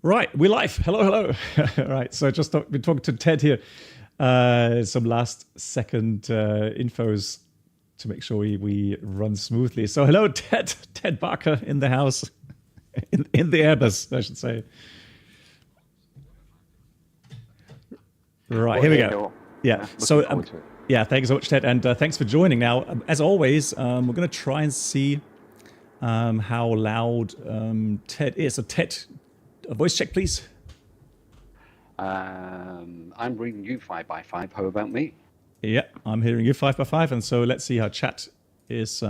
Right, we're live. Hello. Right, so just been talking to Ted here. Some last second infos to make sure we run smoothly. So hello, Ted Barker in the house, in the Airbus, I should say. Right, here we go. Yeah, so yeah, thank you so much, Ted, and thanks for joining. Now, as always, we're going to try and see how loud Ted is. So Ted, a voice check, please. I'm reading you 5 by 5. How about me? Yeah, I'm hearing you 5 by 5, and so let's see how chat is.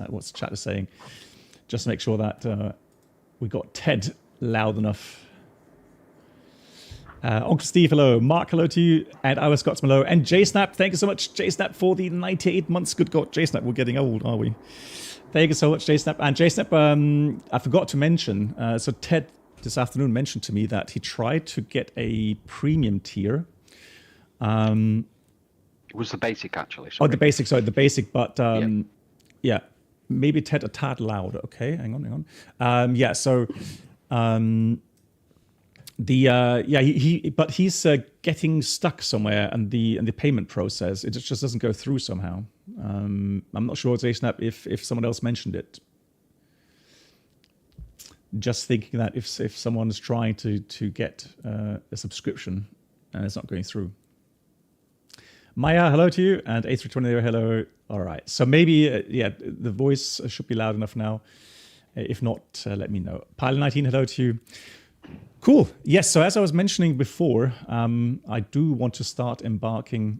What's chat is saying? Just to make sure that we got Ted loud enough. Uncle Steve, hello. Mark, hello to you. And I was Scots, hello. And JSnap, thank you so much, JSnap, for the 98 months. Good God, JSnap, we're getting old, are we? Thank you so much, JSnap. And JSnap, I forgot to mention, so Ted this afternoon mentioned to me that he tried to get a premium tier. It was the basic, actually. Sorry. Oh, the basic, sorry, the basic, but yeah, maybe Ted a tad loud. Okay, hang on. Yeah, so he's getting stuck somewhere, and the payment process, it just doesn't go through somehow. I'm not sure, Snap, if someone else mentioned it. Just thinking that if someone's trying to get a subscription and it's not going through. Maya, hello to you, and A321, hello. All right, so maybe the voice should be loud enough now. If not, let me know. Pilot 19, hello to you. Cool. Yes. So as I was mentioning before, I do want to start embarking.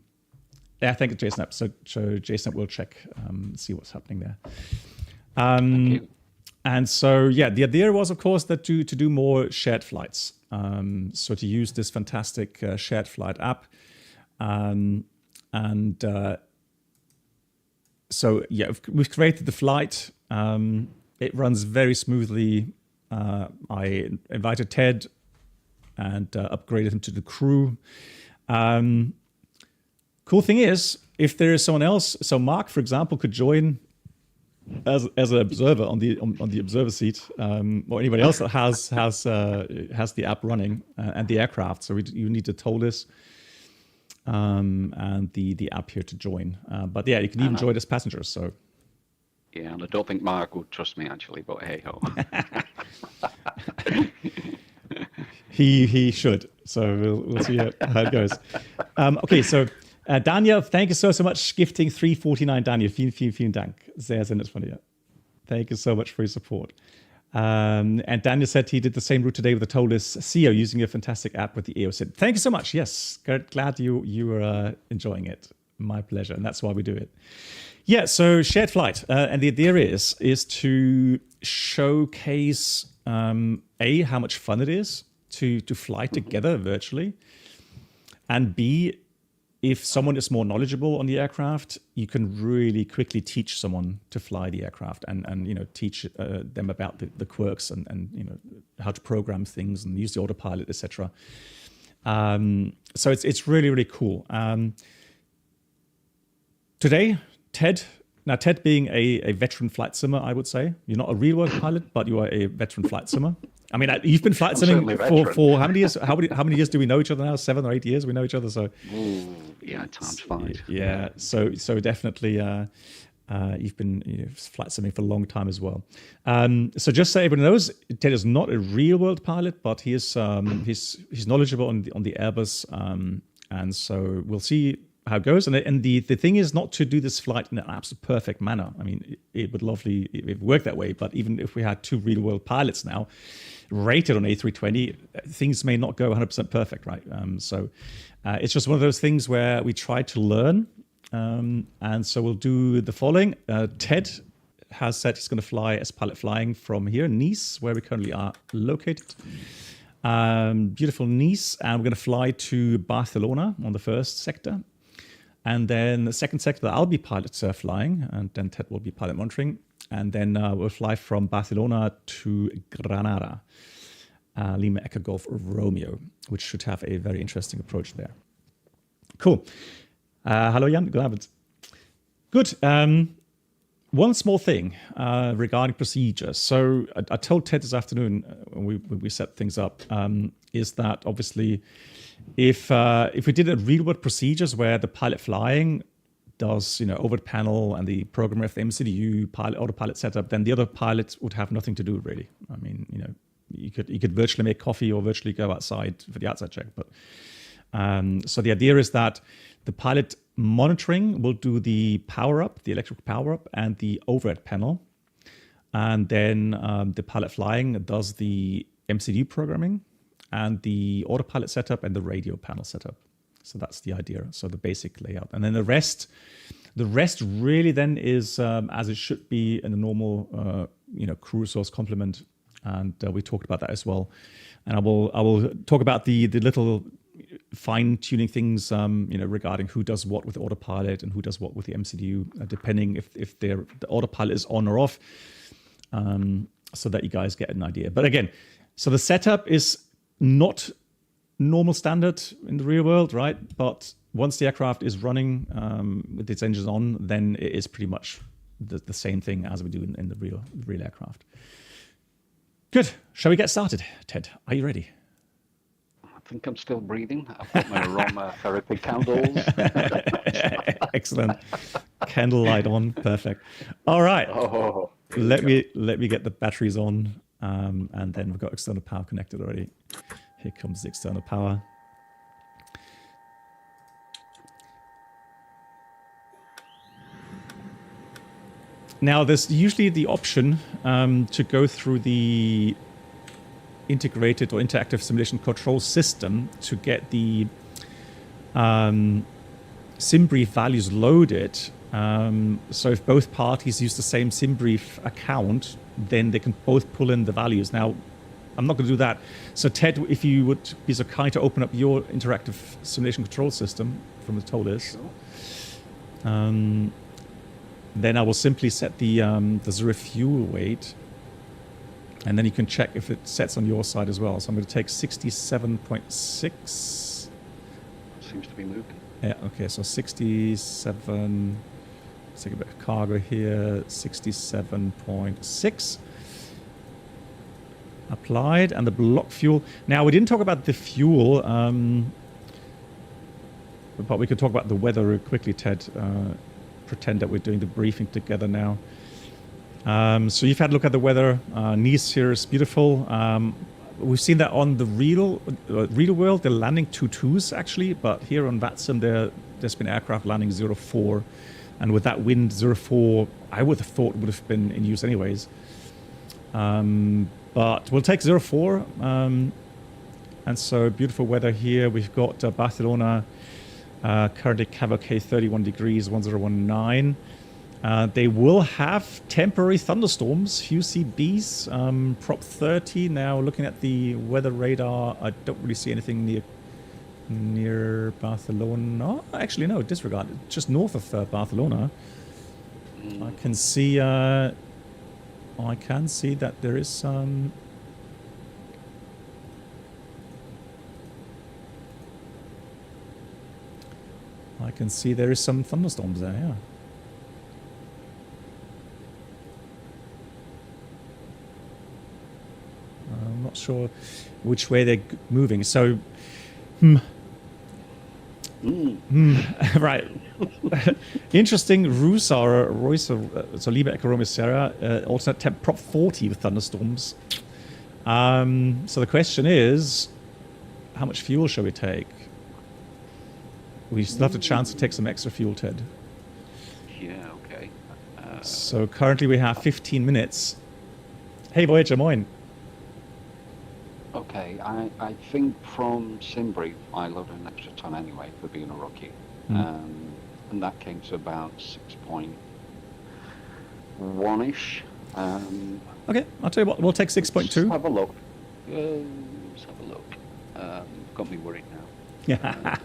Yeah, thank you, JSnap. So JSnap will check, see what's happening there. Thank you. And so, yeah, the idea was, of course, that to do more shared flights. So to use this fantastic shared flight app. So, yeah, we've created the flight. It runs very smoothly. I invited Ted and upgraded him to the crew. Cool thing is, if there is someone else, so Mark, for example, could join as an observer on the observer seat, or anybody else that has the app running and the aircraft. So you need to Toliss and the app here to join. But yeah, you can even join as passengers. So yeah, and I don't think Mark would trust me actually, but hey ho. He should. So we'll see how it goes. Okay, so. Daniel, thank you so much. Gifting 349, Daniel. Vielen Dank. Sehr nett von dir. Thank you so much for your support. And Daniel said he did the same route today with the Toliss CEO using a fantastic app with the EOSID. Thank you so much. Yes, glad you were enjoying it. My pleasure, and that's why we do it. Yeah, so shared flight. And the idea is to showcase, A, how much fun it is to fly together virtually, and B, if someone is more knowledgeable on the aircraft, you can really quickly teach someone to fly the aircraft and teach them about the quirks and how to program things and use the autopilot, etc. So it's really cool. Today, Ted being a veteran flight simmer, I would say you're not a real world pilot, but you are a veteran flight simmer. I mean, you've been flight simming for how many years? How many years do we know each other now? 7 or 8 years we know each other. So yeah, time's fine. Yeah, so definitely you've been flight simming for a long time as well. So just so everyone knows, Ted is not a real world pilot, but he is he's knowledgeable on the Airbus, and so we'll see how it goes. And the thing is not to do this flight in an absolute perfect manner. I mean, it would lovely if it worked that way, but even if we had 2 real world pilots now rated on A320, things may not go 100% perfect, right? So it's just one of those things where we try to learn, and so we'll do the following. Ted has said he's going to fly as pilot flying from here, Nice, where we currently are located. Beautiful Nice, and we're going to fly to Barcelona on the first sector. And then the second sector, I'll be pilot flying, and then Ted will be pilot monitoring. And then we'll fly from Barcelona to Granada, Lima Echo Golf Romeo, which should have a very interesting approach there. Cool. Hallo Jan, good Abend. Good. one small thing regarding procedures. So I told Ted this afternoon when we set things up, is that obviously if we did a real world procedures where the pilot flying does, over the panel and the programmer of the MCDU, autopilot setup, then the other pilots would have nothing to do really. I mean, you could virtually make coffee or virtually go outside for the outside check. But so the idea is that the pilot monitoring will do the power up, the electrical power up, and the overhead panel. And then the pilot flying does the MCDU programming and the autopilot setup and the radio panel setup. So that's the idea. So the basic layout. And then the rest really then is as it should be in a normal, crew resource complement. And we talked about that as well. And I will talk about the little fine-tuning things, regarding who does what with autopilot and who does what with the MCDU, depending if the autopilot is on or off, so that you guys get an idea. But again, so the setup is not normal standard in the real world, right? But once the aircraft is running with its engines on, then it is pretty much the same thing as we do in the real aircraft. Good. Shall we get started, Ted? Are you ready? I think I'm still breathing. I've got my aromatherapy candles. Excellent. Candlelight on. Perfect. All right. Oh, let me get the batteries on, and then we've got external power connected already. Here comes the external power. Now, there's usually the option to go through the integrated or interactive simulation control system to get the SimBrief values loaded. So if both parties use the same SimBrief account, then they can both pull in the values. Now, I'm not going to do that. So Ted, if you would be so kind to open up your interactive simulation control system from the Toliss. Sure. Then I will simply set the zero fuel weight, and then you can check if it sets on your side as well. So I'm going to take 67.6. Seems to be moving. Yeah, okay, so 67, let's take a bit of cargo here, 67.6. Applied, and the block fuel. Now, we didn't talk about the fuel, but we could talk about the weather quickly, Ted. Pretend that we're doing the briefing together now. So you've had a look at the weather. Nice here is beautiful. We've seen that on the real world. They're landing 2.2s actually, but here on VATSIM there's been aircraft landing 0.4, and with that wind 0.4, I would have thought would have been in use anyways. But we'll take 0.4. And so beautiful weather here. We've got Barcelona. Currently Cavalcade 31 degrees, 1019. They will have temporary thunderstorms, UCBs, prop 30. Now looking at the weather radar, I don't really see anything near Barcelona. Actually, no, disregard it. Just north of Barcelona. I can see that there is some. I can see there is some thunderstorms there, yeah. I'm not sure which way they're moving. So, right. Interesting. Royce, so Liebe Echo Romeo Sierra, alternate temp prop 40 with thunderstorms. So the question is, how much fuel shall we take? We still have the chance to take some extra fuel, Ted. Yeah, okay. So currently we have 15 minutes. Hey, Voyager, moin. Okay, I think from SimBrief, I loaded an extra ton anyway for being a rookie. And that came to about 6.1-ish. Okay, I'll tell you what, we'll take 6.2. Have a look. Let's have a look. Got me worried now. Yeah.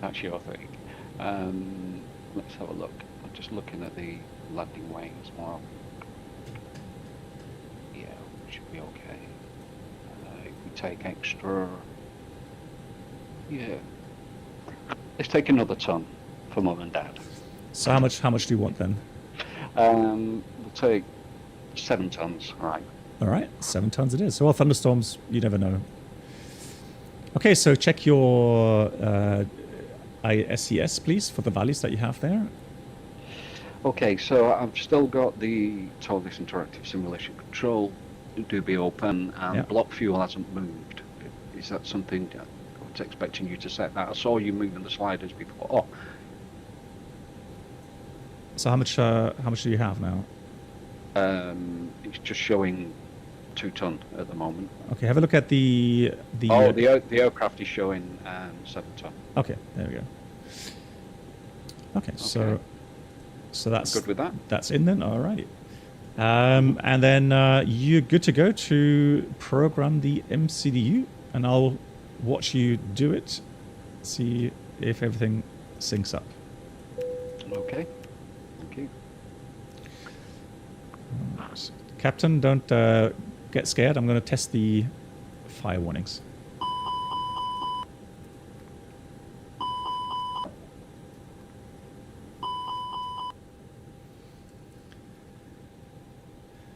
That's your thing. Let's have a look. I'm just looking at the landing weight as well. Yeah, should be okay. If we take extra, yeah. Let's take another ton for Mum and Dad. So how much do you want then? We'll take 7 tons, right? All right, 7 tons it is. So, well, thunderstorms, you never know. Okay, so check your ISCS, please, for the values that you have there. Okay, so I've still got the Toliss Interactive Simulation Control to be open, and block fuel hasn't moved. Is that something I was expecting you to set that? I saw you moving the sliders before. Oh. So how much do you have now? It's just showing 2 ton at the moment. Okay, have a look at the aircraft is showing 7 ton. Okay, there we go. Okay, so that's good with that. That's in then. All right. And then you're good to go to program the MCDU, and I'll watch you do it, see if everything syncs up. Okay. Thank you. Captain, don't get scared. I'm going to test the fire warnings.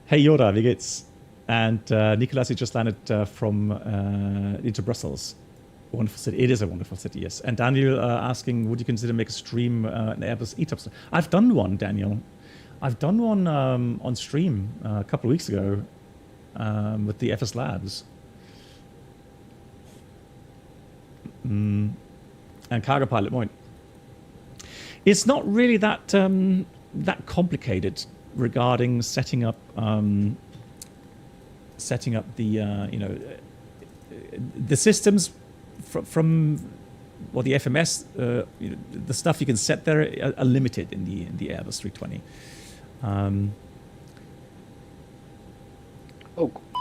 Hey Yoda, wie geht's? And Nicolas, you just landed from into Brussels. Wonderful city. It is a wonderful city, yes. And Daniel asking, would you consider make a stream an Airbus ETOPS? I've done one, Daniel. I've done one on stream a couple of weeks ago with the FS Labs. And Cargo Pilot Point. It's not really that that complicated regarding setting up the the systems from the FMS, the stuff you can set there are limited in the Airbus 320.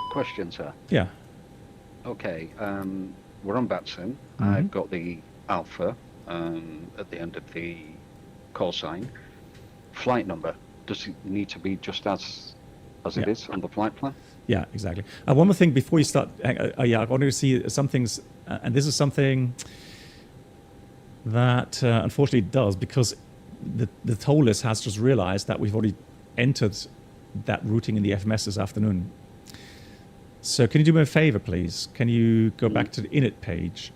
Question, sir. Yeah. Okay, we're on BATSIM. I've got the alpha at the end of the call sign. Flight number, does it need to be just as it is on the flight plan? Yeah, exactly. One more thing before you start. I wanted to see some things, and this is something that unfortunately it does, because the Toliss has just realized that we've already entered that routing in the FMS this afternoon. So can you do me a favor, please? Can you go back to the init page?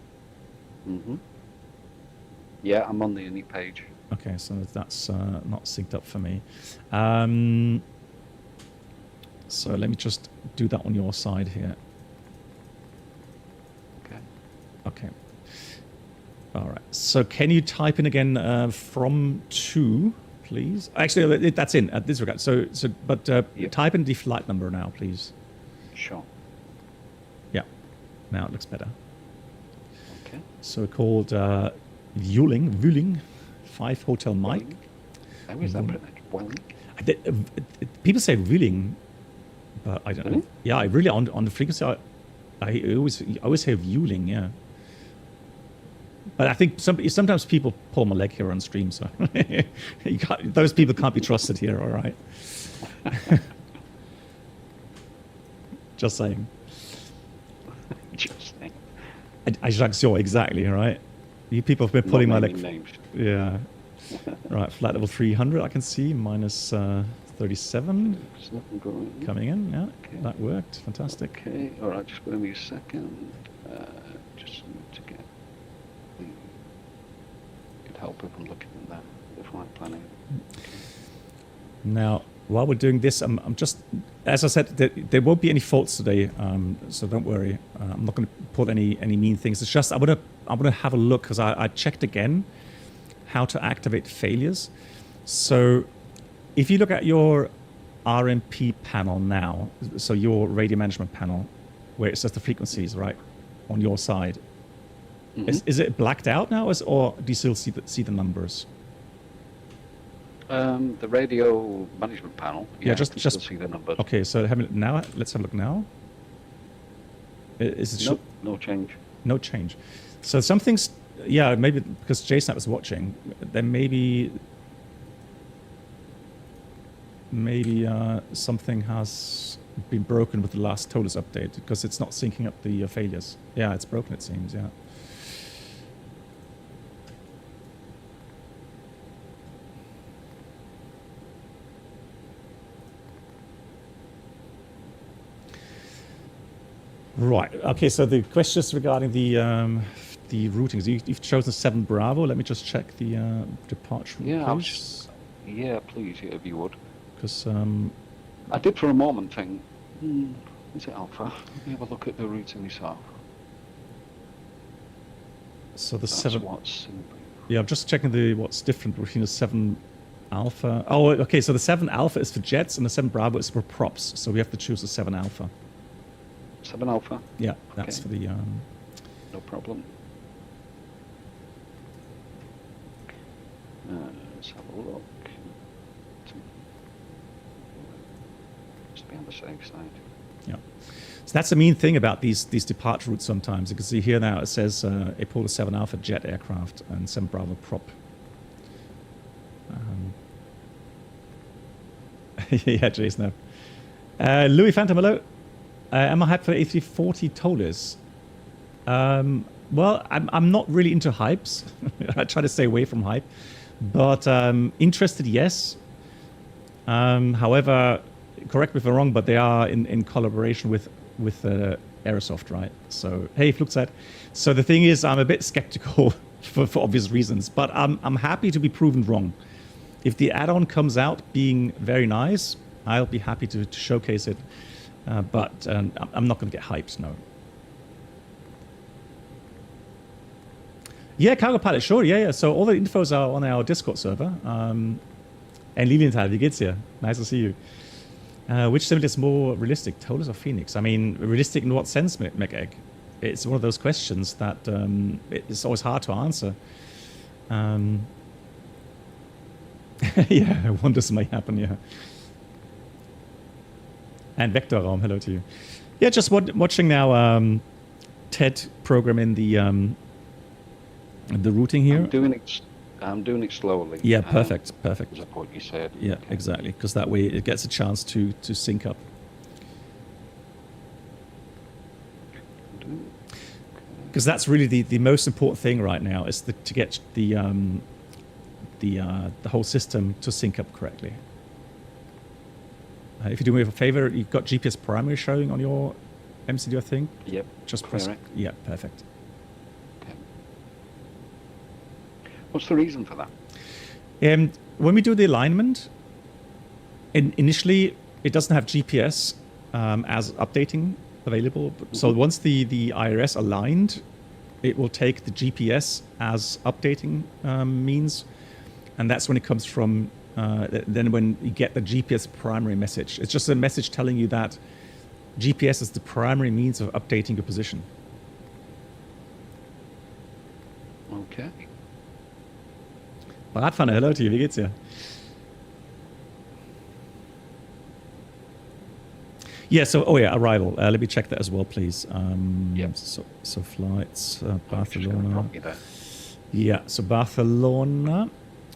Yeah, I'm on the init page. Okay, so that's not synced up for me. So let me just do that on your side here. Okay. All right. So can you type in again from to, please? Actually, that's in at this regard. But type in the flight number now, please. Sure. Yeah. Now it looks better. Okay. So called Vueling 5 Hotel Mike. How is that pronounced? Vueling? People say Vueling, but I don't know. Yeah, I really on the frequency. I always say Vueling. Yeah. But I think sometimes people pull my leg here on stream, so those people can't be trusted here. All right. Just saying. Just saying. Ajaccio, exactly. All right. You people have been pulling my leg. Names. Yeah. Right. Flight level 300. I can see minus 37 coming in. Yeah. Okay. That worked. Fantastic. Okay. All right. Just give me a second. Just need to get. Could help if I'm looking at that. The flight planning. Okay. Now, while we're doing this, I'm just, as I said, there won't be any faults today, so don't worry. I'm not going to put any mean things. It's just I want to have a look, because I checked again how to activate failures. So if you look at your RMP panel now, so your radio management panel, where it says the frequencies, right, on your side, is it blacked out now, or do you still see the numbers? The radio management panel. Yeah, just see the numbers. Okay, so let's have a look now. Is it no change. No change. So some things, yeah, maybe because JSNAP was watching, then maybe something has been broken with the last Toliss update, because it's not syncing up the failures. Yeah, it's broken, it seems. Yeah. Right. Okay. So the questions regarding the routings. You've chosen 7 Bravo. Let me just check the departure route, Yeah, please. yeah, please, if you would. Because I did for a moment think, is it Alpha? Let me have a look at the routing myself. so the That's 7. what's. Yeah, I'm just checking what's different between the 7 Alpha. Oh, okay. So the 7 Alpha is for jets, and the 7 Bravo is for props. So we have to choose the 7 Alpha. 7 Alpha? Yeah, that's Okay. for the. No problem. Let's have a look. Just be on the safe side. Yeah. So that's the mean thing about these departure routes sometimes. You can see here now it says a Polar 7 Alpha jet aircraft and 7 Bravo prop. Yeah, Jason. Louis Phantom, hello. Am I hyped for A340 Toliss? Well, I'm not really into hypes. I try to stay away from hype. But interested, yes. However, correct me if I'm wrong, but they are in collaboration with Aerosoft, right? So, hey, Fluxat. So the thing is, I'm a bit skeptical for obvious reasons, but I'm happy to be proven wrong. If the add-on comes out being very nice, I'll be happy to showcase it. But I'm not going to get hyped, no. Yeah, Cargo Pilot, sure, yeah. So all the infos are on our Discord server. And Lilienthal, wie geht's dir? Nice to see you. Which simulator is more realistic, Toliss or Phoenix? I mean, realistic in what sense, MacEgg? It's one of those questions that it's always hard to answer. Yeah, wonders may happen, yeah. And Vector Raum, hello to you. Yeah, just watching now TED program in the routing here. I'm doing it slowly. Yeah, perfect. Is that what you said? Yeah, okay. Exactly, because that way it gets a chance to sync up. Because that's really the most important thing right now is to get the whole system to sync up correctly. If you do me a favor, you've got GPS primary showing on your MCD, I think. Yep. Just press. Yeah, perfect. Okay. What's the reason for that? When we do the alignment, initially it doesn't have GPS as updating available. So once the IRS aligned, it will take the GPS as updating means, and that's when it comes from. Then when you get the GPS primary message, it's just a message telling you that GPS is the primary means of updating your position. Okay. Radfahrer, hello to you, wie geht's dir? Yeah, so, arrival. Let me check that as well, please. Yep. So flights, Barcelona. Yeah, so Barcelona.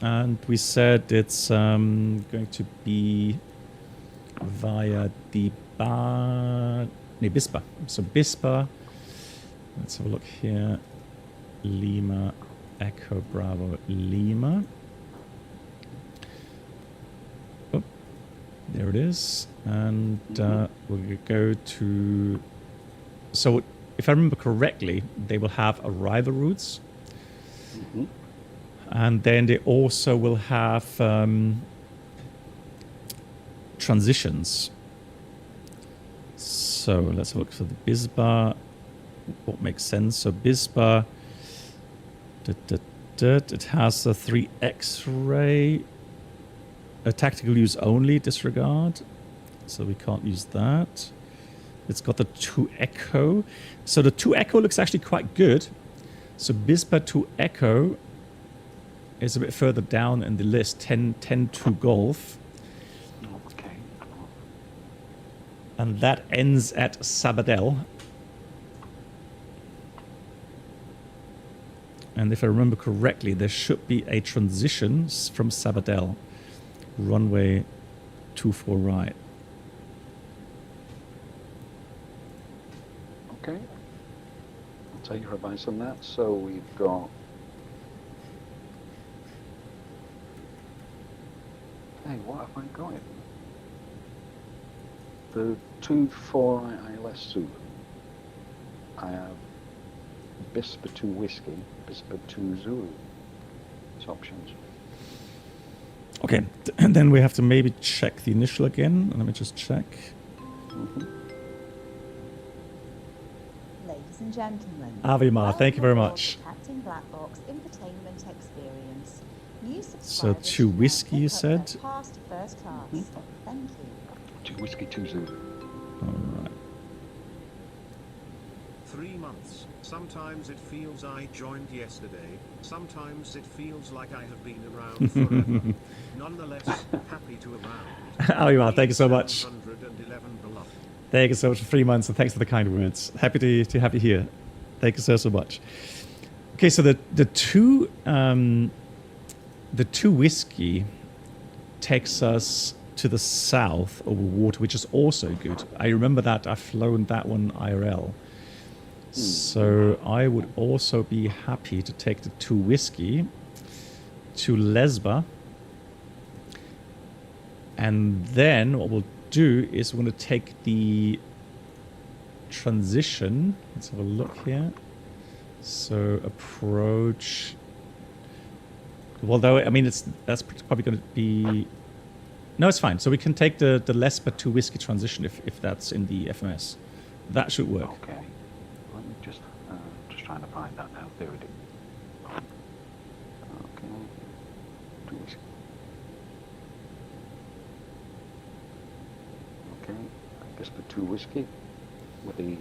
And we said it's going to be via Bispa. So Bispa, let's have a look here. Lima, Echo, Bravo, Lima. Oh, there it is. And we'll go to... So if I remember correctly, they will have arrival routes. Mm-hmm. And then they also will have transitions. So let's look for the Bispa. What makes sense? So Bispa, it has a 3 X-ray, a tactical use only, disregard. So we can't use that. It's got the 2 Echo. So the 2 Echo looks actually quite good. So Bispa 2 Echo is a bit further down in the list, 10-2 Golf. Okay. And that ends at Sabadell. And if I remember correctly, there should be a transition from Sabadell. Runway 24 right. Okay. I'll take your advice on that. So we've got... Hey, what have I got? The 2-4 ILS Zulu. I have Bispa 2 Whiskey, Bispa 2 Zulu. It's options. Okay, and then we have to maybe check the initial again. Let me just check. Ladies and gentlemen, Avimar, thank you very much. Captain Black Box infotainment experience. New So 2 whiskey, you said? Past first class. Thank you. 2 Whiskey 2 Zulu. All right. 3 months. Sometimes it feels I joined yesterday. Sometimes it feels like I have been around forever. Nonetheless, happy to around. Avimar, thank you so much. 711 beloved. Thank you so much for 3 months, and thanks for the kind words. Happy to have you here. Thank you so much. Okay, so the two whiskey takes us to the south over water, which is also good. I remember that I've flown that one IRL. So I would also be happy to take the 2 whiskey to Lesba. And then what we'll do is we're going to take the transition. Let's have a look here. So approach. Well, though, I mean, that's probably going to be. No, it's fine. So we can take the Lesba 2 whiskey transition if that's in the FMS. That should work. Okay. Let me just trying to find that now. There it is. Okay. 2 Whiskey. Okay. I guess the 2 Whiskey with the.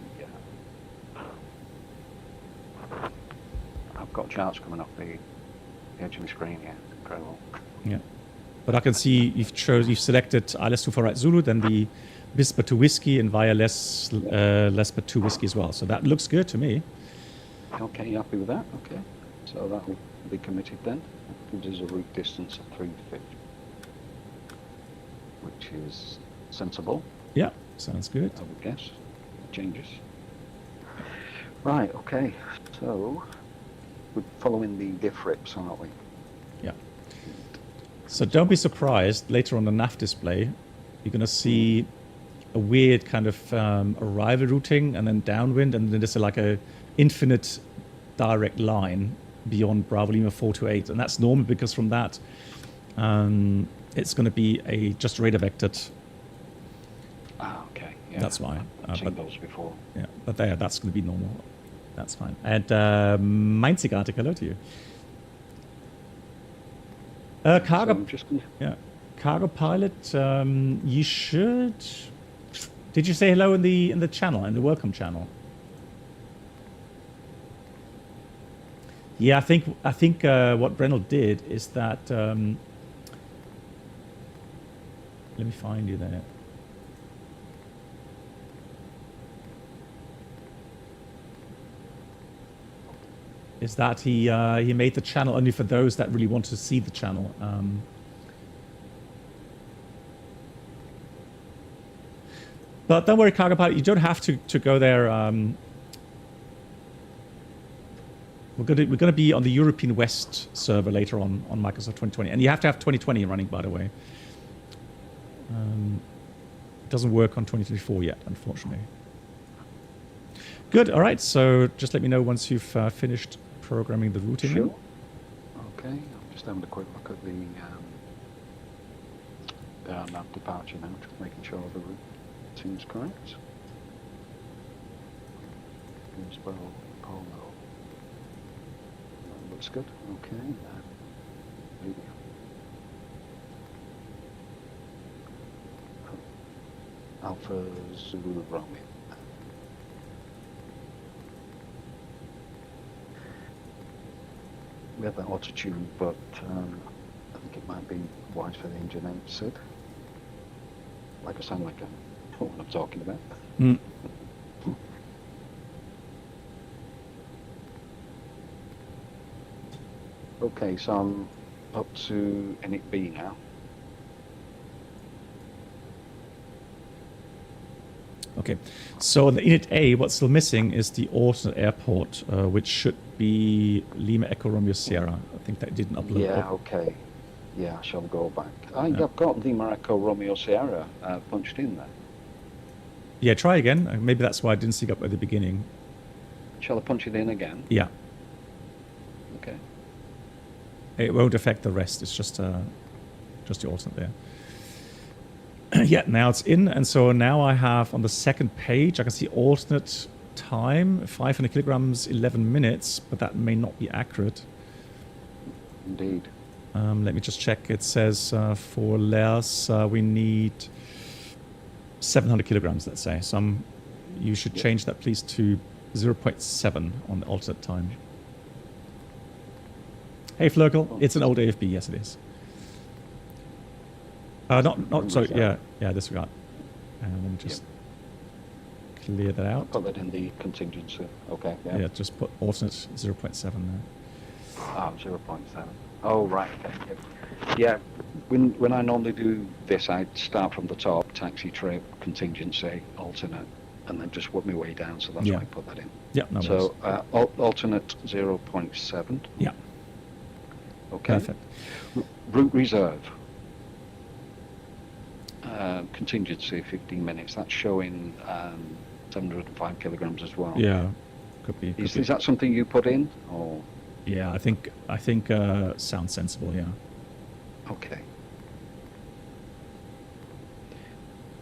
I've got charts coming off the edge of the screen here. Incredible. Yeah. But I can see you've selected ILS2 for right Zulu, then the Bispa 2 whiskey, and via Lesba 2 whiskey as well. So that looks good to me. Okay, you happy with that? Okay. So that will be committed then. It gives us a route distance of 350, which is sensible. Yeah, sounds good. I would guess. Changes. Right, okay. So we're following the diff rips, aren't we? Yeah. So don't be surprised later on the nav display, you're going to see a weird kind of arrival routing and then downwind, and then there's like a infinite direct line beyond Bravo Lima 428, and that's normal because from that it's going to be a just radar vectored. Ah, okay. Yeah. That's why. I've seen those before. Yeah, but that's going to be normal. That's fine. And Mainzigartig, hello to you. Cargo, yeah, cargo pilot. You should. Did you say hello in the channel, in the welcome channel? Yeah, I think what Brennell did is that. Let me find you there. Is that he made the channel only for those that really want to see the channel. But don't worry, Cargo Pilot, you don't have to go there. We're gonna be on the European West server later on Microsoft 2020, and you have to have 2020 running, by the way. It doesn't work on 2024 yet, unfortunately. Good. All right. So just let me know once you've finished programming the routing. Sure. Okay. I'm just having a quick look at the nav departure now, just making sure the route seems correct. Spell Polo. That looks good. Okay. Alpha Zulu Romeo. We have that altitude, but I think it might be wise for the engine name, Sid. Like I sound like I know what I'm talking about. Mm. Okay, so I'm up to Init B now. Okay, so on the Init A, what's still missing is the alternate airport, which should be Lima Echo Romeo Sierra. I think that didn't upload. Yeah, okay. Yeah, I shall go back. I've got Lima Echo Romeo Sierra punched in there. Yeah, try again. Maybe that's why I didn't see it up at the beginning. Shall I punch it in again? Yeah. Okay. It won't affect the rest. It's just the alternate there. Yeah, now it's in. And so now I have on the second page, I can see alternate time, 500 kilograms, 11 minutes, but that may not be accurate. Indeed. Let me just check. It says for LERS, we need 700 kilograms, let's say. So you should change that, please, to 0.7 on the alternate time. Hey, Flurkle, it's an old AFB. Yes, it is. Sorry, yeah, disregard. Let me just clear that out. Put that in the contingency. Okay, Yeah, just put alternate 0.7 there. Ah, 0.7. Oh, right, okay. Yeah, when I normally do this, I start from the top, taxi, trip, contingency, alternate, and then just work my way down, so that's why I put that in. Yeah, no so alternate 0.7. Yeah. Okay. Perfect. Route reserve. Contingency 15 minutes. That's showing 705 kilograms as well. Yeah, could be. Is that something you put in, or? Yeah, I think sounds sensible. Yeah. Okay.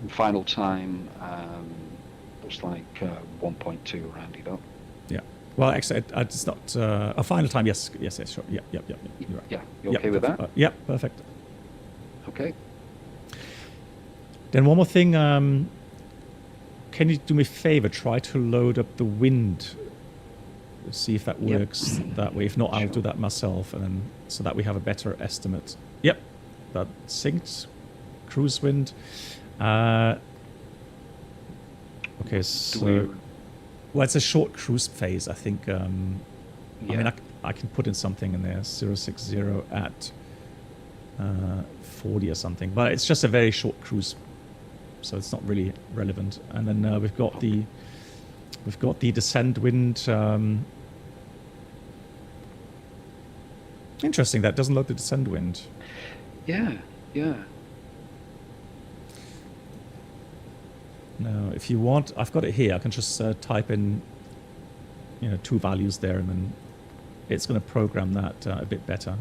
And final time looks like 1.2 rounded up. Yeah. Well, actually, it's not a final time. Yes, sure. Yeah. You're right. Yeah. You okay with that? Yeah, perfect. Okay. Then one more thing. Can you do me a favor? Try to load up the wind. See if that works that way. If not, I'll do that myself, and then so that we have a better estimate. Yep, that synced. Cruise wind. Okay, so well, it's a short cruise phase, I think. I mean, I can put in something in there, 060 at 40 or something, but it's just a very short cruise, so it's not really relevant. And then we've got the descent wind. Interesting, that doesn't load the descent wind. Yeah. Now, if you want, I've got it here. I can just type in, two values there, and then it's going to program that a bit better.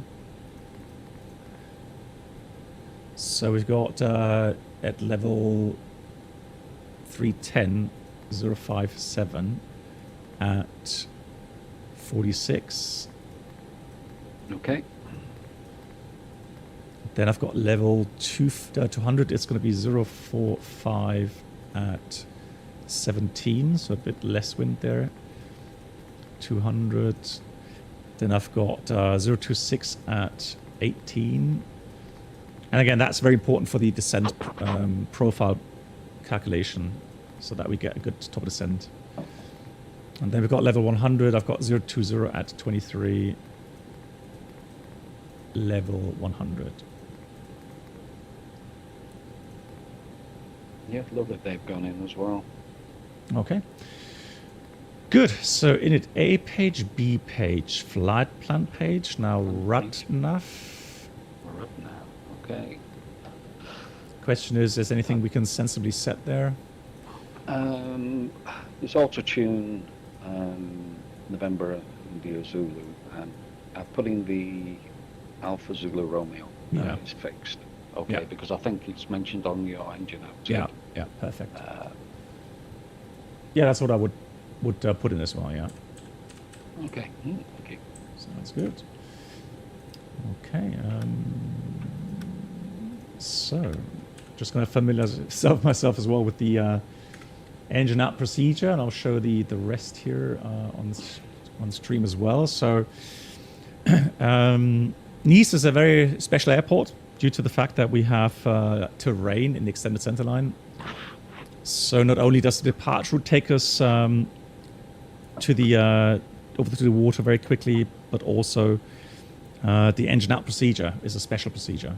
So we've got at level 310, 057 at 46. Okay. Then I've got level 200. It's going to be 045 at 17, so a bit less wind there. 200. Then I've got 026 at 18. And again, that's very important for the descent profile calculation, so that we get a good top descent. And then we've got level 100. I've got 020 at 23. Level 100. Yeah, lovely. They've gone in as well. Okay. Good. So in it, A page, B page, flight plan page. Now RUTNAV. Okay. Question is anything we can sensibly set there? There's auto tune November India Zulu, and I'm putting the Alpha Zulu Romeo. It's fixed. Okay, because I think it's mentioned on your engine out. Yeah, perfect. Yeah, that's what I would put in as well. Yeah. Okay. Okay. Sounds good. Okay. So, just going to familiarize myself as well with the engine out procedure, and I'll show the rest here on stream as well. So, Nice is a very special airport due to the fact that we have terrain in the extended center line. So not only does the departure route take us to the over to the water very quickly, but also the engine out procedure is a special procedure.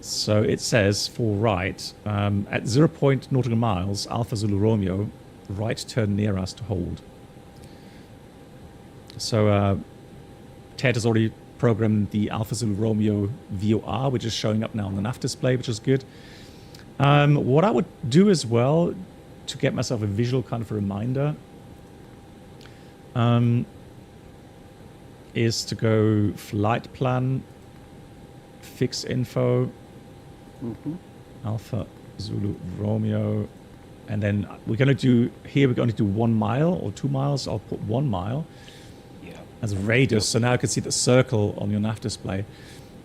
So it says for right at 0 nautical miles, Alpha Zulu Romeo, right turn near us to hold. So Ted has already programmed the Alpha Zulu Romeo VOR, which is showing up now on the nav display, which is good. What I would do as well to get myself a visual kind of a reminder, is to go flight plan, fix info, Alpha Zulu Romeo, and then we're going to do here. We're going to do 1 mile or 2 miles. I'll put 1 mile as a radius. So now I can see the circle on your nav display.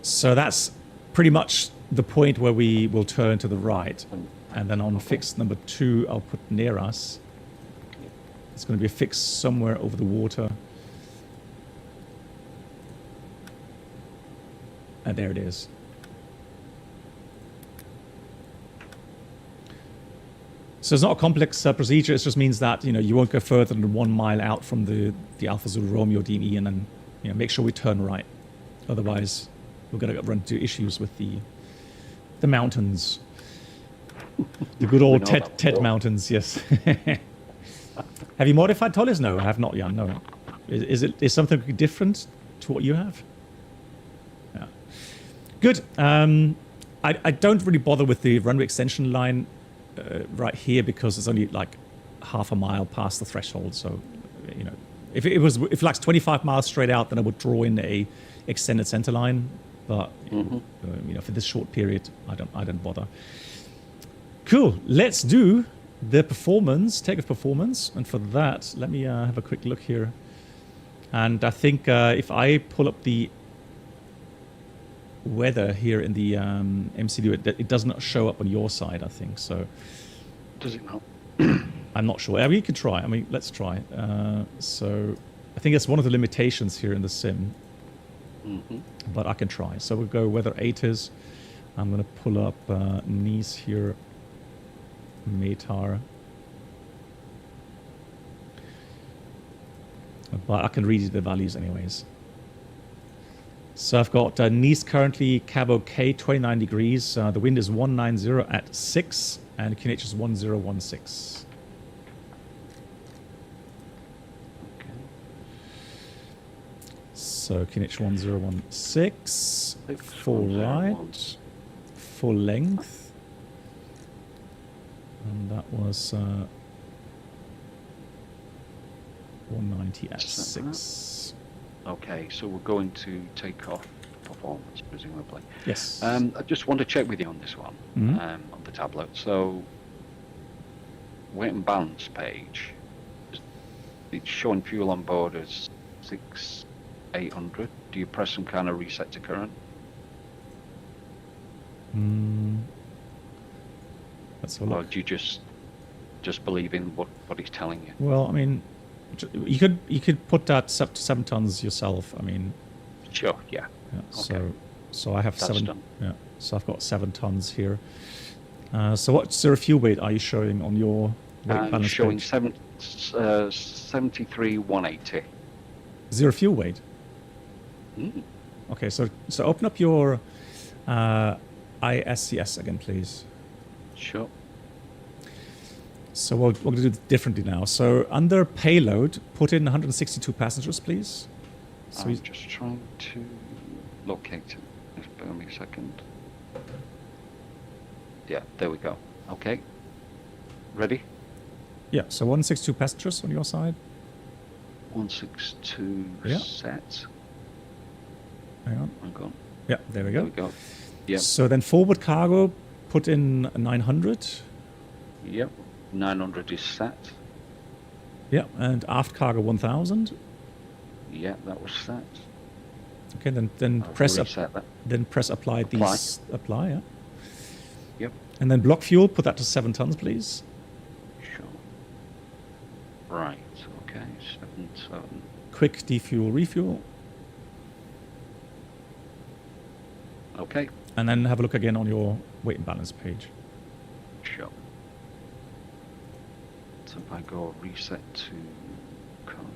So that's pretty much the point where we will turn to the right. And then on fix number 2, I'll put near us. It's going to be a fix somewhere over the water. And there it is. So it's not a complex procedure. It just means that you won't go further than 1 mile out from the Alpha Zulu Romeo DME, and then make sure we turn right. Otherwise, we're going to run into issues with the mountains. The good old Ted Mountains, yes. Have you modified Toliss? No, I have not yet. No. Is something different to what you have? Yeah. Good. I don't really bother with the runway extension line right here because it's only like half a mile past the threshold. So, if like 25 miles straight out, then I would draw in a extended center line. But for this short period, I don't bother. Cool. Let's do the takeoff performance, and for that, let me have a quick look here. And I think if I pull up the weather here in the MCU, it does not show up on your side, I think. So does it not? I'm not sure. We could try. I mean, let's try. So I think it's one of the limitations here in the sim. But I can try. So we'll go weather 8 is. I'm going to pull up Nice here. Metar. But I can read you the values anyways. So I've got Nice currently, Cabo K, 29 degrees. The wind is 190 at 6, and QNH is 1016. Okay. So QNH 1016, full right, full length. And that was 190 at 6. Okay, so we're going to take off performance, presumably. Yes. I just want to check with you on this one, on the tablet. So, weight and balance page, it's showing fuel on board as 6,800. Do you press some kind of reset to current? Let's have a look. Or do you just believe in what he's telling you? Well, I mean, you could put that up to 7 tons yourself. I mean, sure, yeah. Okay. So I have That's 7. done. Yeah. So I've got 7 tons here. So what zero fuel weight are you showing on your weight balance showing page? 73,180. Zero fuel weight. Okay, so open up your ISCS again, please. Sure. So we're going to do it differently now. So under payload, put in 162 passengers, please. So I'm just trying to locate it. Just bear me a second. Yeah, there we go. Okay. Ready? Yeah, so 162 passengers on your side. 162 Yeah. set. Hang on. Hang on. Yeah, there we There go. we go. Yep. So then forward cargo, put in 900. Yep. 900 is set. Yeah, and aft cargo 1000. Yeah, that was set. Okay, then I'll press reset that. then press apply these apply, yeah. Yep. And then block fuel, put that to 7 tons, please. Sure. Right. Okay. 7. Quick defuel, refuel, Okay. and then have a look again on your weight and balance page. Sure. So if I go reset to current.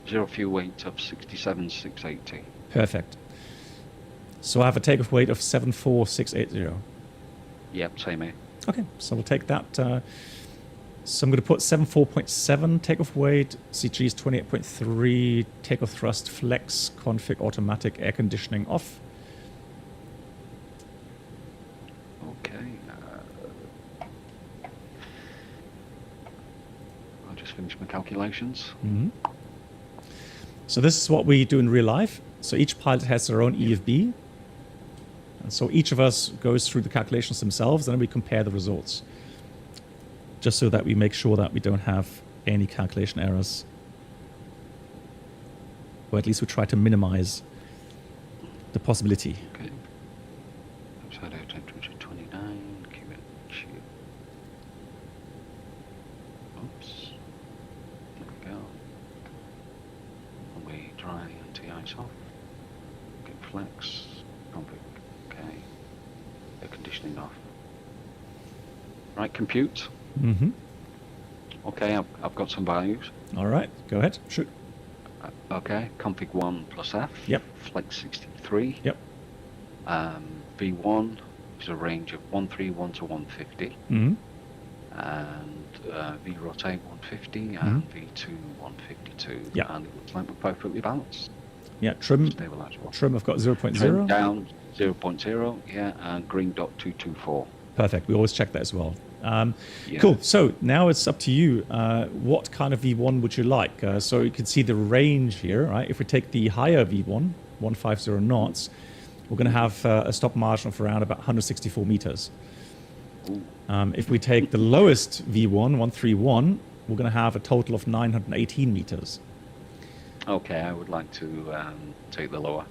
Zero fuel weight of 67,680. Perfect. So I have a takeoff weight of 74,680. Yep, same here. Okay, so we'll take that. So I'm going to put 74.7 takeoff weight, CG is 28.3, takeoff thrust, flex, config, automatic, air conditioning off. Okay. Congratulations. So this is what we do in real life. So each pilot has their own EFB. And so each of us goes through the calculations themselves, and then we compare the results. Just so that we make sure that we don't have any calculation errors. Or at least we try to minimize the possibility. Okay. Outside out 29, keep it shoot. Oops. There we go. And we dry anti-ice off. Get flex. Config. Okay. Air conditioning off. Right, compute. Okay, I've got some values. All right, go ahead, shoot. Okay, config 1 plus F. Yep. Flight 63. Yep. V1 is a range of 131 to 150. And V rotate 150 and V2 152. Yeah. And it looks like we're perfectly balanced. Yeah, trim. Stabilize well. Trim, I've got 0.0. Trim down 0.0, yeah, and green dot 224. Perfect, we always check that as well. Yeah. Cool, so now it's up to you. What kind of V1 would you like? So you can see the range here, right? If we take the higher V1, 150 knots, we're going to have a stop margin of around about 164 meters. If we take the lowest V1, 131, we're going to have a total of 918 meters. Okay, I would like to take the lower.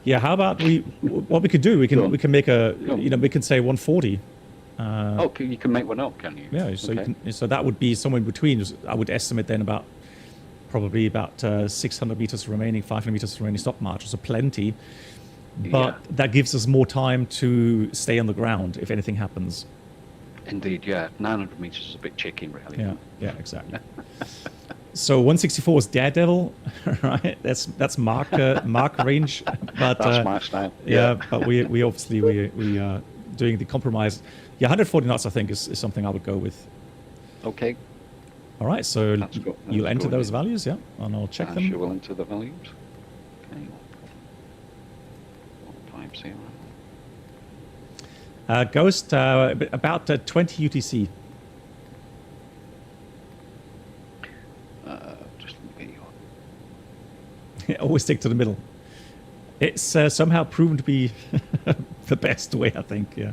Yeah, how about what we could do, we can make a, we can say 140. Okay, you can make one up, can you? Yeah, so okay. So that would be somewhere in between. I would estimate then probably about 600 meters remaining, 500 meters remaining stop margin, so plenty. But that gives us more time to stay on the ground if anything happens. Indeed, yeah. 900 meters is a bit chicken, really. Yeah, exactly. So 164 is Daredevil, right? That's Mark range. But that's my style. Yeah, but we obviously we are doing the compromise. Yeah, 140 knots I think is something I would go with. Okay. All right, so you'll enter those in. values, yeah, and I'll check them. I will enter the values. Okay. 150. Ghost about 20 UTC. Just let me get you. Always stick to the middle. It's somehow proven to be the best way, I think. Yeah.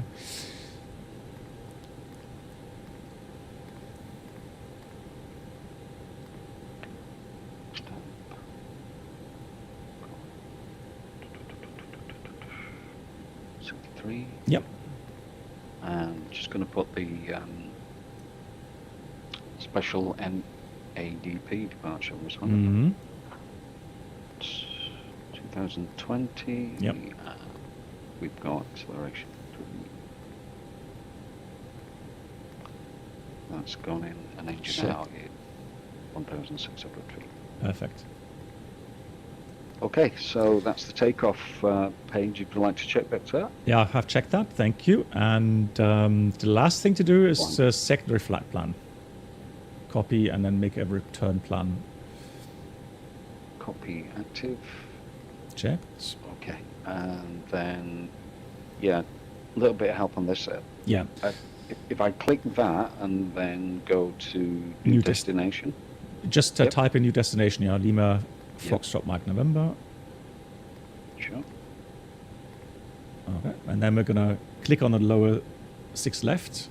Yep. And just going to put the special NADP departure was on. 2020. Yep. We've got acceleration. That's gone in and engine out at 1,600 feet. Perfect. Okay, so that's the takeoff page. If you'd like to check that out. Yeah, I've checked that. Thank you. And the last thing to do is secondary flight plan. Copy and then make a return plan. Copy active. Checked. Okay, and then a little bit of help on this. Yeah. If I click that and then go to new destination. Just type in new destination. Yeah, Lima. Foxtrot Mike November. Sure. Okay, and then we're gonna click on the lower 6 left.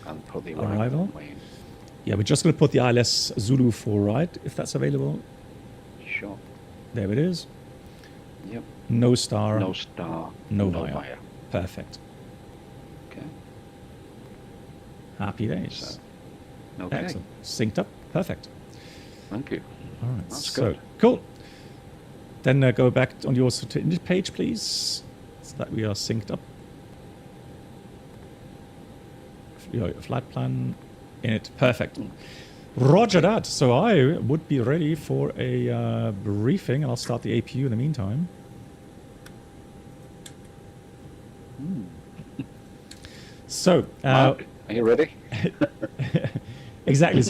And put the arrival. Yeah, we're just gonna put the ILS Zulu 4 right, if that's available. Sure. There it is. Yep. No star. No star. No via. Perfect. Okay. Happy days. So, okay. Excellent. Synced up. Perfect. Thank you. All right, that's so good. Cool. Then go back on your page, please, so that we are synced up. Your flight plan in it. Perfect. Roger that. So I would be ready for a briefing, and I'll start the APU in the meantime. So, Mark, are you ready? Exactly.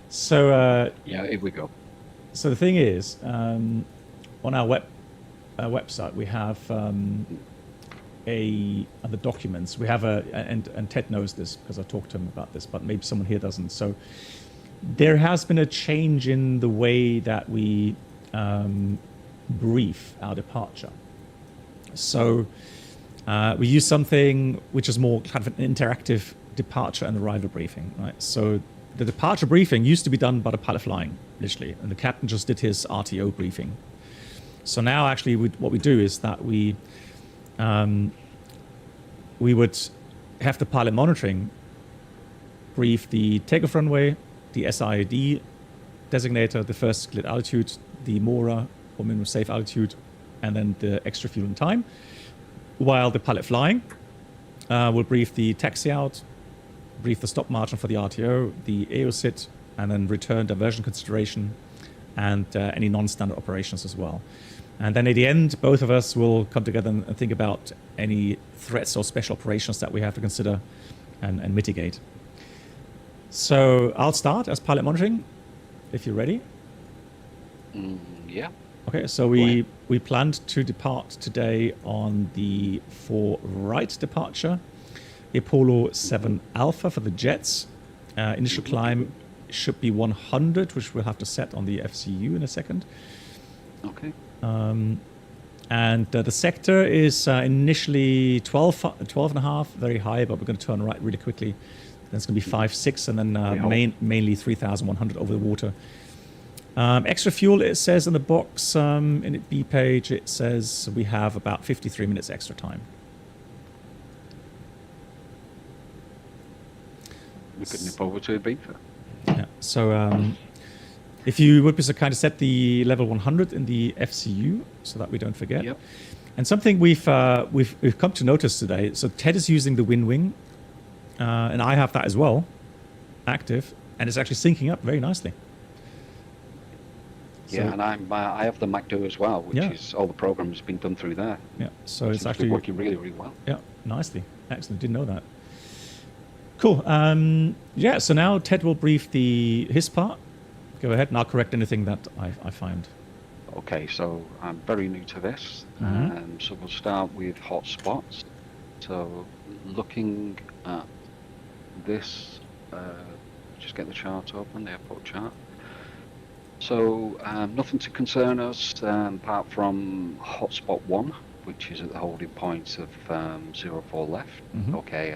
So yeah, here we go. So the thing is, on our website, we have the documents. We have and Ted knows this because I talked to him about this, but maybe someone here doesn't. So there has been a change in the way that we brief our departure. So we use something which is more kind of an interactive departure and arrival briefing, right? So the departure briefing used to be done by the pilot flying, literally, and the captain just did his RTO briefing. So now actually what we do is that we would have the pilot monitoring brief the takeoff runway, the SID designator, the first split altitude, the MORA or minimum safe altitude, and then the extra fuel and time, while the pilot flying will brief the taxi out, brief the stop margin for the RTO, the AOSIT, and then return diversion consideration and any non-standard operations as well. And then at the end, both of us will come together and think about any threats or special operations that we have to consider and mitigate. So I'll start as pilot monitoring, if you're ready. Yeah. Okay, so we planned to depart today on the 4 right departure, Apollo 7 Alpha for the jets. Initial climb should be 100, which we'll have to set on the FCU in a second. Okay. And the sector is initially 12.5, very high, but we're going to turn right really quickly. Then it's going to be 5.6, and then mainly 3,100 over the water. Extra fuel, it says in the box, in the B page, it says we have about 53 minutes extra time. We could nip over to a beta. Yeah, so if you would be so kind to set the level 100 in the FCU so that we don't forget. Yep. And something we've come to notice today. So Ted is using the WinWing, and I have that as well, active, and it's actually syncing up very nicely. Yeah, and I have the MacDo as well, which is all the program has been done through there. Yeah, so it's actually working really, really well. Yeah, nicely. Excellent. Didn't know that. Cool. Yeah, so now Ted will brief his part. Go ahead, and I'll correct anything that I find. Okay, so I'm very new to this. So we'll start with hotspots. So looking at this, just get the chart open, the airport chart. So nothing to concern us apart from hotspot 1, which is at the holding point of 04 left. Okay.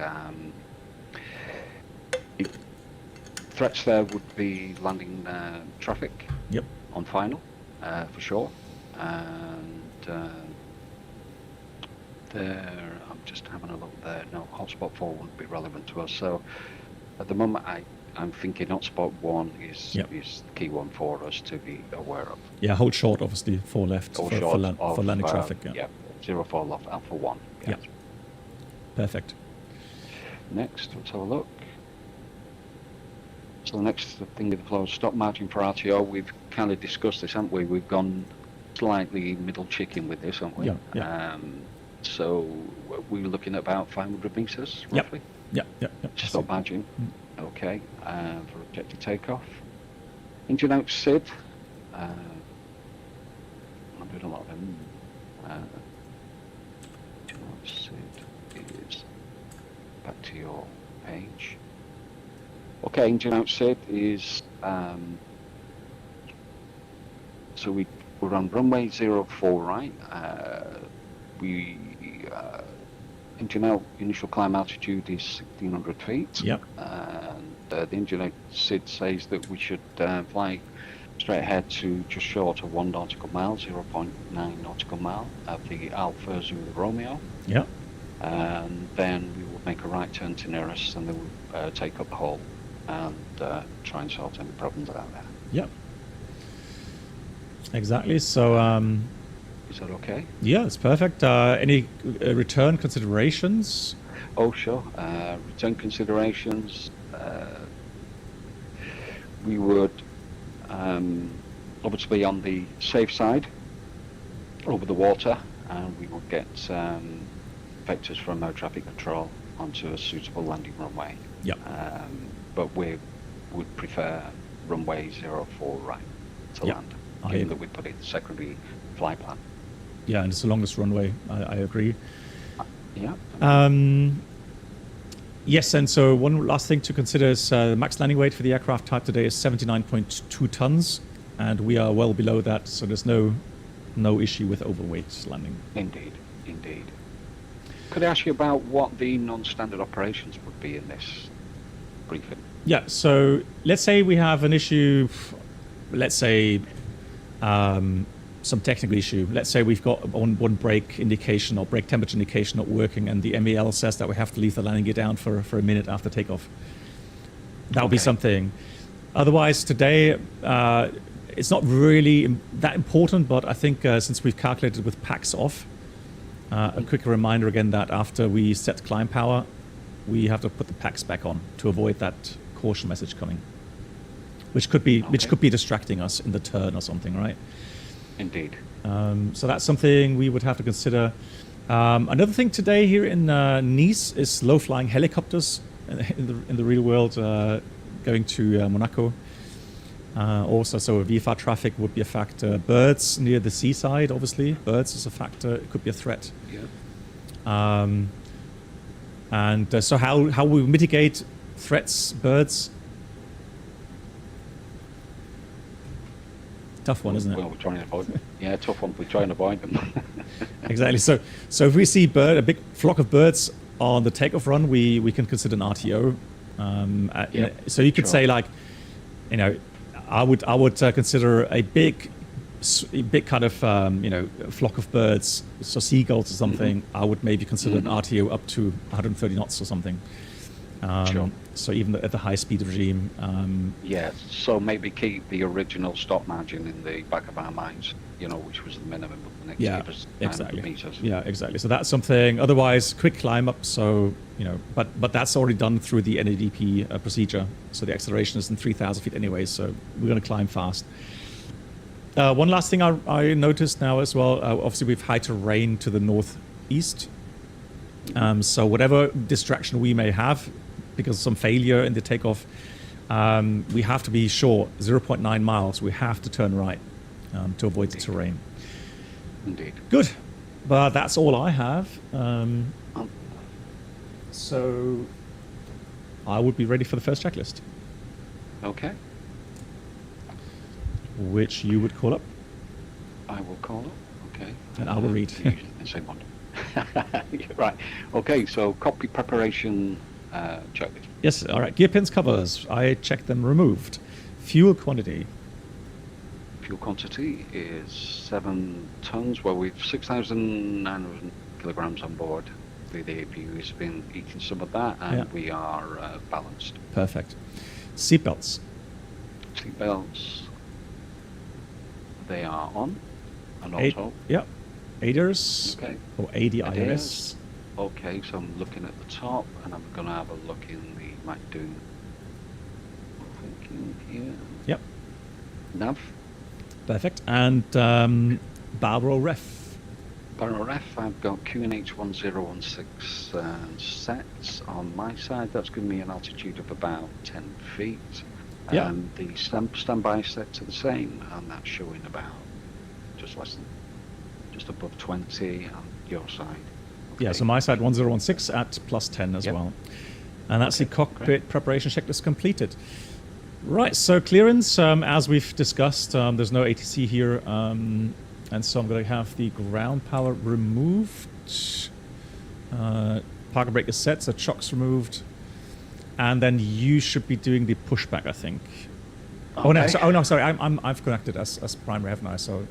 Threats there would be landing traffic. Yep. On final, for sure. And there, I'm just having a look there. No, hotspot 4 wouldn't be relevant to us. So at the moment, I'm thinking hotspot 1 is the key one for us to be aware of. Yeah, hold short, obviously, 4 left for landing traffic. Yeah, 04 left, Alpha 1. Yeah. Perfect. Next, let's have a look. So the next thing in the flow is stop margin for RTO. We've kind of discussed this, haven't we? We've gone slightly middle chicken with this, haven't we? Yeah. So we're looking at about 500 meters, roughly. Yep. Stop margin. Okay. For objective takeoff. Engine out SID. I'm doing a lot of them. Engine out SID is back to your page. Okay, engine out SID is so we're on runway 04 right. Engine out initial climb altitude is 1,600 feet. Yep. And the engine out SID says that we should fly straight ahead to just short of 1 nautical mile, 0.9 nautical mile of the Alpha Zulu Romeo. Yep. And then we will make a right turn to nearest, and then we'll take up the hole and try and sort any problems out there. Yep. Exactly. So is that okay? Yeah, it's perfect. Any return considerations? Oh, sure. Return considerations. We would obviously on the safe side over the water, and we will get vectors from air traffic control onto a suitable landing runway. Yep. But we would prefer runway 04 right to land, given that we put it in the secondary fly plan. Yeah, and it's the longest runway. I agree. Yeah. Yes, and so one last thing to consider is max landing weight for the aircraft type today is 79.2 tons, and we are well below that, so there's no issue with overweight landing. Indeed, indeed. Could I ask you about what the non-standard operations would be in this briefing? Yeah, so let's say we have an issue, let's say some technical issue. Let's say we've got one brake indication or brake temperature indication not working, and the MEL says that we have to leave the landing gear down for a minute after takeoff. That would be something. Otherwise, today, it's not really that important, but I think since we've calculated with packs off, a quick reminder again that after we set climb power, we have to put the packs back on to avoid that caution message coming, which could be distracting us in the turn or something, right? Indeed. So that's something we would have to consider. Another thing today here in Nice is low-flying helicopters in the real world going to Monaco. Also, so VFR traffic would be a factor. Birds near the seaside, obviously. Birds is a factor. It could be a threat. Yeah. And so how we mitigate threats, birds? Tough one, isn't it? Well, we're trying to avoid them. Yeah, tough one. We try and avoid them. Exactly. So if we see a big flock of birds on the takeoff run, we can consider an RTO. So you could say, like, you know, I would consider a big kind of flock of birds, so seagulls or something. I would maybe consider an RTO up to 130 knots or something. So even at the high speed regime. Yeah, so maybe keep the original stop margin in the back of our minds, which was the minimum of the next meters. Yeah, exactly. So that's something. Otherwise, quick climb up. So but that's already done through the NADP procedure. So the acceleration is in 3,000 feet anyway. So we're going to climb fast. One last thing I noticed now as well. Obviously, we've high terrain to the northeast. So whatever distraction we may have, because of some failure in the takeoff, we have to be sure 0.9 miles. We have to turn right to avoid the terrain. Indeed. Good, but that's all I have. So I would be ready for the first checklist. Okay. Which you would call up. I will call up. Okay. And I will read. Same one. Right. Okay. So cockpit preparation. Checklist. Yes, all right. Gear pins covers. I checked them removed. Fuel quantity. Fuel quantity is 7 tons. Well, we've 6,900 kilograms on board. The APU has been eating some of that, and we are balanced. Perfect. Seatbelts. Seatbelts. They are on and auto. Yep. ADIRS. Okay. Or ADIRS. Okay, so I'm looking at the top, and I'm going to have a look in the MacDo thinking here. Yep. Nav. Perfect. And barrel ref. Barrel ref, I've got QNH 1016 sets on my side. That's giving me an altitude of about 10 feet. Yeah. The standby sets are the same, and that's showing about just above 20 on your side. Yeah, so my side 1016 at plus 10 as well. And that's the cockpit preparation checklist completed. Right, so clearance, as we've discussed, there's no ATC here. And so I'm going to have the ground power removed. Parker brake is set, so chocks removed. And then you should be doing the pushback, I think. Okay. Oh no, sorry, I've connected as primary, haven't I? So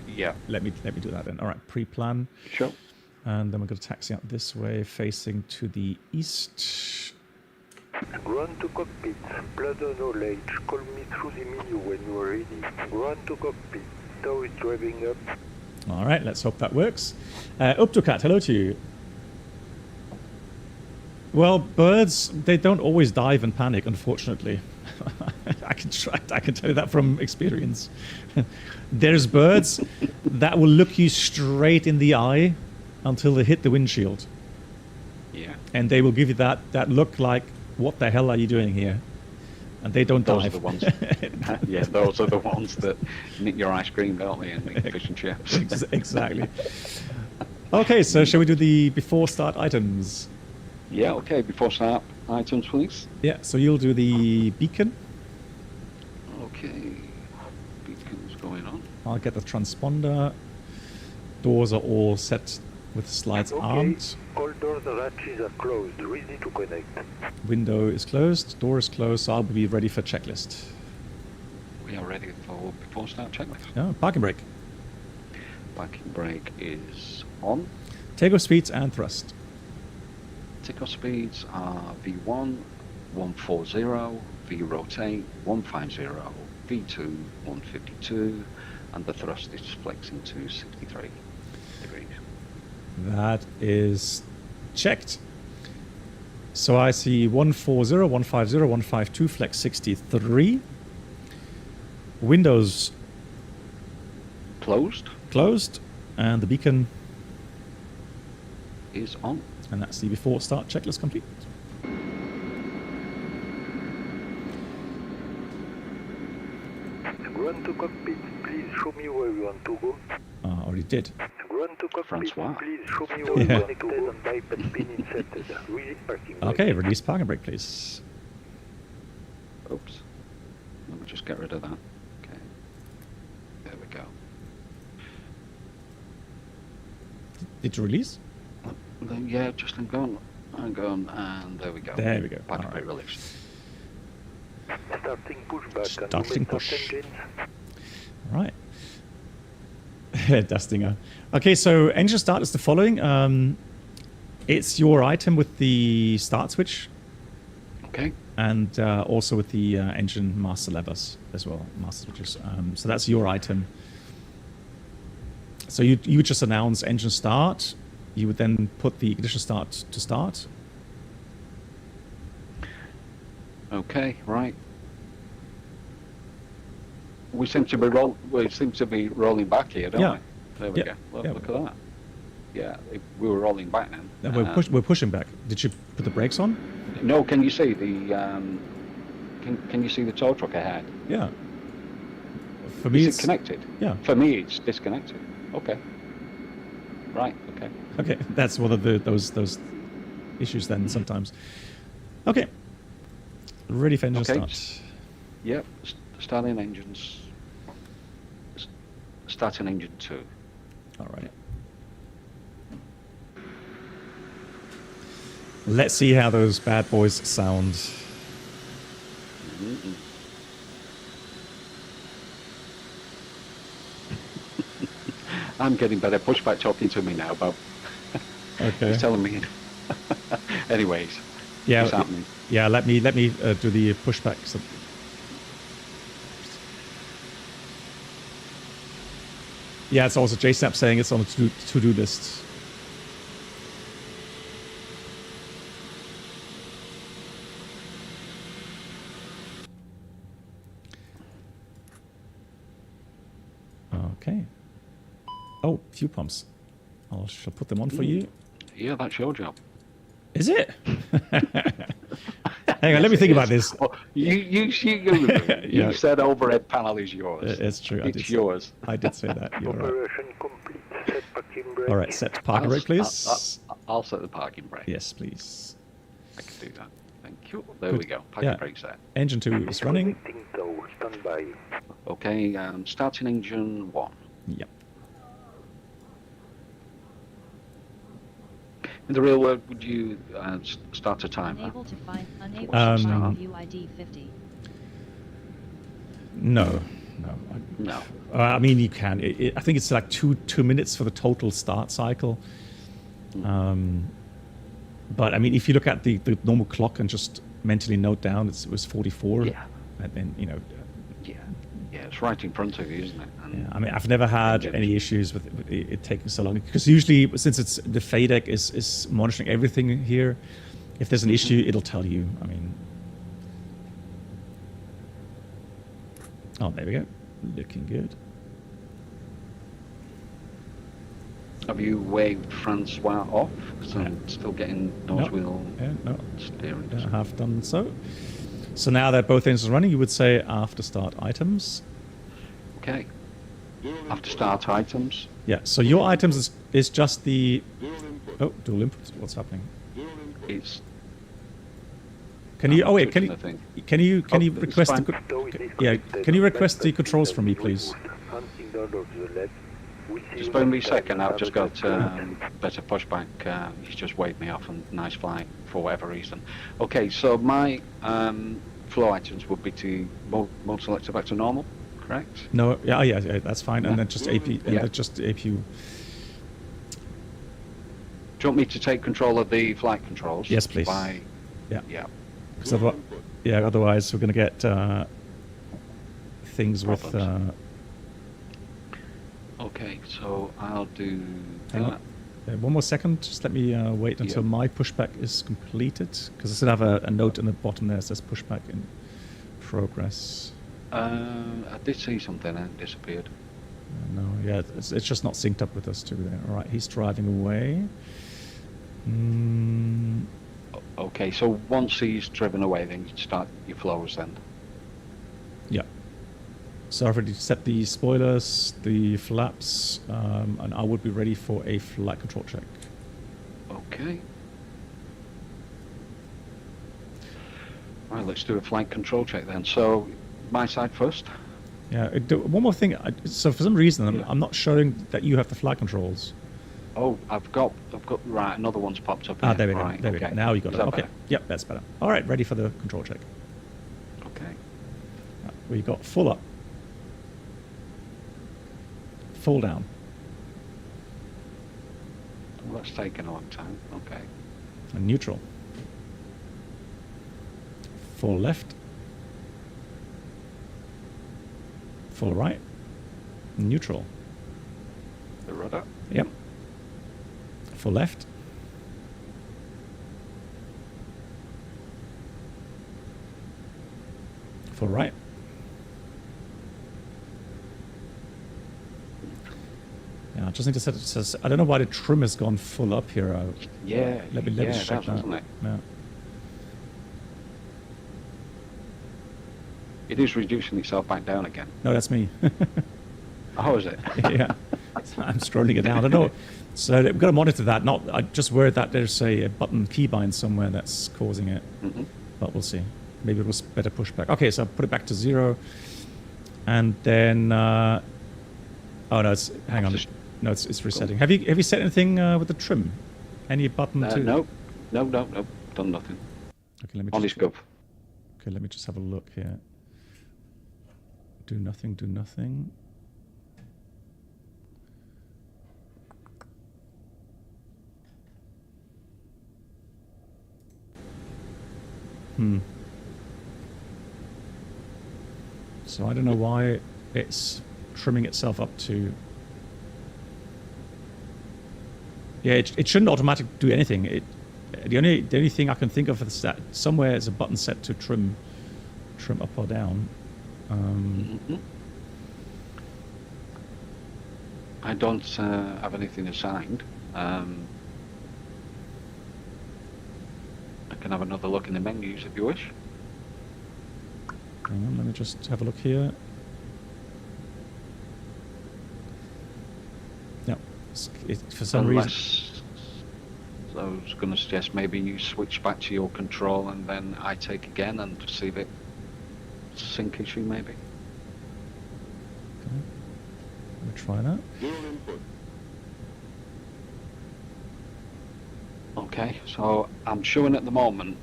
yeah. Let me do that then. All right, pre-plan. Sure. And then we're going to taxi out this way, facing to the east. Run to cockpit. Blood knowledge. Call me through the menu when you are ready. Run to cockpit. Tow is driving up. All right, let's hope that works. Uptocat, hello to you. Well, birds, they don't always dive and panic, unfortunately. I can tell you that from experience. There's birds that will look you straight in the eye until they hit the windshield. Yeah. And they will give you that look like, what the hell are you doing here? And they don't those dive. Are the ones, yeah, those are the ones that nick your ice cream, don't they, and make fish and chips. Exactly. Okay, so shall we do the before start items? Yeah, okay, before start, items please. Yeah, so you'll do the beacon. Okay, beacon's going on. I'll get the transponder. Doors are all set with slides Okay, armed. all doors and hatches are closed, ready to connect. Window is closed, door is closed, so I'll be ready for checklist. We are ready for before start checklist. Yeah, parking brake. Parking brake is on. Takeoff speeds and thrust. Takeoff speeds are V1, 140, V rotate, 150, V2, 152, and the thrust is flexing to 63 degrees. That is checked. So I see 140, 150, 152, flex 63. Windows Closed closed, and the beacon, is on. and that's the before start checklist complete. Run to cockpit, please show me where you want to go. Already did. Run to cockpit, Francois. please show me where Yeah. you want to go. And bypass pin inserted. Release parking brake. Okay, release parking brake, please. Oops. Let me just get rid of that. Okay. There we go. Did you release? Yeah, just hang on, and there we go. There we go. Parking All brake right. released. Starting pushback. Starting and movement push. of engines. Right. Dustinger. Okay, so engine start is the following. It's your item with the start switch, Okay. and also with the engine master levers as well, master switches. So that's your item. So you would just announce engine start. You would then put the ignition start to start. Okay, right. We seem to be rolling back here, don't Yeah. we? There we Yeah. go. Well, Yeah. look at that. Yeah, we were rolling back then. And we're pushing back. Did you put the brakes on? No, can you see the can you see the tow truck ahead? Yeah. For me, Is it's it connected? Yeah. For me, it's disconnected. Okay. Right. Okay. Okay, that's one of those issues then sometimes. Okay. Ready for engine Okay. start. Yep. Starting engines. Starting engine 2. All right. Let's see how those bad boys sound. Mm-mm. I'm getting better. Pushback talking to me now, Bob. Okay. He's telling me. Anyways, Yeah. it's happening. Yeah. Let me do the pushback. So yeah, it's also JSNAP saying it's on a to-do list. Okay. Oh, fuel pumps. Shall put them on for you. Yeah, that's your job. Is it? Hang on, let me think about this. Oh, you Yeah. said overhead panel is yours. It's true. I did It's say- yours. I did say that. You're right. Operation complete. Set parking brake. All right, set parking brake, please. I'll set the parking brake. Yes, please. I can do that. Thank you. There Good. we go. Parking Yeah. brake set. Engine 2 is running. Connecting tow. Stand by. Okay, starting engine 1. Yep. In the real world, would you start a timer? Unable to find Um, UID 50. No. No. I mean, you can. I think it's like two minutes for the total start cycle. But I mean, if you look at the normal clock and just mentally note down, it was 44. Yeah. And then, you know. Yeah, it's right in front of you, isn't it? And Yeah, I mean, I've never had any issues with it taking so long, because usually, since it's the FADEC is monitoring everything here, if there's an issue, it'll tell you. I mean, oh, there we go, looking good. Have you waved Francois off? So I'm still getting nose wheel No, steering. I have done so. So now that both engines are running, you would say after start items. Okay. After start items. Yeah. So your items is just the dual input. What's happening? It's. Can you? Oh wait, can I think. you? Can you it's request? fine. Yeah. Can you request the controls from me, please? Just bear with me a second. I've just got better pushback. He's just waved me off and nice flight for whatever reason. Okay, so my flow items would be to mode selector back to normal, correct? No. Yeah. That's fine. And then just AP. And Yeah. then just APU. Do you want me to take control of the flight controls? Yes, please. Yeah. Yeah. Because otherwise we're going to get things with. Okay, so I'll do Hang that. on. One more second. Just let me wait until my pushback is completed, because I still have a note in the bottom there that says pushback in progress. I did see something and it disappeared. No, yeah, it's just not synced up with us too. There. All right, he's driving away. Okay, so once he's driven away, then you start your flows then. Yeah. So I've already set the spoilers, the flaps, and I would be ready for a flight control check. Okay. Right, let's do a flight control check then. So, my side first. Yeah. One more thing. So for some reason, I'm not showing that you have the flight controls. Oh, I've got right. Another one's popped up. Ah, Here. there we go. Right, There we go. Now you got Is it. that Okay. better? Yep, that's better. All right, ready for the control check. Okay. We got full up, full down, Well, that's taken a long time. Okay. and neutral. Full left, full right, neutral. The rudder. Yep. Full left. Full right. Yeah, I just need to set it. Says, I don't know why the trim has gone full up here. Yeah. Let me just check that. Wasn't it? Yeah. It is reducing itself back down again. No, that's me. Oh, is it? Yeah. I'm scrolling it down. I don't know. So we've got to monitor that. I just worried that there's a button keybind somewhere that's causing it. Mm-hmm. But we'll see. Maybe it was better pushback. Okay, so I'll put it back to 0. And then... oh, no, hang on. No, it's resetting. Have you set anything with the trim? Any button to... No. Done nothing. Okay, let me On his just... gov. Okay, let me just have a look here. Do nothing, do nothing. So I don't know why it's trimming itself up to... Yeah, it shouldn't automatically do anything. The only thing I can think of is that somewhere is a button set to trim up or down. I don't have anything assigned. I can have another look in the menus if you wish. Hang on, let me just have a look here. Yeah, for some reason... So I was going to suggest maybe you switch back to your control and then I take again and see if it's a sync issue maybe. Okay. Let me try that. Okay, so I'm showing at the moment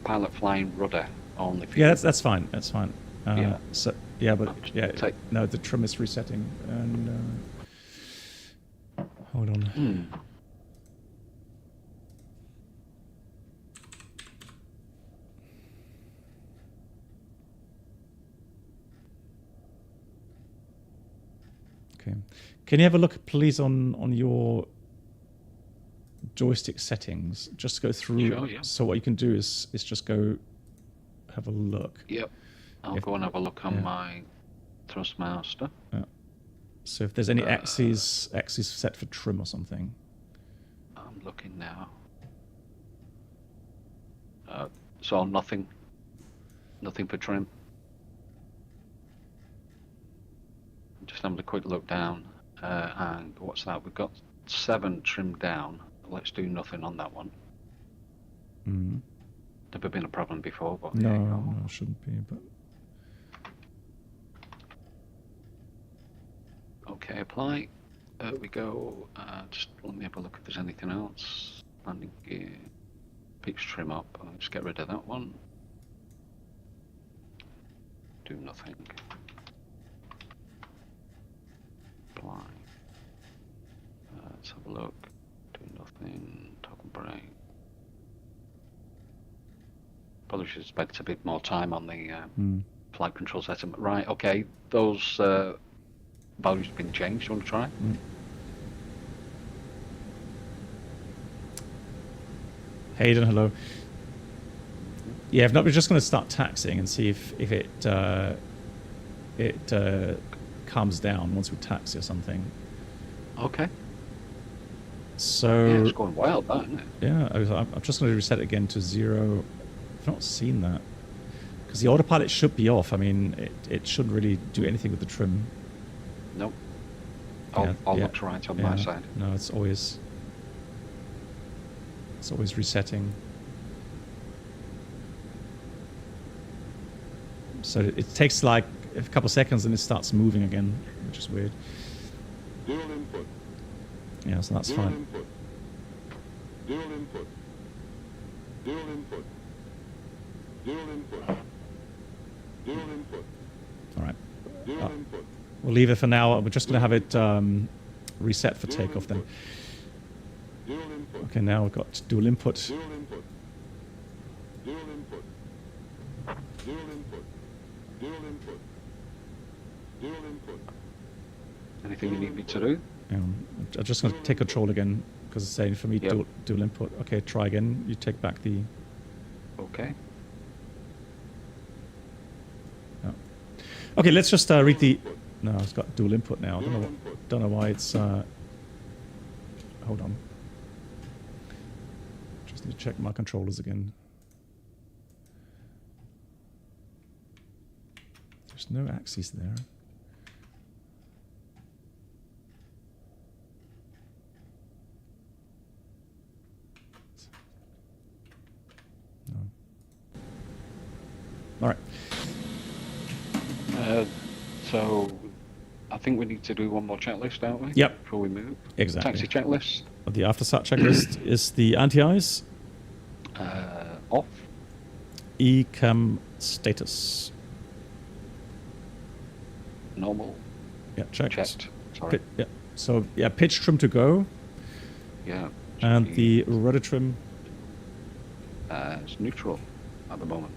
pilot flying rudder only. For Yeah, you. that's fine. That's fine. Yeah. So yeah, but yeah, Take- no, the trim is resetting. And hold on. Okay, can you have a look, please, on your joystick settings? Just go through. Sure, yeah. So what you can do is just go have a look. Yep. I'll If- go and have a look on yeah. my thrustmaster. So if there's any axes set for trim or something. I'm looking now. So nothing for trim. Just having a quick look down, and what's that? We've got 7 trimmed down. Let's do nothing on that one. Never been a problem before, but No, there you go. no, it shouldn't be. But Okay, apply. There we go. Just let me have a look if there's anything else. Landing gear. Pitch trim up. Let's get rid of that one. Do nothing. Apply. Let's have a look. Do nothing. Toggle brake. Probably should spend a bit more time on the flight control setting. Right, okay. Those values have been changed. You want to try? Hayden, hello. Yeah, if not, we're just going to start taxiing and see if it calms down once we taxi or something. Okay. So Yeah, it's going wild, that, isn't it? yeah, I'm just going to reset it again to 0. I've not seen that because the autopilot should be off. I mean, it shouldn't really do anything with the trim. Nope. Yeah, All yeah, looks right on yeah. my side. No, it's always resetting. So it takes like a couple seconds and it starts moving again, which is weird. Dual input. Yeah, so that's Dual fine. input. Dual input. Dual input. Dual input. Dual input. All right. Dual input. We'll leave it for now. We're just going to have it reset for Dual takeoff then. input. Dual input. Okay, now we've got dual input. Dual input. Dual input. Dual input. Dual input. Dual input. Anything you need me to do? I'm just going to take control again because it's saying for me Yep. dual input. Okay, try again. You take back the... Okay. No. Okay, let's just read the... No, it's got dual input now. I don't know why it's... Hold on. Just need to check my controllers again. There's no axis there. No. All right. So I think we need to do one more checklist, don't we? Yep. Before we move. Exactly. Taxi checklist. The after-start checklist is the anti-ice, Off. ECAM status. Normal. Yeah, checked. Checked. Sorry. Yeah. So yeah, pitch trim to go, Yeah. and the rudder trim. It's neutral at the moment.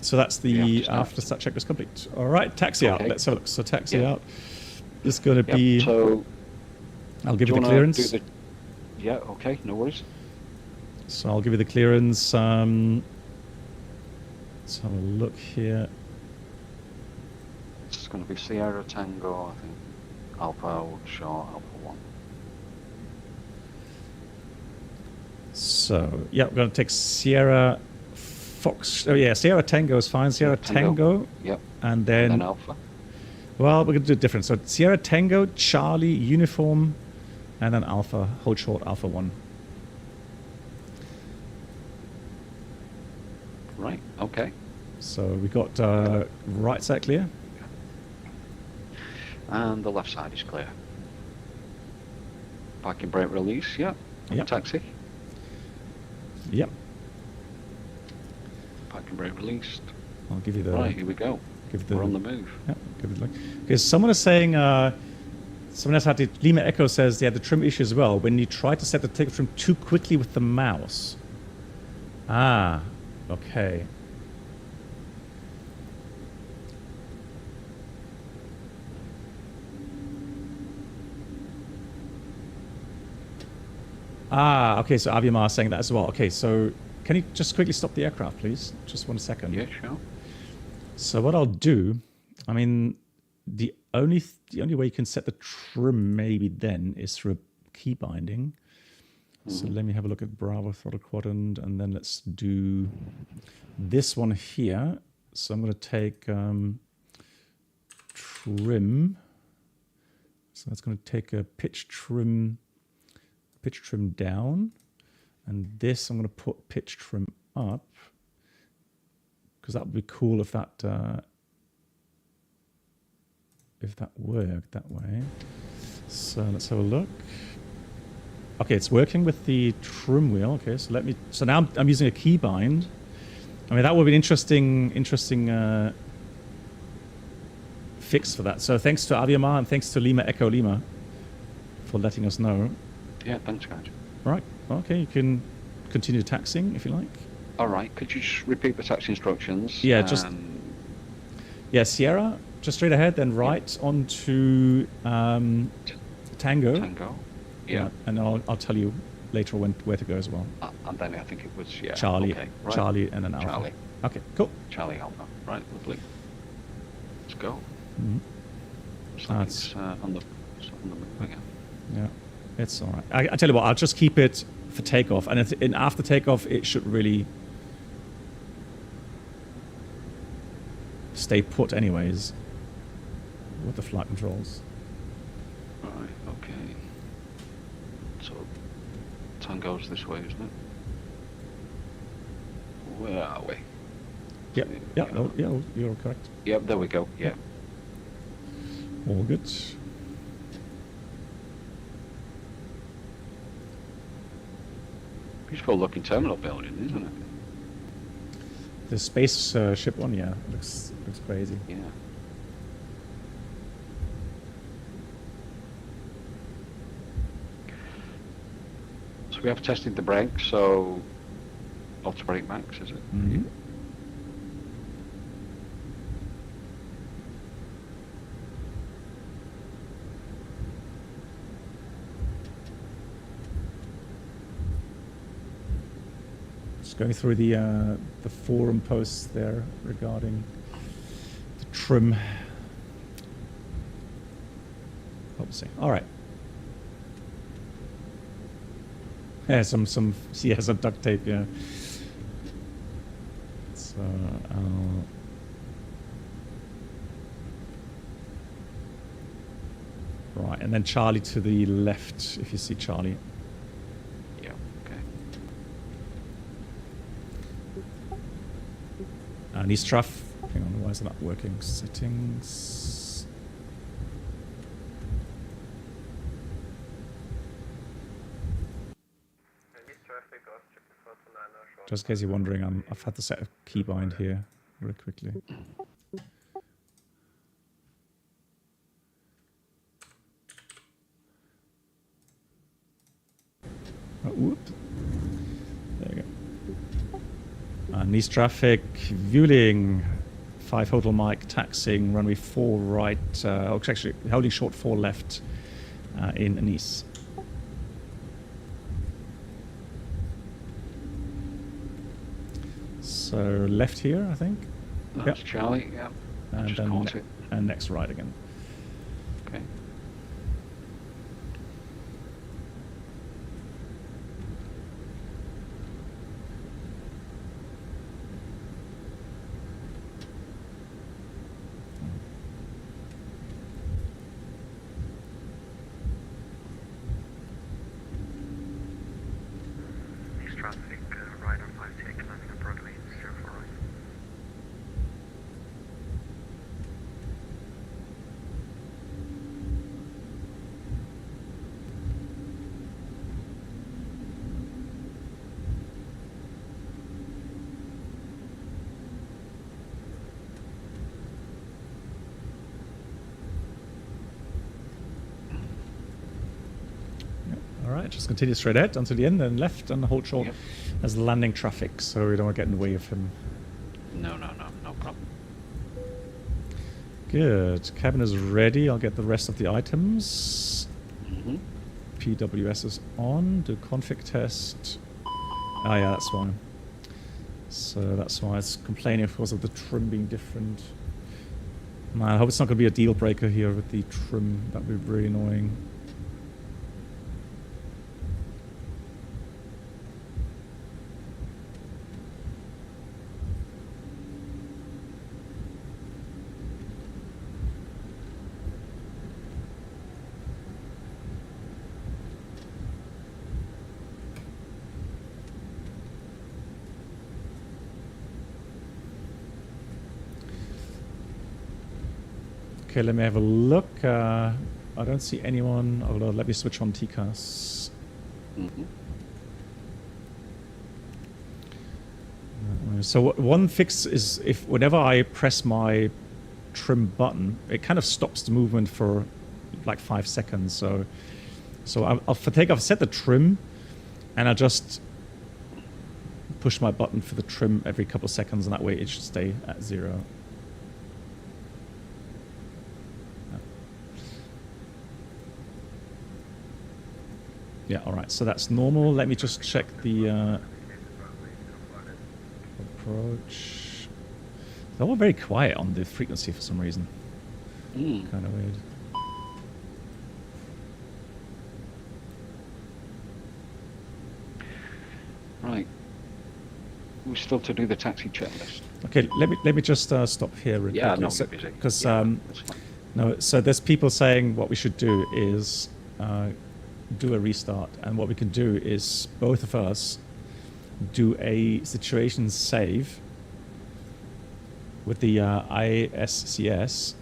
So that's the Yeah, after-start checklist complete. All right, taxi out. Okay. Let's have a look. So taxi Yeah. out is going to Yep. be. So I'll give do you the wanna clearance. do yeah. Okay. No worries. So I'll give you the clearance. Let's have a look here. It's going to be Sierra Tango, I think. Alpha short, Alpha 1. So yeah, we're going to take Sierra Fox. Oh yeah, Sierra Tango is fine. Sierra Tango. Yep. And then, Alpha. well, we're going to do it different. So Sierra Tango, Charlie, Uniform, and then Alpha, hold short, Alpha 1. Right. Okay. So we got right side clear. And the left side is clear. Parking brake release. Yep. Yep. Taxi. Yep. Parking brake released. I'll give you the. Right. Here we go. Give the. We're on the move. Yeah, give it a look. Okay, someone is saying. Someone else had it. Lima Echo says they had the trim issue as well. When you try to set the takeoff trim too quickly with the mouse. Ah. Okay. Ah, okay, so Aviamar is saying that as well. Okay, so can you just quickly stop the aircraft, please? Just 1 second. Yeah, sure. So what I'll do, I mean, the only way you can set the trim maybe then is through a key binding. So let me have a look at Bravo throttle quadrant, and then let's do this one here. So I'm going to take trim. So that's going to take a pitch trim down, And this, I'm going to put pitch trim up because that would be cool if that worked that way. So let's have a look. Okay, it's working with the trim wheel. Okay, so so now I'm using a keybind. I mean, that would be an interesting fix for that. So thanks to Aviamar and thanks to Lima Echo Lima for letting us know. Yeah, thanks, guys. Right. Okay, you can continue taxiing if you like. All right. Could you just repeat the taxi instructions? Yeah, Sierra, just straight ahead, then right onto Tango. Tango. Yeah. And I'll tell you later where to go as well. And then I think it was Charlie. Okay, right. Charlie and then Alpha. Charlie. Okay, cool. Charlie Alpha. Right, lovely. Let's go. Mm-hmm. It's on the move again. Yeah, it's all right. I tell you what, I'll just keep it for takeoff, and after takeoff, it should really stay put anyways with the flight controls. Right, okay. So, Tango's this way, isn't it? Where are we? Yep, you're correct. Yep, there we go, yeah. All good. Beautiful looking terminal building, isn't it? The spaceship one, yeah, looks crazy. Yeah. So we have tested the brakes, so auto brake max, is it? Mm-hmm. Going through the forum posts there regarding the trim. Let's see. All right. Yeah, some duct tape. Yeah. So right, and then Charlie to the left. If you see Charlie. Needs truff. Hang on, why is it not working? Settings. Just in case you're wondering, I've had to set a keybind here very quickly. Oh, whoop. There you go. Nice traffic, viewing, 5 hotel mic, taxing, runway 4 right, actually holding short 4 left in Nice. So left here, I think. That's Charlie, yeah. And then and next right again. Okay. Just continue straight ahead until the end, then left and hold short as landing traffic, so we don't get in the way of him. No problem. Good. Cabin is ready. I'll get the rest of the items. Mm-hmm. PWS is on. Do config test. Ah, yeah, that's why. So that's why it's complaining because of the trim being different. Man, I hope it's not going to be a deal breaker here with the trim. That would be really annoying. Okay, let me have a look. I don't see anyone. Although, let me switch on TCAS. So one fix is if whenever I press my trim button, it kind of stops the movement for like 5 seconds. So I'll for takeoff set the trim, and I'll just push my button for the trim every couple of seconds, and that way it should stay at 0. Yeah, all right. So that's normal. Let me just check the approach. They're all very quiet on the frequency for some reason. Kind of weird. Right. We're still to do the taxi checklist. Okay, let me just stop here real Yeah, quickly. no, busy. Because That's fine. no, so there's people saying what we should do is do a restart, and what we can do is both of us do a situation save with the ISCS.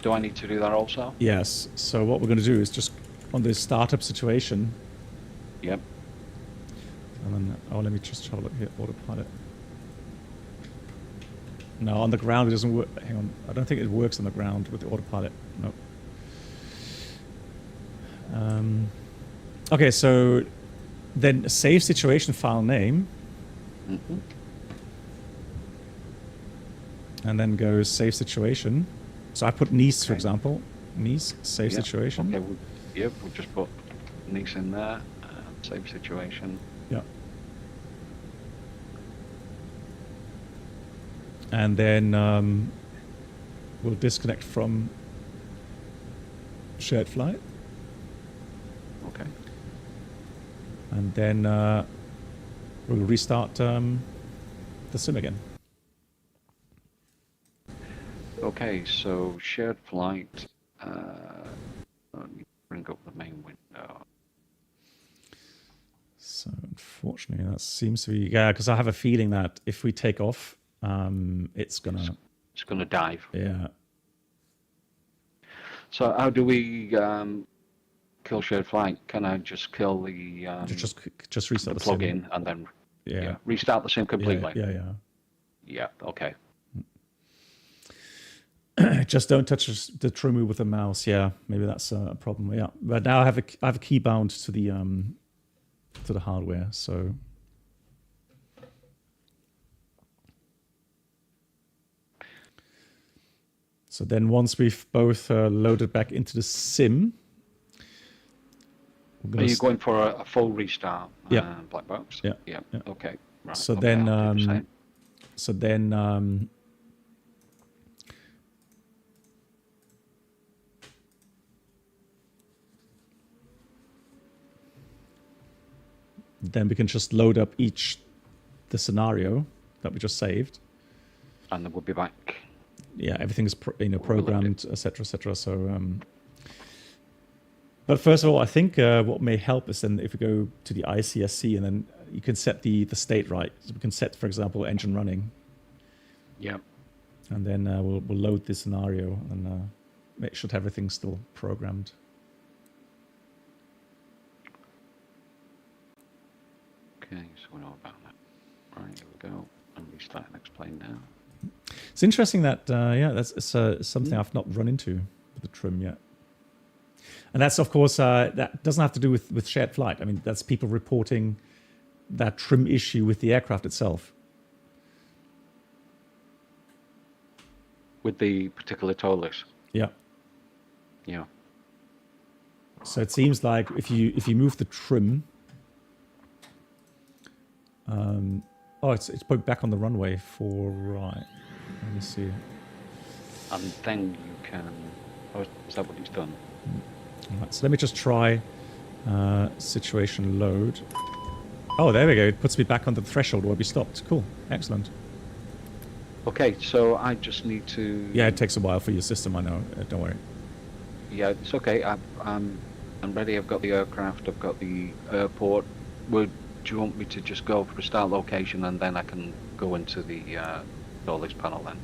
Do I need to do that also? Yes. So what we're going to do is just on the startup situation. Yep. And then, let me just have a look here. Autopilot. No, on the ground it doesn't work. Hang on. I don't think it works on the ground with the autopilot. No. Okay, so then save situation file name. And then goes save situation. So I put Nice, for example. Nice, save situation. Okay, we'll just put Nice in there. Save situation. Yeah. And then we'll disconnect from shared flight. Okay. And then we'll restart the sim again. Okay, so shared flight. Let me bring up the main window. So unfortunately, that seems to be because I have a feeling that if we take off, it's gonna dive. Yeah. So how do we kill shared flight? Can I just kill the just restart the plug-in sim. and then Yeah. restart the sim completely? Yeah. Yeah. Okay. Just don't touch the trim with the mouse. Yeah, maybe that's a problem. Yeah, but now I have a key bound to the hardware. So then once we've both loaded back into the sim, are you going for a full restart? Yeah. Black box. Yeah. Okay. Right. So okay, then we can just load up the scenario that we just saved, and then we'll be back. Yeah, everything's programmed, etc., etc. So, but first of all, I think what may help is then if we go to the ICSC and then you can set the state right. So we can set, for example, engine running. Yeah. And then we'll load the scenario and make sure that everything's still programmed. Okay, so we know about that. Right, here we go. And restart and explain now. It's interesting that, that's something I've not run into with the trim yet. And that's, of course, that doesn't have to do with shared flight. I mean, that's people reporting that trim issue with the aircraft itself. With the particular Toliss? Yeah. Yeah. So it seems like if you move the trim... it's put back on the runway for right. Let me see. And then you can. Oh, is that what he's done? All right, so let me just try situation load. Oh, there we go. It puts me back on the threshold where we stopped. Cool. Excellent. Okay, so I just need to. Yeah, it takes a while for your system. I know. Don't worry. Yeah, it's okay. I'm ready. I've got the aircraft. I've got the airport. Do you want me to just go for a start location and then I can go into the Toliss panel then.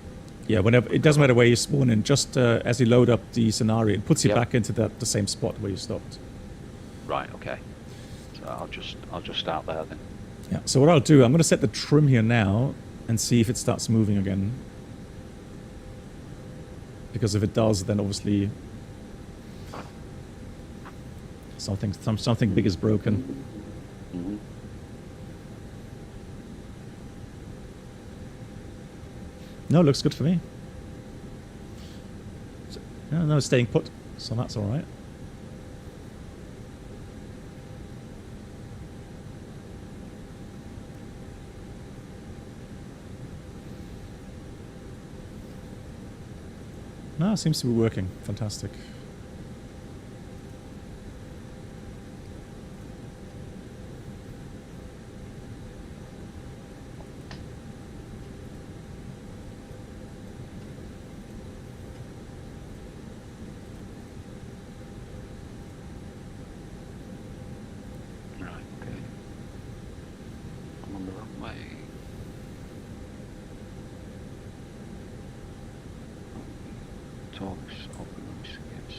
Yeah, whenever, it doesn't matter where you spawn in, just as you load up the scenario, it puts you Yep. back into the same spot where you stopped. Right. Okay. So I'll just start there then. Yeah, so what I'll do, I'm going to set the trim here now and see if it starts moving again. Because if it does, then obviously something big is broken. Mm-hmm. No, it looks good for me. So, no, it's staying put, so that's all right. No, it seems to be working. Fantastic. Right. Okay. I'm on the wrong way. Talks, opens, yes.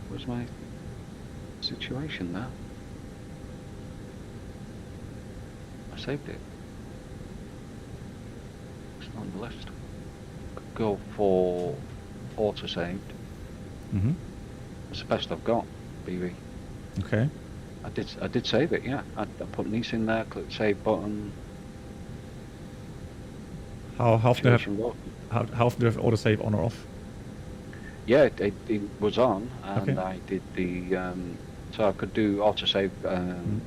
What's my situation now? I saved it. It's not on the list. Go for auto saved. Mm-hmm. It's the best I've got, BB. Okay. I did save it, yeah. I put niece in there, click save button. How often do you Situation button. have autosave on or off? Yeah, it was on, and Okay. I did the so I could do autosave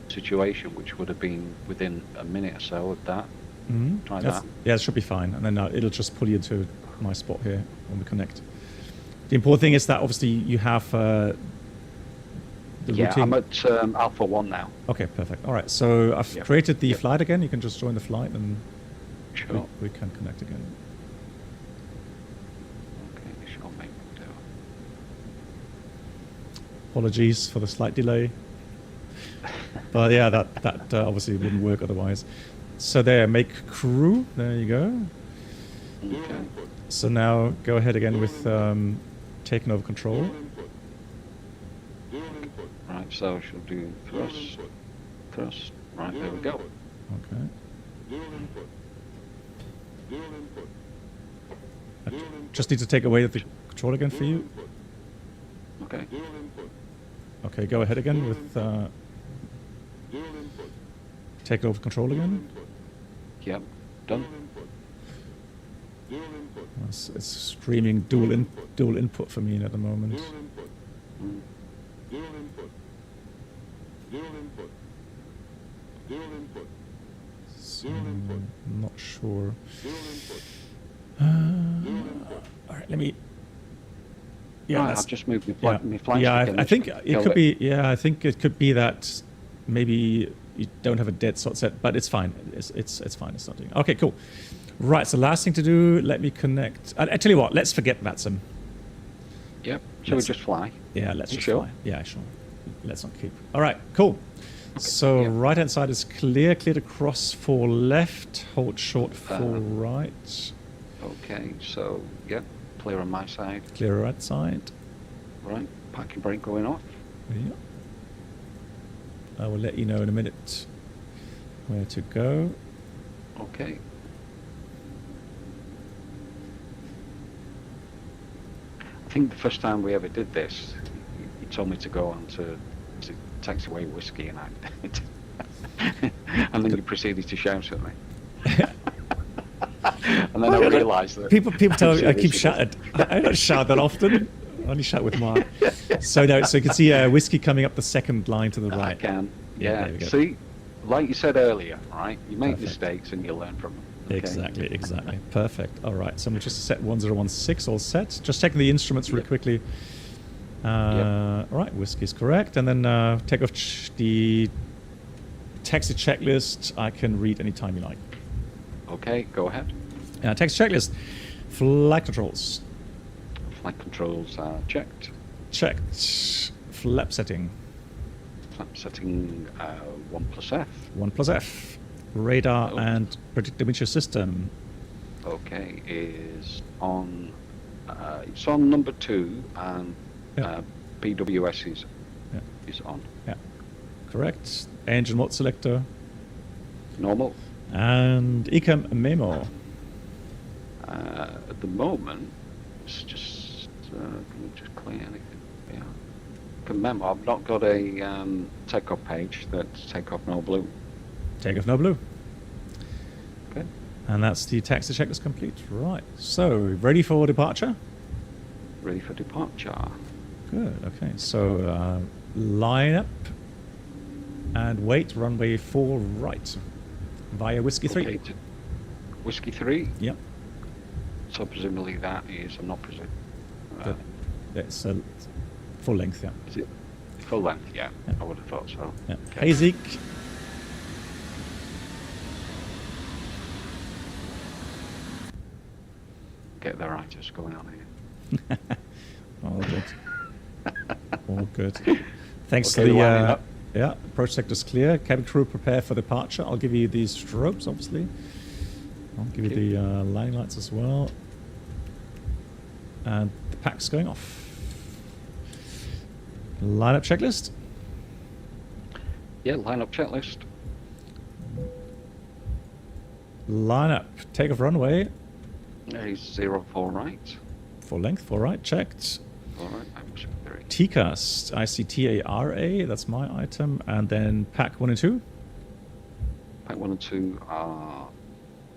situation, which would have been within a minute or so of that. Mm-hmm. Try that. Yeah, it should be fine, and then it'll just pull you into my spot here when we connect. The important thing is that obviously you have the Yeah, routing. I'm at Alpha 1 now. Okay, perfect. All right, so I've Yep. created the Yep. flight again. You can just join the flight and Sure. we can connect again. Okay, sure, mate. Do. Apologies for the slight delay. But yeah, that obviously wouldn't work otherwise. So there, make crew. There you go. Okay. So now go ahead again with taking over control. Right, so she'll do thrust. Right, there we go. Okay. I just need to take away the control again for you. Okay. Okay, go ahead again with take over control again. Yep. Done. It's screaming dual input for me at the moment. Mm. So, I'm not sure. All right, let me. Yeah, Right, that's- I've just moved my yeah, flight yeah. stick in, I think which it killed could be. Yeah, I think it could be that maybe you don't have a dead slot set, but it's fine. It's fine. It's not doing. Okay, cool. Right. So last thing to do. Let me connect. I tell you what. Let's forget Matsum. Yep. Shall we Let's- just fly? Yeah, let's You just sure? fly. Yeah, sure. Let's not keep. All right, cool. So yeah. right hand side is clear. Clear across for left. Hold short for right. Okay, so, yep. Clear on my side. Clear right side. Right. Parking brake going off. Yeah. I will let you know in a minute where to go. Okay. I think the first time we ever did this, you told me to go on to taxiway whiskey, and I did. And then you proceeded to shout at me. And then I realised that People tell me I keep Seriously. shouting. I don't shout that often. I only shout with Mark. So no, so you can see whiskey coming up the second line to the I right. can. Yeah, Yeah. there we go. See, like you said earlier, right? You make Perfect. mistakes and you learn from them. Okay? Exactly. Perfect. All right. So I'm just set 1016 all set. Just checking the instruments really Yep. quickly. All right, whiskey is correct. And then take off the taxi checklist. I can read anytime you like. Okay, go ahead. Taxi checklist. Flight controls. Flight controls are checked. Checked. Flap setting. Setting 1 plus F. 1 plus F. Radar and predictor system. Okay, is on. It's on number 2, and PWS is on. Yeah, correct. Engine mode selector. Normal. And Ecam memo. At the moment, it's just. Can we just clear anything? Yeah. Memo. I've not got a takeoff page. That's takeoff no blue. Takeoff no blue. Okay. And that's the taxi checklist complete. Right. So, ready for departure? Ready for departure. Good. Okay. So, line up and wait. Runway 4 right. Via Whiskey 3. Okay, Whiskey 3? Yep. So presumably that is, I'm not presuming. It's full length, yeah. Is it full length? Yeah, I would have thought so. Yeah. Okay. Hey, Zeke. Get the writers going on here. All good. All good. Thanks Okay, to lining the... up. Yeah, approach sector's clear. Cabin crew prepare for departure. I'll give you these strobes, obviously. I'll give you the landing lights as well. And the pack's going off. Lineup checklist. Yeah, lineup checklist. Lineup. Takeoff runway. Is 04 right. Full length, full right. Checked. All right, I must be very. TCAS. ICTARA. That's my item. And then pack 1 and 2. Pack 1 and 2 are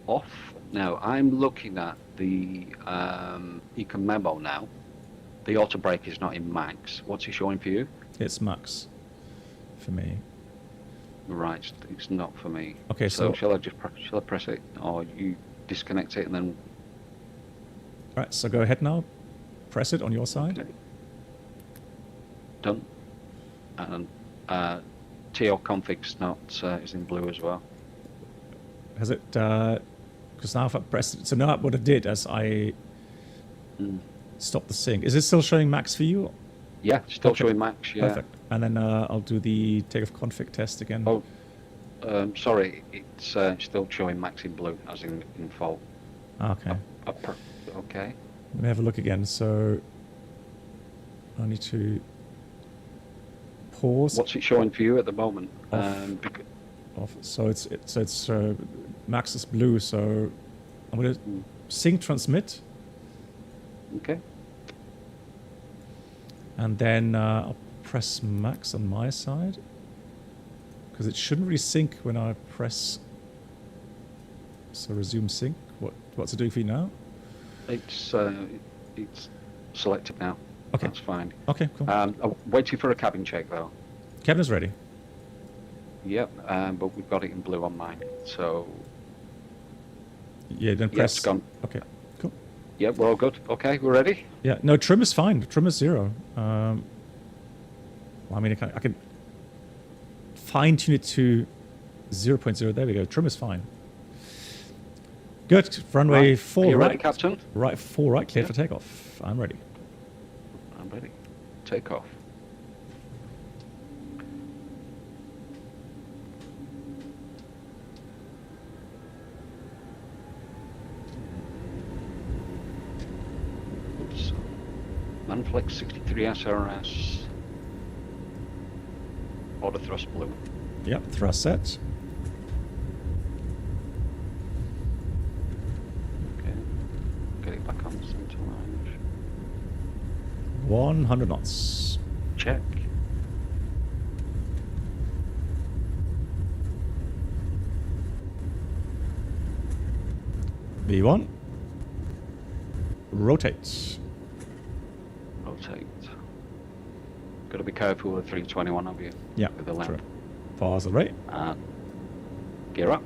off. Now, I'm looking at the Econ memo now. The auto brake is not in max. What's it showing for you? It's max for me. Right, it's not for me. Okay, so shall I press it, or you disconnect it and then? All right, so go ahead now. Press it on your side. Okay. Done. And TO config's not is in blue as well. Has it? Because now if I press it, so now what it did as I stop the sync. Is it still showing max for you? Yeah, still Okay. showing max. Yeah. Perfect. And then I'll do the takeoff config test again. Oh, sorry, it's still showing max in blue, as in fault. Okay. Okay. Let me have a look again. So I need to pause. What's it showing for you at the moment? Off. So it's max is blue. So I'm going to sync transmit, Okay. and then I'll press max on my side because it shouldn't really sync when I press. So resume sync. What's it doing for you now? It's selected now. Okay. That's fine. Okay, cool. I'm waiting for a cabin check though. Cabin is ready. Yep, but we've got it in blue on mine. So Yeah, then yeah, press. it's gone. Okay, cool. Yep, we're all good. Okay, we're ready. Yeah, no, trim is fine. Trim is 0. Well, I mean, I can fine tune it to 0.0. There we go. Trim is fine. Good. Runway Right. 4 Are you right. ready, Captain? Right, 4 right, cleared Yeah. for takeoff. I'm ready. I'm ready. Take off. Oops. Manflex 63 SRS. Auto thrust blue. Yep, thrust set. Okay. Get it back on the center line. 100 knots. Check. V1. Rotate. Rotate. Got to be careful with the 321 of you. Yeah, With the true. lamp. Pause the rate. Gear up.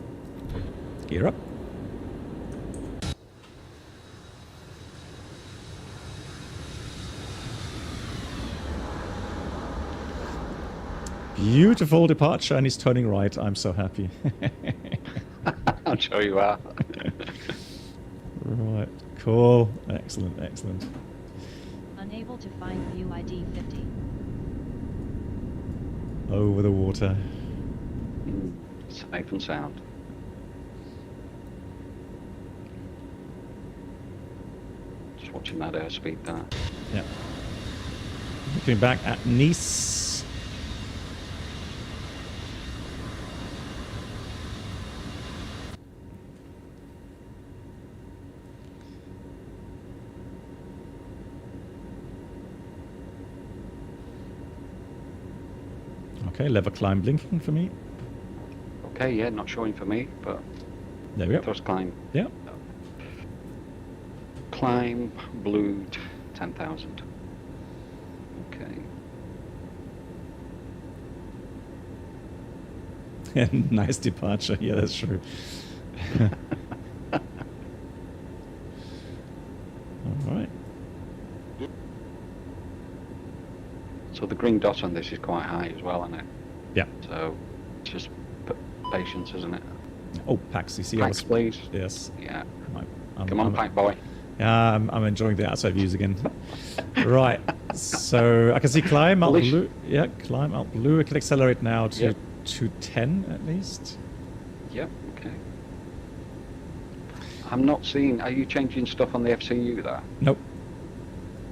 Gear up. Beautiful departure, and he's turning right. I'm so happy. I'm sure you are. Right, cool. Excellent, excellent. Unable to find view ID 50. over the water. Safe and sound. Just watching that airspeed there. Yeah. Looking back at Nice. Okay, lever climb blinking for me. Okay, yeah, not showing for me, but There we go. thrust climb. Yeah. Climb, blue, 10,000. Okay. Nice departure. Yeah, that's true. All right. So the green dot on this is quite high as well, isn't it? Yeah. So it's just patience, isn't it? Oh, Pax, you see Pax, please. Yes. Yeah. I'm, Come on, Pack boy. Yeah, I'm enjoying the outside views again. Right. So I can see climb out blue. Yeah, climb out blue. I can accelerate now to 210 at least. Yep. Okay. I'm not seeing. Are you changing stuff on the FCU there? Nope.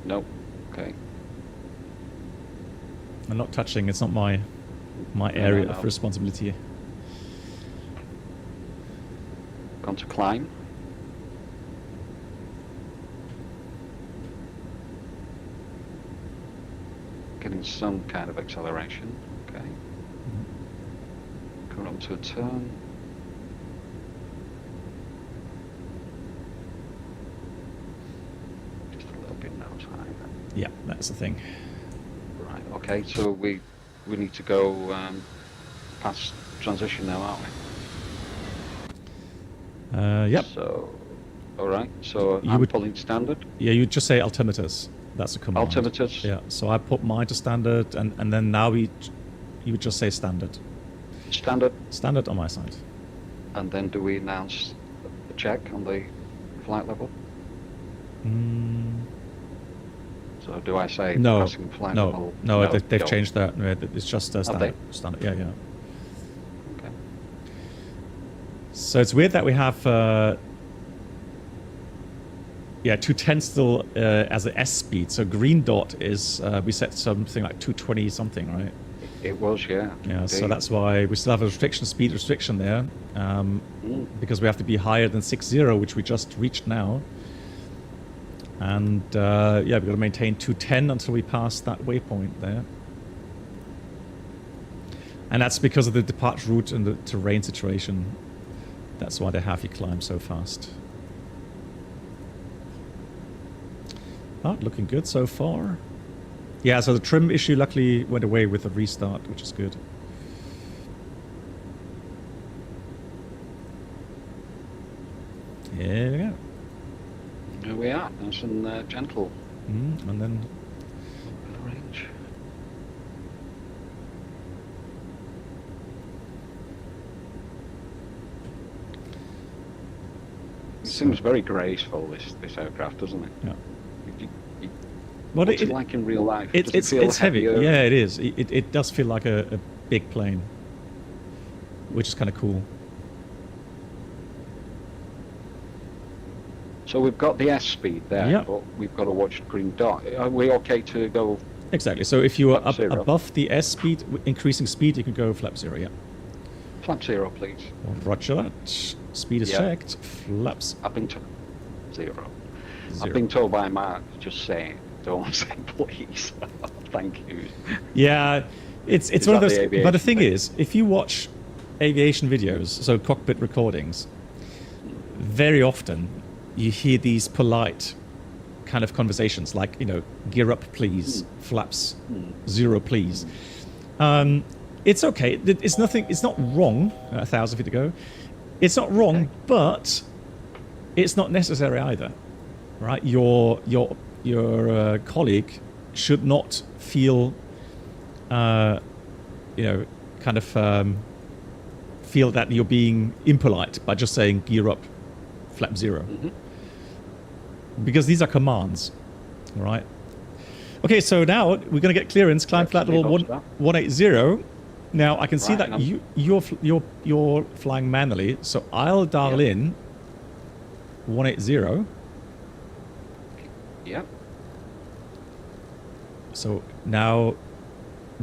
Nope. Okay. I'm not touching. It's not my area of responsibility. Gone to climb. Getting some kind of acceleration. Okay. Coming up to a turn. Just a little bit nose high. Yeah, that's the thing. Right. Okay. So we need to go past transition now, aren't we? Yep. So, all right. So You I'm would- pulling standard. Yeah, you just say altimeters. That's a command. Altimeters. Yeah. So I put mine to standard, and then now you would just say standard. Standard. Standard on my side. And then do we announce a check on the flight level? So do I say No, passing flight no, level? no. They've don't. changed that. No, it's just standard. they? Standard. Yeah, yeah. Okay. So it's weird that we have, 210 still as an S speed. So green dot is, we set something like 220 something, right? It was, yeah. Yeah, so Indeed. that's why we still have a speed restriction there, because we have to be higher than 60, which we just reached now. And we've got to maintain 210 until we pass that waypoint there. And that's because of the departure route and the terrain situation. That's why they have you climb so fast. But looking good so far. Yeah, so the trim issue luckily went away with the restart, which is good. Here we go. Here we are, nice and gentle. And then Bit of range. It seems very graceful, this aircraft, doesn't it? yeah. What's it like in real life? Does it feel It's heavy. heavier? Yeah, it is. It does feel like a big plane, which is kind of cool. So we've got the S speed there, Yeah. but we've got to watch green dot. Are we okay to go Exactly. So if you are Flap zero. above the S speed, increasing speed, you can go flap 0. Yeah. flap 0, please? Roger that. Speed is Yeah. checked. Flaps I've been told 0. 0. I've been told by Mark, just say it. Don't say please. Thank you. Yeah, it's Is one of that those. the aviation But the thing thing? is, if you watch aviation videos, so cockpit recordings, very often you hear these polite kind of conversations, like gear up, please, flaps 0, please. It's okay. It's nothing. It's not wrong. 1,000 feet to go. It's not wrong, but it's not necessary either, right? Your colleague should not feel, feel that you're being impolite by just saying gear up, flap 0, because these are commands, all right? Okay, so now we're going to get clearance, climb flat level 180, Now I can see Right, that you're flying manually, so I'll dial in 180. Yep. So now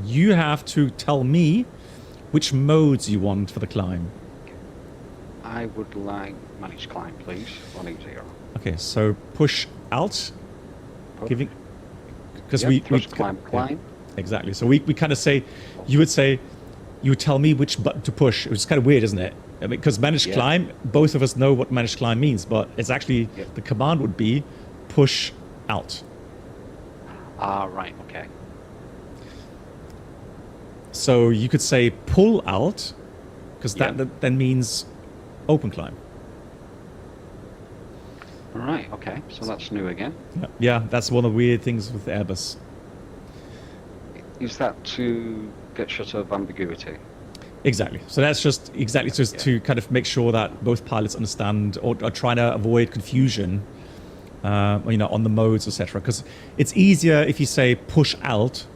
you have to tell me which modes you want for the climb. I would like managed climb, please. 180. Okay, so push Alt, Push. giving because Yep, thrust, climb. Exactly. So we kind of say, you would tell me which button to push. It's kind of weird, isn't it? I mean, because managed climb, both of us know what managed climb means, but it's actually the command would be push Alt. Ah, right. Okay. So you could say pull Alt, because that then means open climb. Right. Okay. So that's new again. Yeah, that's one of the weird things with Airbus. Is that to get shut of ambiguity? Exactly. So that's just to kind of make sure that both pilots understand or are trying to avoid confusion, on the modes, etc. Because it's easier if you say push Alt,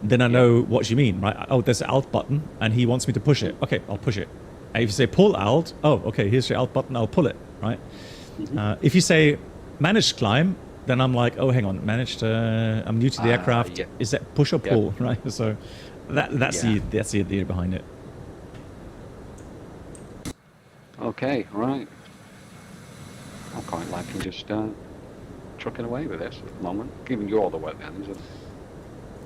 then I know what you mean, right? Oh, there's an Alt button, and he wants me to push it. Okay, I'll push it. And if you say pull Alt, oh, okay, here's your Alt button, I'll pull it, right? Mm-hmm. If you say managed climb, then I'm like, oh, hang on, managed. I'm new to the aircraft. Is that push or pull, right? So that's the idea behind it. Okay, right. I'm quite liking just trucking away with this at the moment, giving you all the work then, is it?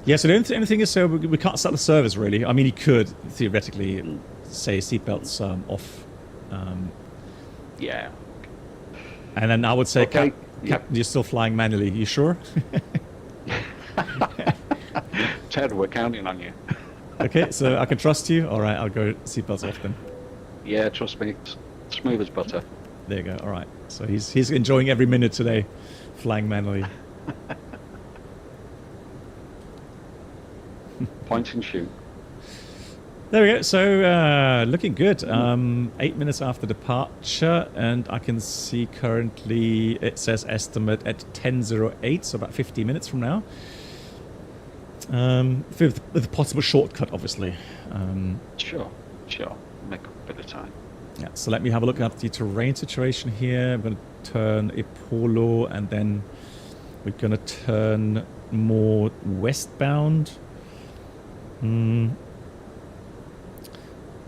Yeah, so the only thing is, so we can't start the service really. I mean, you could theoretically say seatbelts off. Yeah. And then I would say, Captain, you're still flying manually. You sure? Ted, we're counting on you. Okay, so I can trust you. All right, I'll go seatbelts off then. Yeah, trust me, smooth as butter. There you go. All right. So he's enjoying every minute today, flying manually. Point and shoot. There we go. So looking good. 8 minutes after departure, and I can see currently it says estimate at 10:08, so about 50 minutes from now. With a possible shortcut, obviously. Sure. Make a bit of time. Yeah. So let me have a look at the terrain situation here. I'm going to turn a polo, and then we're going to turn more westbound.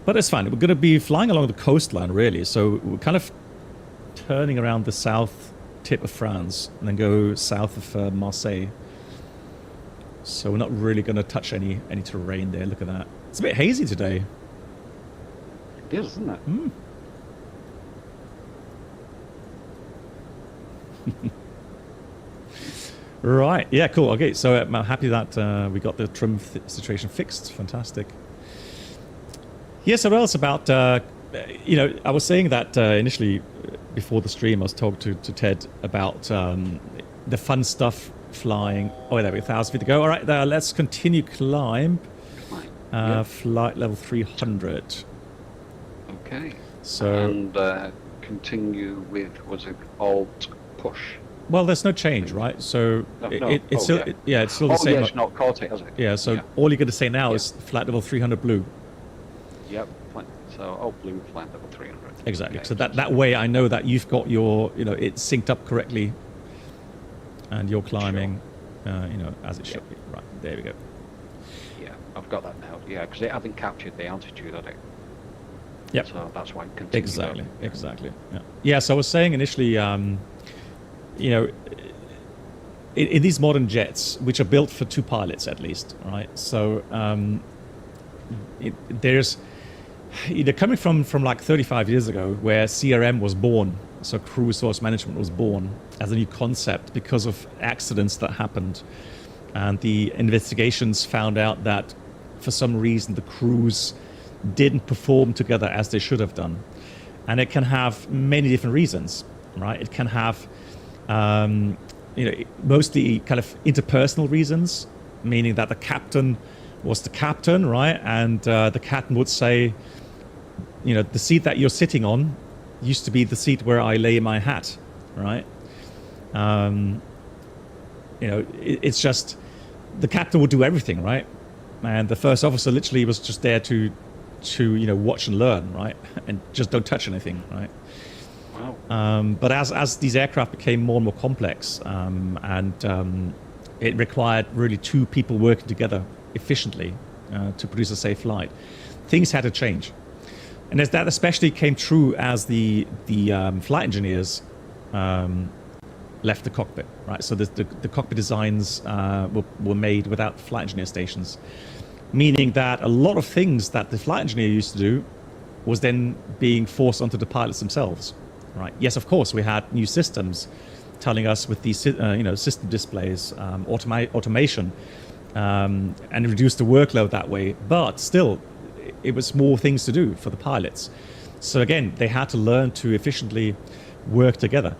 But it's fine. We're going to be flying along the coastline, really. So we're kind of turning around the south tip of France and then go south of Marseille. So we're not really going to touch any terrain there. Look at that. It's a bit hazy today. It is, isn't it? Right. Yeah, cool. Okay, so I'm happy that we got the trim situation fixed. Fantastic. Yeah, so what else about, I was saying that initially before the stream, I was talking to Ted about the fun stuff flying. Oh, there we go, 1,000 feet to go. All right, let's continue climb. Flight level 300. Okay. So and continue with, was it Alt push? Well, there's no change, right? So it's still it's still the same. Oh, yeah, it's not caught it, has it? Yeah, so all you're going to say now is flight level 300 blue. Yep. So, blue flight level 300. Exactly. Okay. So that way I know that you've got your, it's synced up correctly and you're climbing, as it should be. Right, there we go. Yeah, I've got that now. Yeah, because it hasn't captured the altitude, had it? Yep. So that's why it continues. Exactly. Yeah, so I was saying initially, in these modern jets, which are built for two pilots at least, right? So they're coming from like 35 years ago, where CRM was born, so crew resource management was born as a new concept because of accidents that happened, and the investigations found out that for some reason the crews didn't perform together as they should have done, and it can have many different reasons, right? It can have mostly kind of interpersonal reasons, meaning that the captain was the captain, right? And the captain would say, the seat that you're sitting on used to be the seat where I lay my hat, right? It's just the captain would do everything, right? and the first officer literally was just there to watch and learn, right, and just don't touch anything, right. Wow. But as these aircraft became more and more complex, and it required really two people working together efficiently to produce a safe flight, things had to change. And as that especially came true as the flight engineers left the cockpit, right? So the cockpit designs were made without flight engineer stations, meaning that a lot of things that the flight engineer used to do was then being forced onto the pilots themselves, right? Yes, of course, we had new systems telling us with these system displays, automation, and reduce the workload that way, but still, it was more things to do for the pilots. So again, they had to learn to efficiently work together.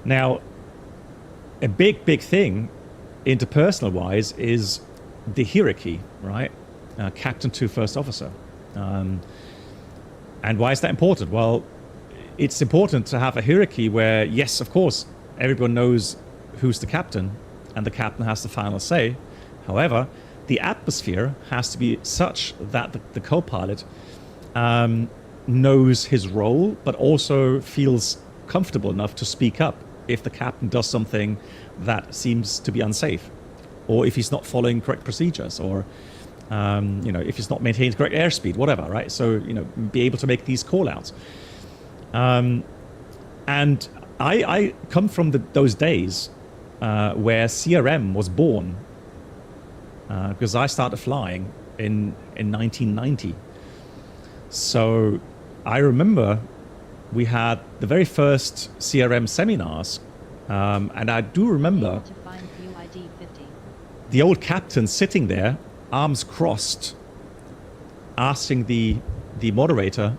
Now, a big thing, interpersonal-wise, is the hierarchy, right? Captain to first officer. And why is that important? Well, it's important to have a hierarchy where, yes, of course, everyone knows who's the captain, and the captain has the final say. However, the atmosphere has to be such that the co-pilot knows his role, but also feels comfortable enough to speak up if the captain does something that seems to be unsafe, or if he's not following correct procedures, or if he's not maintaining correct airspeed, whatever, right? So, be able to make these call-outs. And I come from those days where CRM was born, because I started flying in 1990. So I remember we had the very first CRM seminars, and I do remember the old captain sitting there, arms crossed, asking the moderator,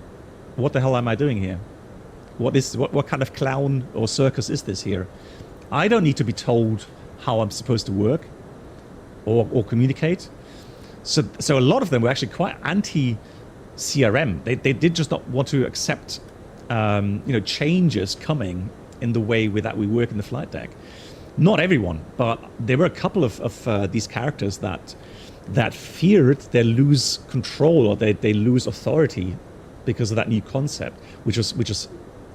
"What the hell am I doing here? What kind of clown or circus is this here? I don't need to be told how I'm supposed to work or communicate." So a lot of them were actually quite anti-CRM. They did just not want to accept changes coming in the way that we work in the flight deck. Not everyone, but there were a couple of these characters that feared they lose control, or they lose authority because of that new concept, which was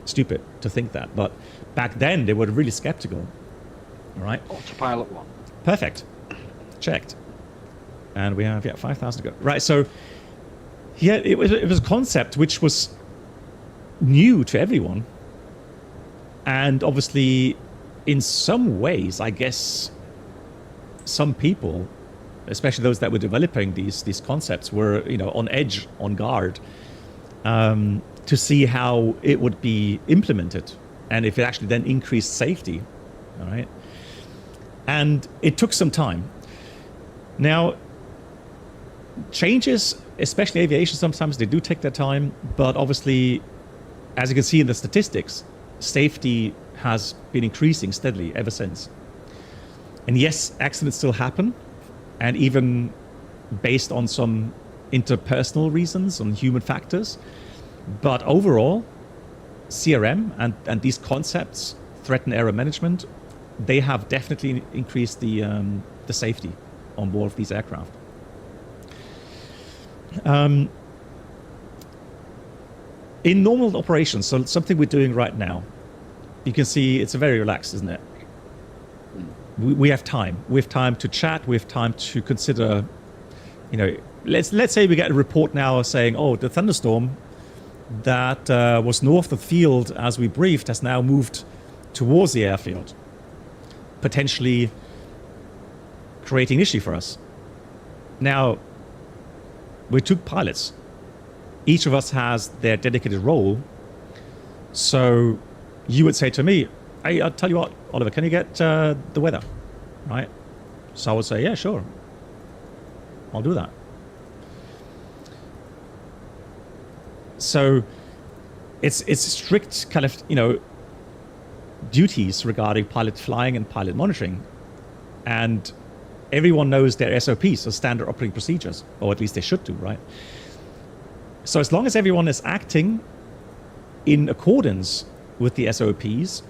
stupid to think that. But back then they were really skeptical. All right. Autopilot 1. Perfect. Checked. And we have 5,000 to go. Right. So it was a concept which was new to everyone, and obviously, in some ways, I guess some people, especially those that were developing these concepts, were on edge, on guard, to see how it would be implemented, and if it actually then increased safety. All right. And it took some time. Now, changes, especially aviation, sometimes they do take their time, but obviously, as you can see in the statistics, safety has been increasing steadily ever since. And yes, accidents still happen, and even based on some interpersonal reasons, on human factors. But overall, CRM and these concepts, threat and error management, they have definitely increased the safety on board of these aircraft. In normal operations, so something we're doing right now, you can see it's very relaxed, isn't it? We have time. We have time to chat. We have time to consider, let's say we get a report now saying, oh, the thunderstorm that was north of the field as we briefed has now moved towards the airfield, potentially creating an issue for us. Now, we're two pilots. Each of us has their dedicated role. So you would say to me, hey, I'll tell you what, Oliver, can you get the weather? Right? So I would say, yeah, sure. I'll do that. So it's strict kind of, duties regarding pilot flying and pilot monitoring. And everyone knows their SOPs, so standard operating procedures, or at least they should do, right? So as long as everyone is acting in accordance with the SOPs,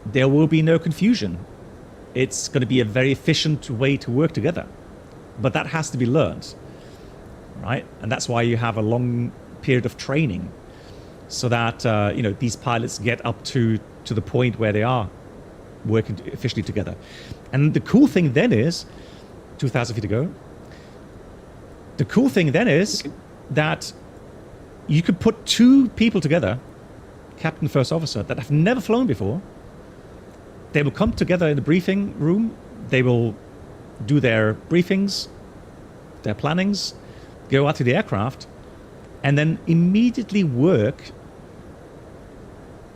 there will be no confusion. It's going to be a very efficient way to work together. But that has to be learned. right? And that's why you have a long period of training, so that these pilots get up to the point where they are working efficiently together. And the cool thing then is, 2,000 feet ago, the cool thing then is that you could put two people together, captain, first officer, that have never flown before. They will come together in the briefing room. They will do their briefings, their plannings, go out to the aircraft, and then immediately work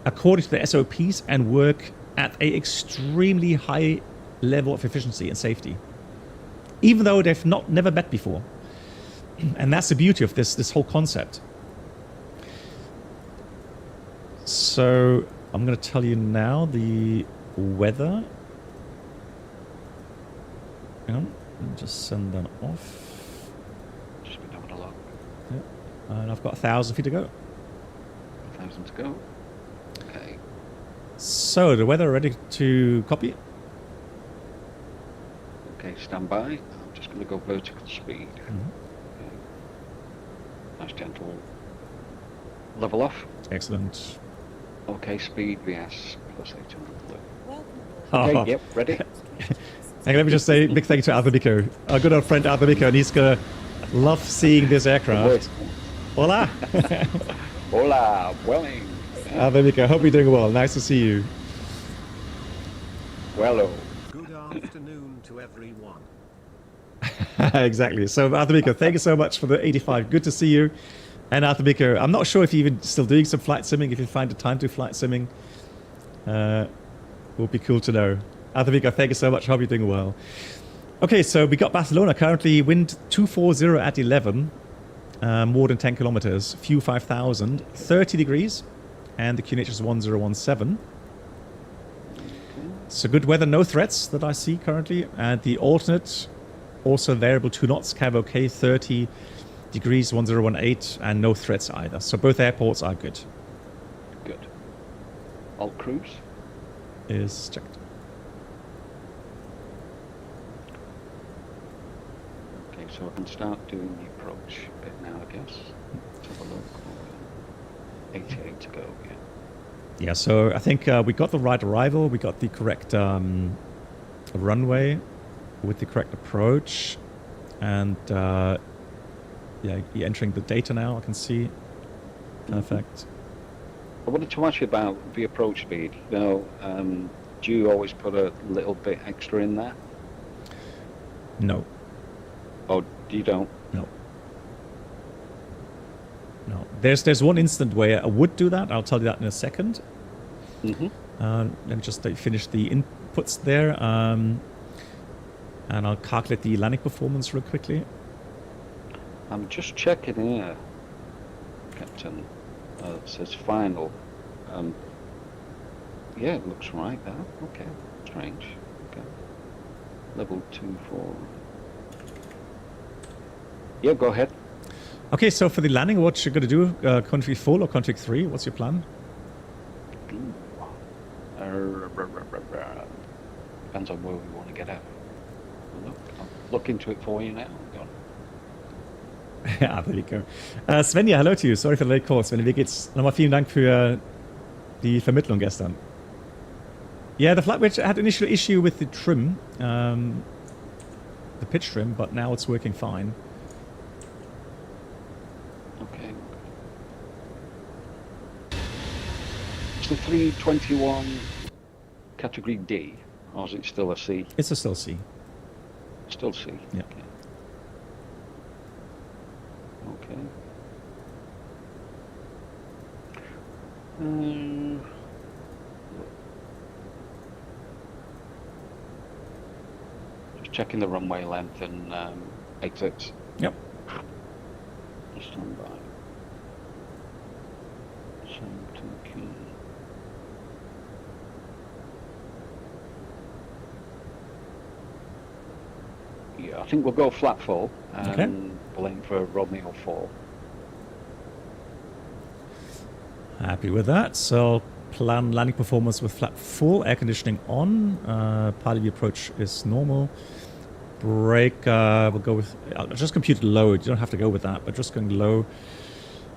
according to the SOPs and work at an extremely high level of efficiency and safety, even though they've never met before. And that's the beauty of this whole concept. So I'm going to tell you now the weather. Hang on, let me just send that off. Just been having a look. Yeah. And I've got 1,000 feet to go. 1,000 to go. Okay. So the weather ready to copy? Okay, stand by. I'm just going to go vertical speed. Mm-hmm. Okay. Nice gentle level off. Excellent. Okay, speed VS plus 800. Oh. Okay, yep, ready. And let me just say a big thank you to Alvamico, our good old friend Alvamico, and he's going to love seeing this aircraft. Hola! Hola, Welling. Alvamico, hope you're doing well. Nice to see you. Hello. Good afternoon to everyone. Exactly. So Alvamico, thank you so much for the 85. Good to see you. And Alvamico, I'm not sure if you're even still doing some flight simming. If you find the time to do flight simming, would be cool to know. Alvamico, thank you so much. Hope you're doing well. Okay, so we got Barcelona. Currently wind 240 at 11, more than 10 kilometers, few 5,000, 30 degrees, and the QNH is 1017. So good weather, no threats that I see currently. And the alternate, also variable 2 knots, cav okay, 30 degrees, 1018, and no threats either. So both airports are good. Good. All cruise is checked. Okay, so I can start doing the approach bit now, I guess. Let's have a look. 88 to go, yeah. Yeah, so I think we got the right arrival, we got the correct runway with the correct approach, and yeah, you're entering the data now, I can see. Perfect. I wanted to ask you about the approach speed. Now, do you always put a little bit extra in there? No. Oh, you don't? No. No. There's one instant where I would do that. I'll tell you that in a second. Mm-hmm. Let me just finish the inputs there. And I'll calculate the landing performance real quickly. I'm just checking here, Captain. It says final. Yeah, it looks right there. Okay, strange. Okay. Level 2-4. Yeah, go ahead. Okay, so for the landing, what you're going to do, config full or config 3? What's your plan? Depends on where we want to get out. I'll look into it for you now. Ja, there you go. Svenja, hello to you. Sorry for the late call. Svenja, wie geht's? Nochmal vielen Dank für die Vermittlung gestern. Yeah, the flight which had an initial issue with the trim, the pitch trim, but now it's working fine. Okay. Is the 321 category D, or is it still a C? It's a still C. Still C. Yeah. Okay. Just checking the runway length and exits. Yep. Just stand by. Yeah, I think we'll go flat full. Okay. We'll aim for Romeo 4. Happy with that. So plan landing performance with flat full, air conditioning on. Part of the approach is normal. brake. We'll go with. I'll just compute low. You don't have to go with that, but just going low.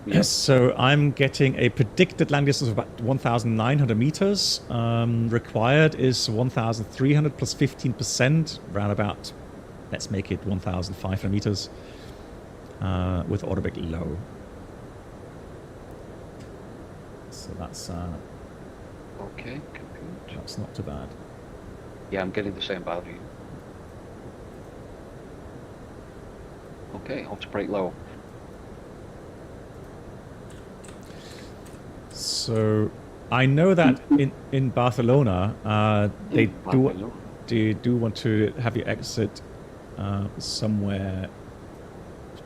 Yes. So I'm getting a predicted landing distance of about 1,900 meters. Required is 1,300 plus 15%, round about. Let's make it 1,500 meters with autobrake low. So that's Okay, compute. that's not too bad. Yeah, I'm getting the same value. Okay, auto brake low. So I know that in Barcelona they do want to have you exit somewhere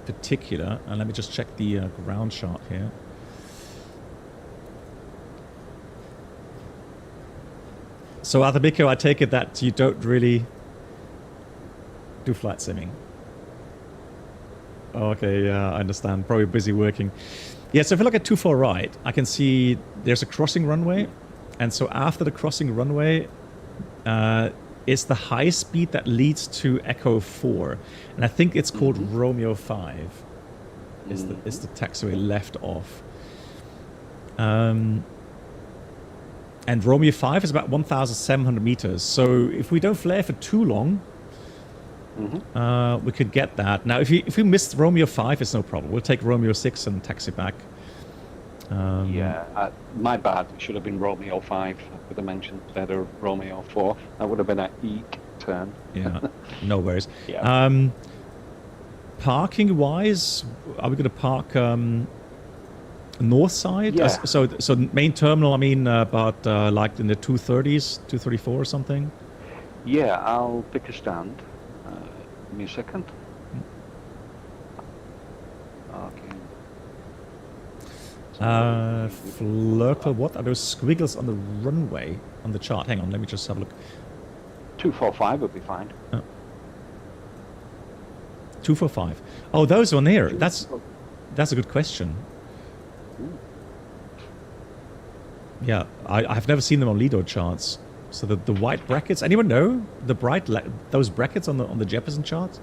particular. And let me just check the ground chart here. So Atabiko, I take it that you don't really do flight simming. Okay, yeah, I understand. Probably busy working. Yeah, so if I look at 24 right, I can see there's a crossing runway. And so after the crossing runway, it's the high speed that leads to Echo 4. And I think it's called Romeo 5. Is the taxiway left off. And Romeo 5 is about 1,700 meters. So if we don't flare for too long, we could get that. Now, if we missed Romeo 5, it's no problem. We'll take Romeo 6 and taxi back. Yeah, my bad. It should have been Romeo 5. I could have mentioned instead of Romeo 4. That would have been an eek turn. Yeah, no worries. Yeah. Parking-wise, are we going to park north side? Yeah. So main terminal, I mean, about like in the 230s, 234 or something? Yeah, I'll pick a stand. Give me a second. Okay. Flirple, what are those squiggles on the runway on the chart? Hang on, let me just have a look. 245 would be fine. 245. Oh, those on here. That's a good question. Yeah, I've never seen them on Lido charts. So the white brackets. Anyone know those brackets on the Jefferson chart?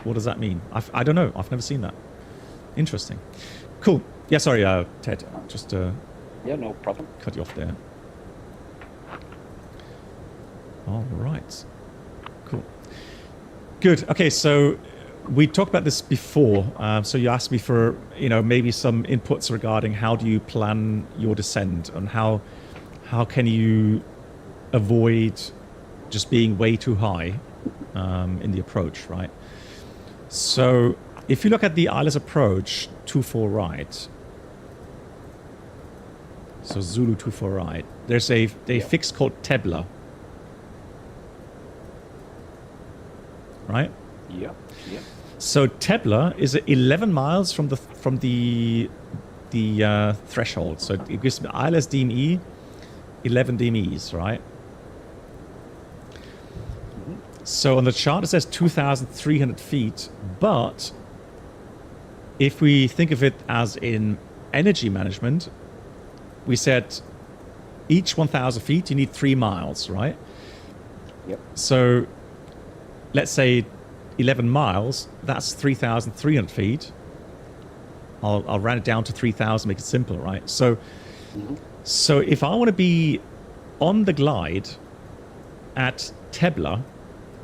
What does that mean? I don't know. I've never seen that. Interesting. Cool. Yeah. Sorry, Ted. Just Yeah, no problem. cut you off there. All right. Cool. Good. Okay. So we talked about this before. So you asked me for maybe some inputs regarding how do you plan your descent and how can you avoid just being way too high in the approach, right? So if you look at the ILS approach 24 right, so Zulu 24 right, there's a fix called Tebla, right? Yeah. Yeah. So Tebla is 11 miles from the threshold. So it gives me ILS DME 11 DMEs, right? So on the chart it says 2,300 feet, but if we think of it as in energy management, we said each 1,000 feet you need 3 miles, right? Yep. So let's say 11 miles, that's 3,300 feet. I'll round it down to 3,000, make it simple, right? So so if I want to be on the glide at Tebla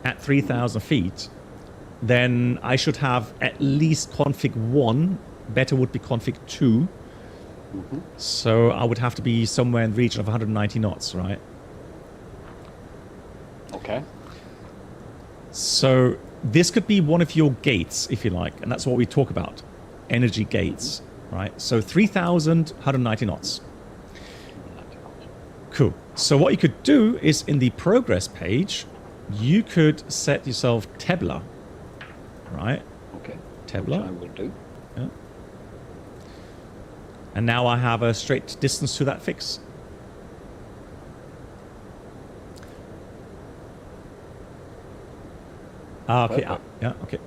at 3,000 feet, then I should have at least config 1. Better would be config 2. So I would have to be somewhere in the region of 190 knots, right? Okay. So this could be one of your gates, if you like, and that's what we talk about. Energy gates, right? So 3,000, 190 knots. Cool. So what you could do is in the progress page, you could set yourself Tebla, right? Okay. Tebla. Which I will do. Yeah. And now I have a straight distance to that fix. Okay. Yeah. Okay.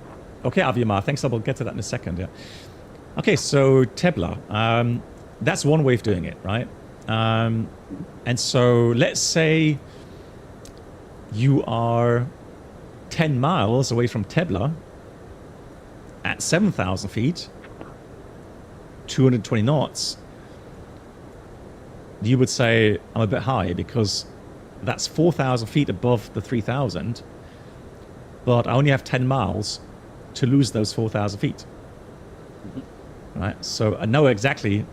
Okay, Aviamar. Thanks. I'll get to that in a second. Yeah. Okay. So Tebla. That's one way of doing it, right? And so let's say you are 10 miles away from Tebla at 7,000 feet, 220 knots, you would say I'm a bit high because that's 4,000 feet above the 3,000, but I only have 10 miles to lose those 4,000 feet. Right, so I know exactly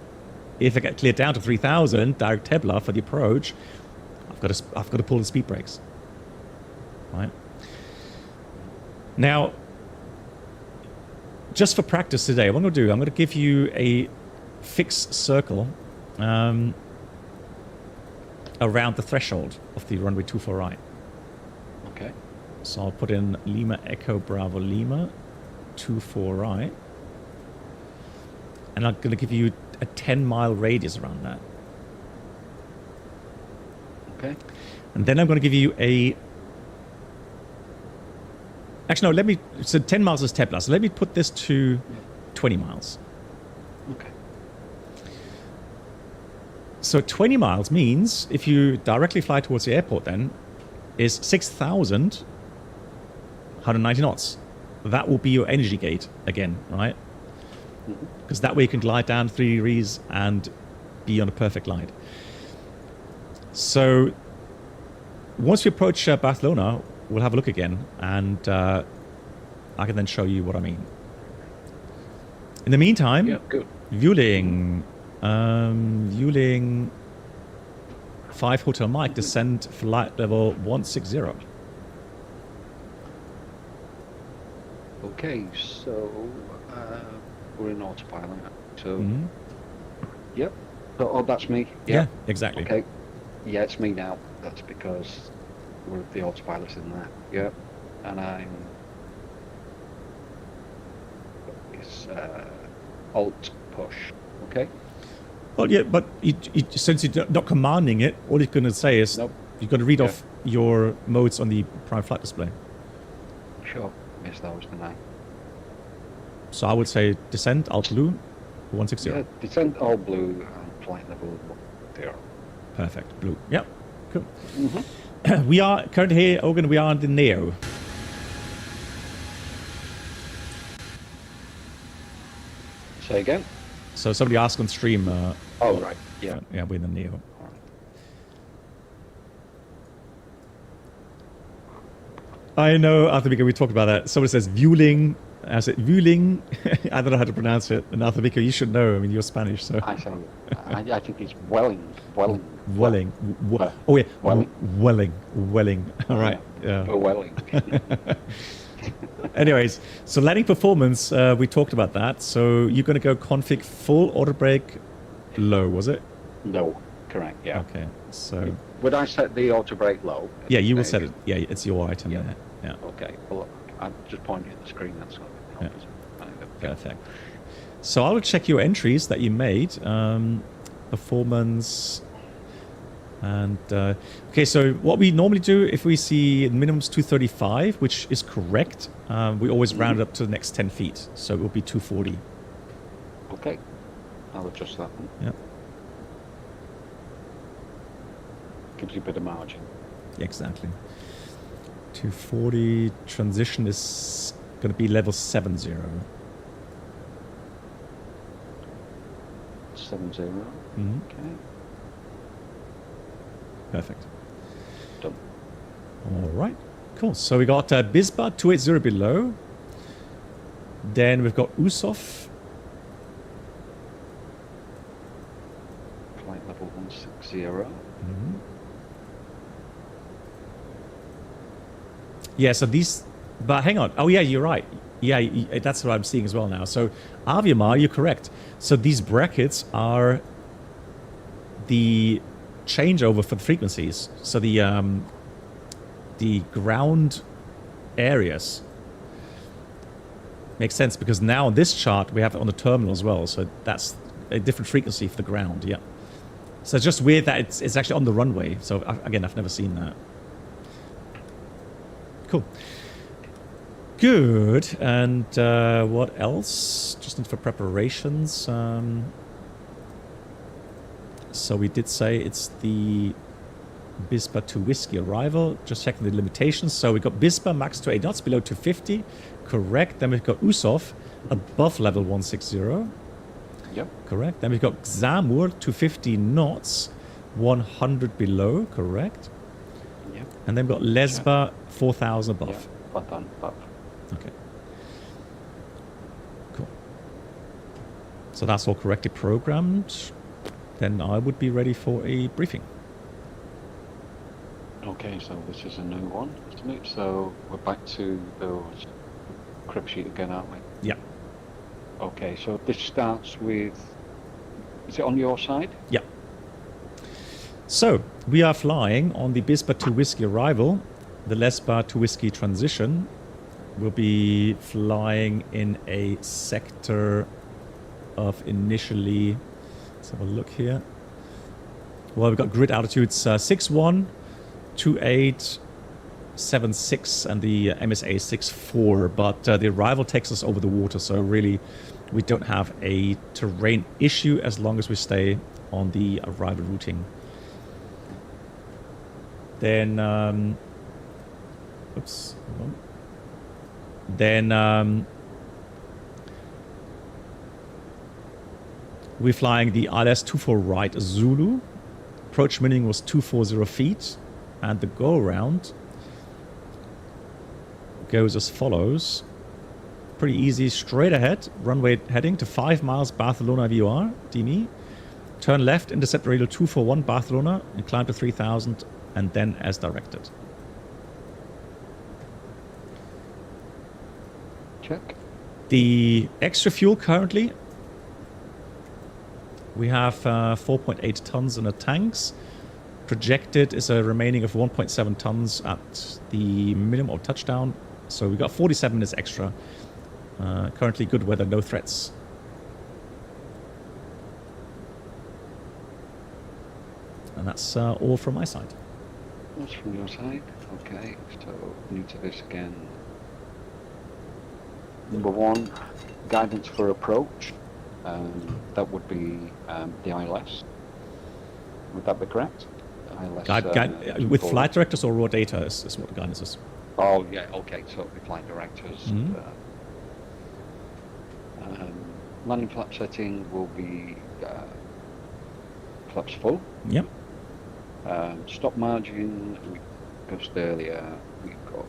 if I get cleared down to 3,000 direct Tebla for the approach, I've got to pull the speed brakes. Right. Now, just for practice today, what I'm going to do, I'm going to give you a fixed circle around the threshold of the runway 24 right. Okay. So I'll put in Lima Echo Bravo Lima 24 right. And I'm going to give you a 10-mile radius around that. Okay. And then I'm going to give you a... Actually, no, so 10 miles is Tebla. So let me put this to 20 miles. Okay. So 20 miles means if you directly fly towards the airport then is 6,190 knots. That will be your energy gate again, right? Because that way you can glide down 3 degrees and be on a perfect glide. So once we approach Barcelona, we'll have a look again, and I can then show you what I mean. In the meantime, good. Vueling 5 Hotel Mike, descend flight level 160. Okay, so we're in autopilot. So, yep. So, oh, that's me. Yeah, exactly. Okay. Yeah, it's me now. That's because the autopilot's in there. Yep. And I'm. It's Alt push. Okay. Well, yeah, but since you're not commanding it, all you're going to say is you've got to read off your modes on the prime flight display. Sure. Missed those, didn't I? So I would say descent, alt blue, 160. Yeah, descent all blue and flight level 0. Perfect, blue. Yep, cool. We are currently here, Ogan, we are on the Neo. Say again? So somebody asked on stream. Oh, right, yeah. Yeah, we're in the Neo. All right. I know, Arthur, we talked about that. Somebody says Vueling. I said Vueling. I don't know how to pronounce it. And Arthur, you should know. I mean, you're Spanish, so. I say, I think it's Welling. Welling. Welling. Oh, yeah. Welling. Welling. All right. Yeah. Welling. Anyways, so landing performance, we talked about that. So you're going to go config full auto brake low, was it? No, correct, yeah. Okay, so. Would I set the auto brake low? Yeah, you will set it. Yeah, it's your item there. Yeah. Okay, well, I'm just pointing at the screen, that's not going to help us. Perfect. So I will check your entries that you made. Performance. And okay, so what we normally do if we see minimum's 235, which is correct, we always round it up to the next 10 feet. So it will be 240. Okay, I'll adjust that one. Yep. Gives you a bit of margin. Exactly. 240 transition is going to be level 70. 70. Mm-hmm. Okay. Perfect. Done. All right. Cool. So we got Bisba 280 below. Then we've got Usov. Flight level 160. Mm-hmm. Yeah, so these... But hang on. Oh, yeah, you're right. Yeah, that's what I'm seeing as well now. So, Aviamar, you're correct. So these brackets are the changeover for the frequencies. So the ground areas makes sense because now on this chart we have it on the terminal as well. So that's a different frequency for the ground. Yeah. So it's just weird that it's actually on the runway. So again, I've never seen that. Cool. Good. And what else? Just need for preparations. So we did say it's the Bispa to Whiskey arrival. Just checking the limitations. So we got Bispa max to 8 knots below 250. Correct. Then we've got Usov above level 160. Yep. Correct. Then we've got Xamur 250 knots, 100 below. Correct. Yep. And then we've got Lesba 4,000 above. Yep. Button above. Okay. Cool. So that's all correctly programmed. Then I would be ready for a briefing. Okay, so this is a new one, isn't it? So we're back to those crib sheet again, aren't we? Yeah. Okay, so this starts with, is it on your side? Yeah. So we are flying on the Bispa to Whiskey arrival. The Lesba to Whiskey transition will be flying in a sector of initially, let's have a look here. Well, we've got grid altitudes 61, 28, 76, and the MSA 64. But the arrival takes us over the water, so really we don't have a terrain issue as long as we stay on the arrival routing. Then, oops, hold on. Then we're flying the ILS-24 right Zulu. Approach minimum was 240 feet, and the go around goes as follows. Pretty easy, straight ahead, runway heading to 5 miles Barcelona VOR, DME. Turn left, intercept radio 241 Barcelona, and climb to 3,000, and then as directed. Check. The extra fuel currently, we have 4.8 tons in the tanks. Projected is a remaining of 1.7 tons at the minimum of touchdown. So we got 47 minutes extra. Currently good weather, no threats. And that's all from my side. That's from your side. Okay, so new to this again. Number 1, guidance for approach. That would be the ILS. Would that be correct? ILS, with flight directors or raw data is what the guidance is. Oh, yeah, okay, so it'll be flight directors. Mm-hmm. Landing flap setting will be flaps full. Yep. Stop margin, we discussed earlier, we've got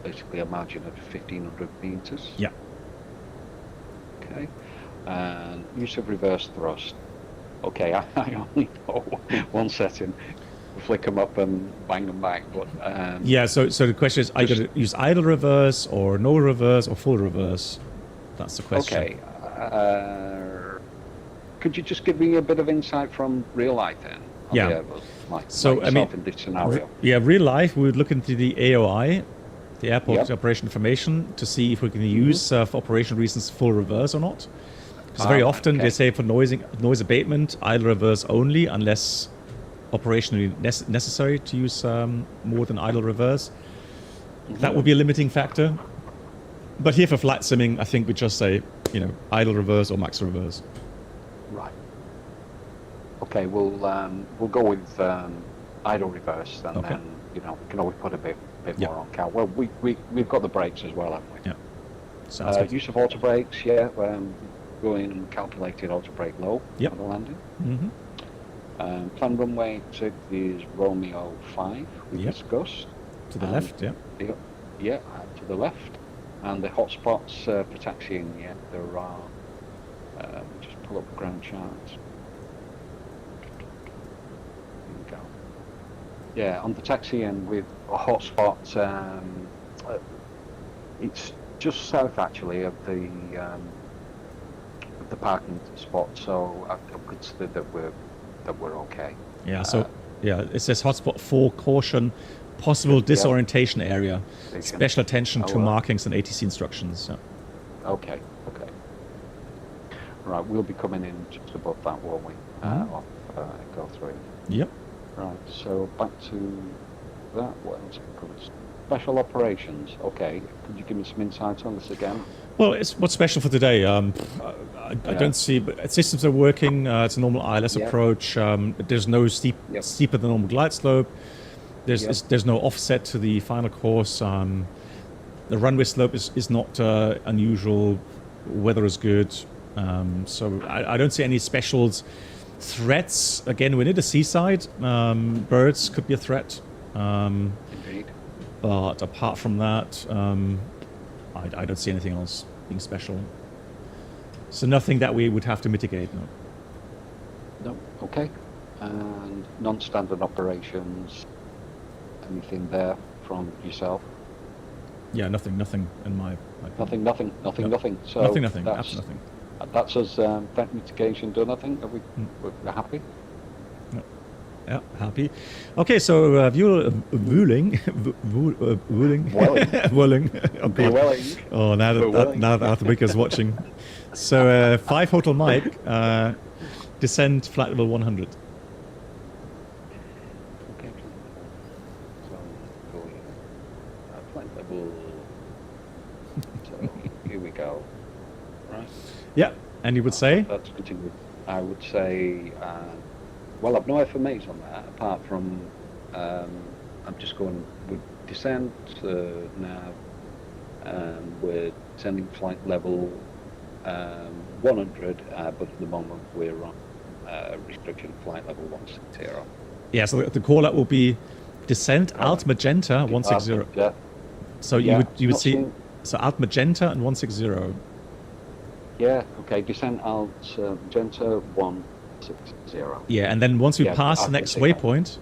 basically a margin of 1,500 meters. Yeah. Okay. And use of reverse thrust. Okay, I only know one setting. Flick them up and bang them back. But yeah. So the question is, are you going to use idle reverse or no reverse or full reverse? That's the question. Okay. Could you just give me a bit of insight from real life then? Yeah. So I mean, in this scenario. Real life, we would look into the AOI, the Airport Operation Information, to see if we can use for operation reasons full reverse or not. Because very often they say for noise abatement, idle reverse only, unless operationally necessary to use more than idle reverse. That would be a limiting factor. But here for flight simming, I think we just say, idle reverse or max reverse. Right. Okay, we'll go with idle reverse, and then we can always put a bit more on count. Well, we've got the brakes as well, haven't we? Yeah. Sounds good. Use of auto brakes, going and calculated auto brake low for the landing. Mm-hmm. Plan runway exit is Romeo 5, we discussed. To the left, to the left. And the hotspots for taxiing, there are, just pull up the ground charts. Here we go. Yeah, on the taxiing with a hotspot, it's just south actually of the parking spot, so I consider that we're okay. Yeah, so it says hotspot for caution, possible disorientation area, special attention to markings and ATC instructions. So. Okay. Right, we'll be coming in just above that, won't we? Off Go 3. Yep. Right, so back to that. What else have we covered? special operations. Okay, could you give me some insight on this again? Well, it's what's special for today. I don't see, but systems are working. It's a normal ILS approach. There's no steeper than normal glide slope. There's no offset to the final course. The runway slope is not unusual. Weather is good. So I don't see any specials. Threats, again, we're near the seaside. Birds could be a threat. Indeed. But apart from that, I don't see anything else being special. So nothing that we would have to mitigate, no. No, okay. And non-standard operations, anything there from yourself? Yeah, nothing in my Nothing. So nothing, that's, absolutely nothing. That's us, threat mitigation done, I think. Are we're happy? No. Yeah, happy. Okay, so Wuling. Oh, God. Oh, now that Arthur Baker's watching. So 5 Hotel Mike, descend flight level 100. Okay. So go here. Flight level. So here we go. Right. Yeah, and you would say? That's continued. I would say, well, I've no FMAs on that, apart from, I'm just going with descent now. We're descending flight level 100, but at the moment we're on restriction flight level 160. Yeah, so the call out will be descent alt magenta 160. Yeah. So you would see, so alt magenta and 160. Yeah, okay, descent alt magenta 160. Yeah, and then once we pass the next waypoint,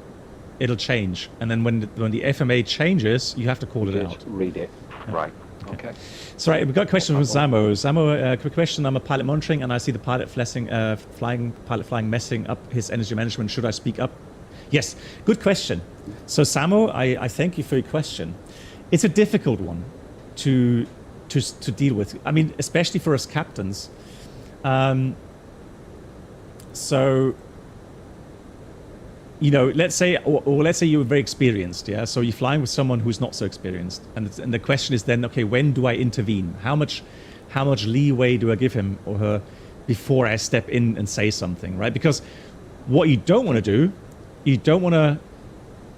it'll change. And then when the FMA changes, you have to call it out. Read it. Yeah. Right. Okay. So right, we've got a question from Zamo. Zamo, quick question. I'm a pilot monitoring, and I see the pilot flying messing up his energy management. Should I speak up? Yes, good question. So Zamo, I thank you for your question. It's a difficult one to deal with. I mean, especially for us captains. So, you know, let's say you're very experienced, yeah. So you're flying with someone who's not so experienced, and the question is then, okay, when do I intervene? How much leeway do I give him or her before I step in and say something, right? Because what you don't want to do, you don't want to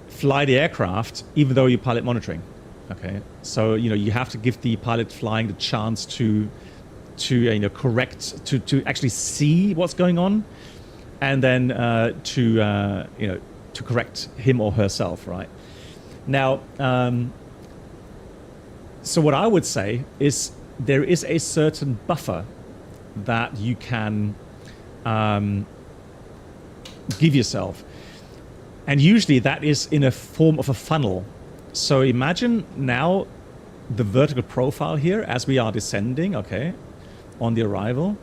fly the aircraft even though you're pilot monitoring. Okay, so you know you have to give the pilot flying the chance to correct, to actually see what's going on, and then to correct him or herself, right? Now, so what I would say is there is a certain buffer that you can give yourself, and usually that is in a form of a funnel. So imagine now the vertical profile here as we are descending, okay, on the arrival.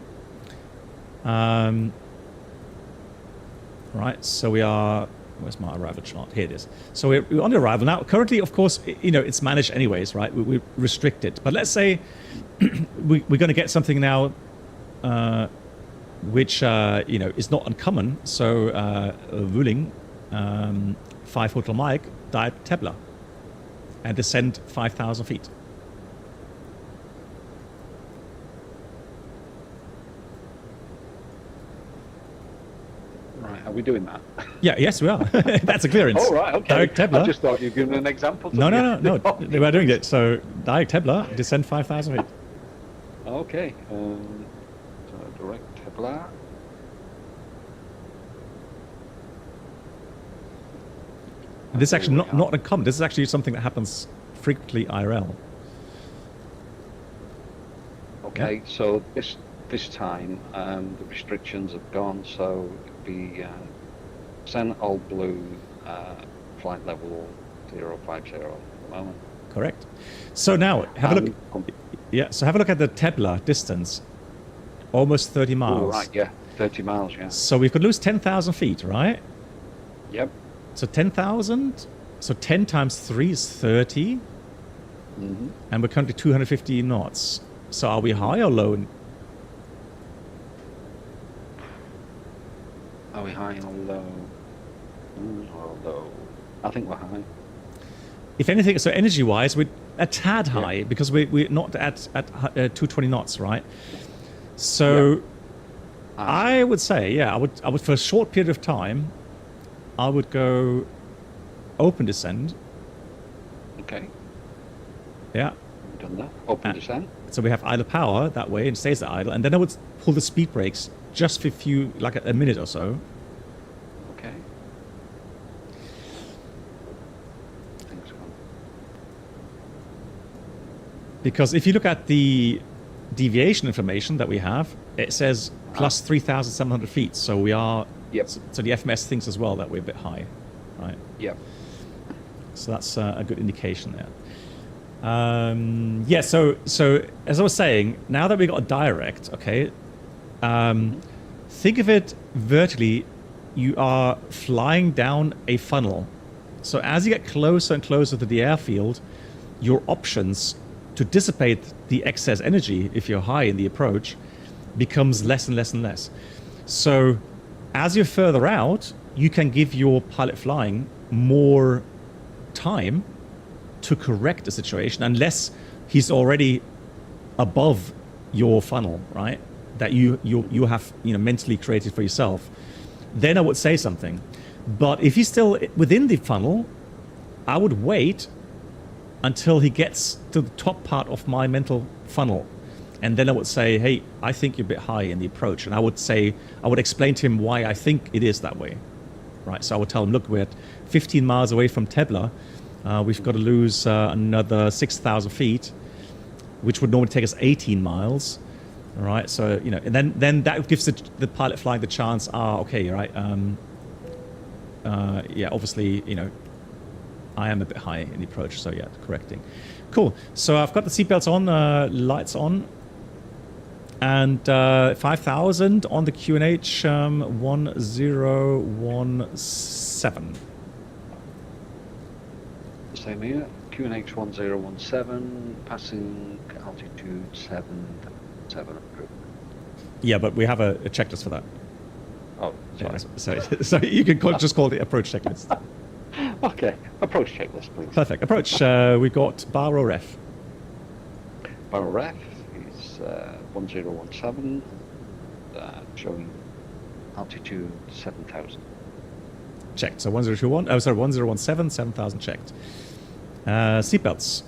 Right, so we are, where's my arrival chart? Here it is. So we're on the arrival. Now, currently, of course, you know, it's managed anyways, right? We're restricted. But let's say we're going to get something now which, you know, is not uncommon. So Wuling, 5 Hotel Mike, dive Tebler, and descend 5,000 feet. Right, are we doing that? Yeah, yes, we are. That's a clearance. Oh, right, okay. Direct Tebler. I just thought you were giving an example. No, we're doing it. So, direct Tebler, descend 5,000 feet. Okay. So, direct Tebler. This is actually not uncommon. This is actually something that happens frequently IRL. Okay, yeah. So this time the restrictions have gone, so it'd be send all blue flight level 050 at the moment. Correct. So now have a look. Yeah. So have a look at the Tebler distance. Almost 30 miles. Oh, right. Yeah. 30 miles. Yeah. So we could lose 10,000 feet, right? Yep. So 10,000. So 10 times 3 is 30. Mm-hmm. And we're currently 250 knots. So are we high or low? Are we high or low? Or low? I think we're high. if anything, so energy-wise, we're a tad high because we're not at 220 knots, right? So I would say, I would for a short period of time, I would go open descent. Okay. Yeah. Done that. Open descent. So we have idle power that way and stays at idle, and then I would pull the speed brakes just for like a minute or so. Okay. Thanks, man. Because if you look at the deviation information that we have, it says plus 3,700 feet. So we are. Yep. So the FMS thinks as well that we're a bit high, right? Yep. So that's a good indication there. So as I was saying, now that we got a direct, okay, think of it vertically. You are flying down a funnel. So as you get closer and closer to the airfield, your options to dissipate the excess energy, if you're high in the approach, becomes less and less and less. So as you're further out, you can give your pilot flying more time to correct the situation, unless he's already above your funnel, right? That you have mentally created for yourself. Then I would say something. But if he's still within the funnel, I would wait until he gets to the top part of my mental funnel. And then I would say, hey, I think you're a bit high in the approach. And I would explain to him why I think it is that way. Right? So I would tell him, look, we're at 15 miles away from Tebla. We've got to lose another 6,000 feet, which would normally take us 18 miles. All right. So, and then that gives the pilot flying the chance. Okay, right. Obviously, I am a bit high in the approach. So, correcting. Cool. So I've got the seatbelts on, lights on. And 5,000 on the QNH 1017. Same here. QNH 1017, passing altitude 700. Yeah, but we have a checklist for that. Oh, sorry. So you can just call it approach checklist. Okay, approach checklist, please. Perfect. Approach. We got Barrow Ref. Barrow Ref is 1017, showing altitude 7,000. Checked. So 1017, 7,000 checked. Seatbelts.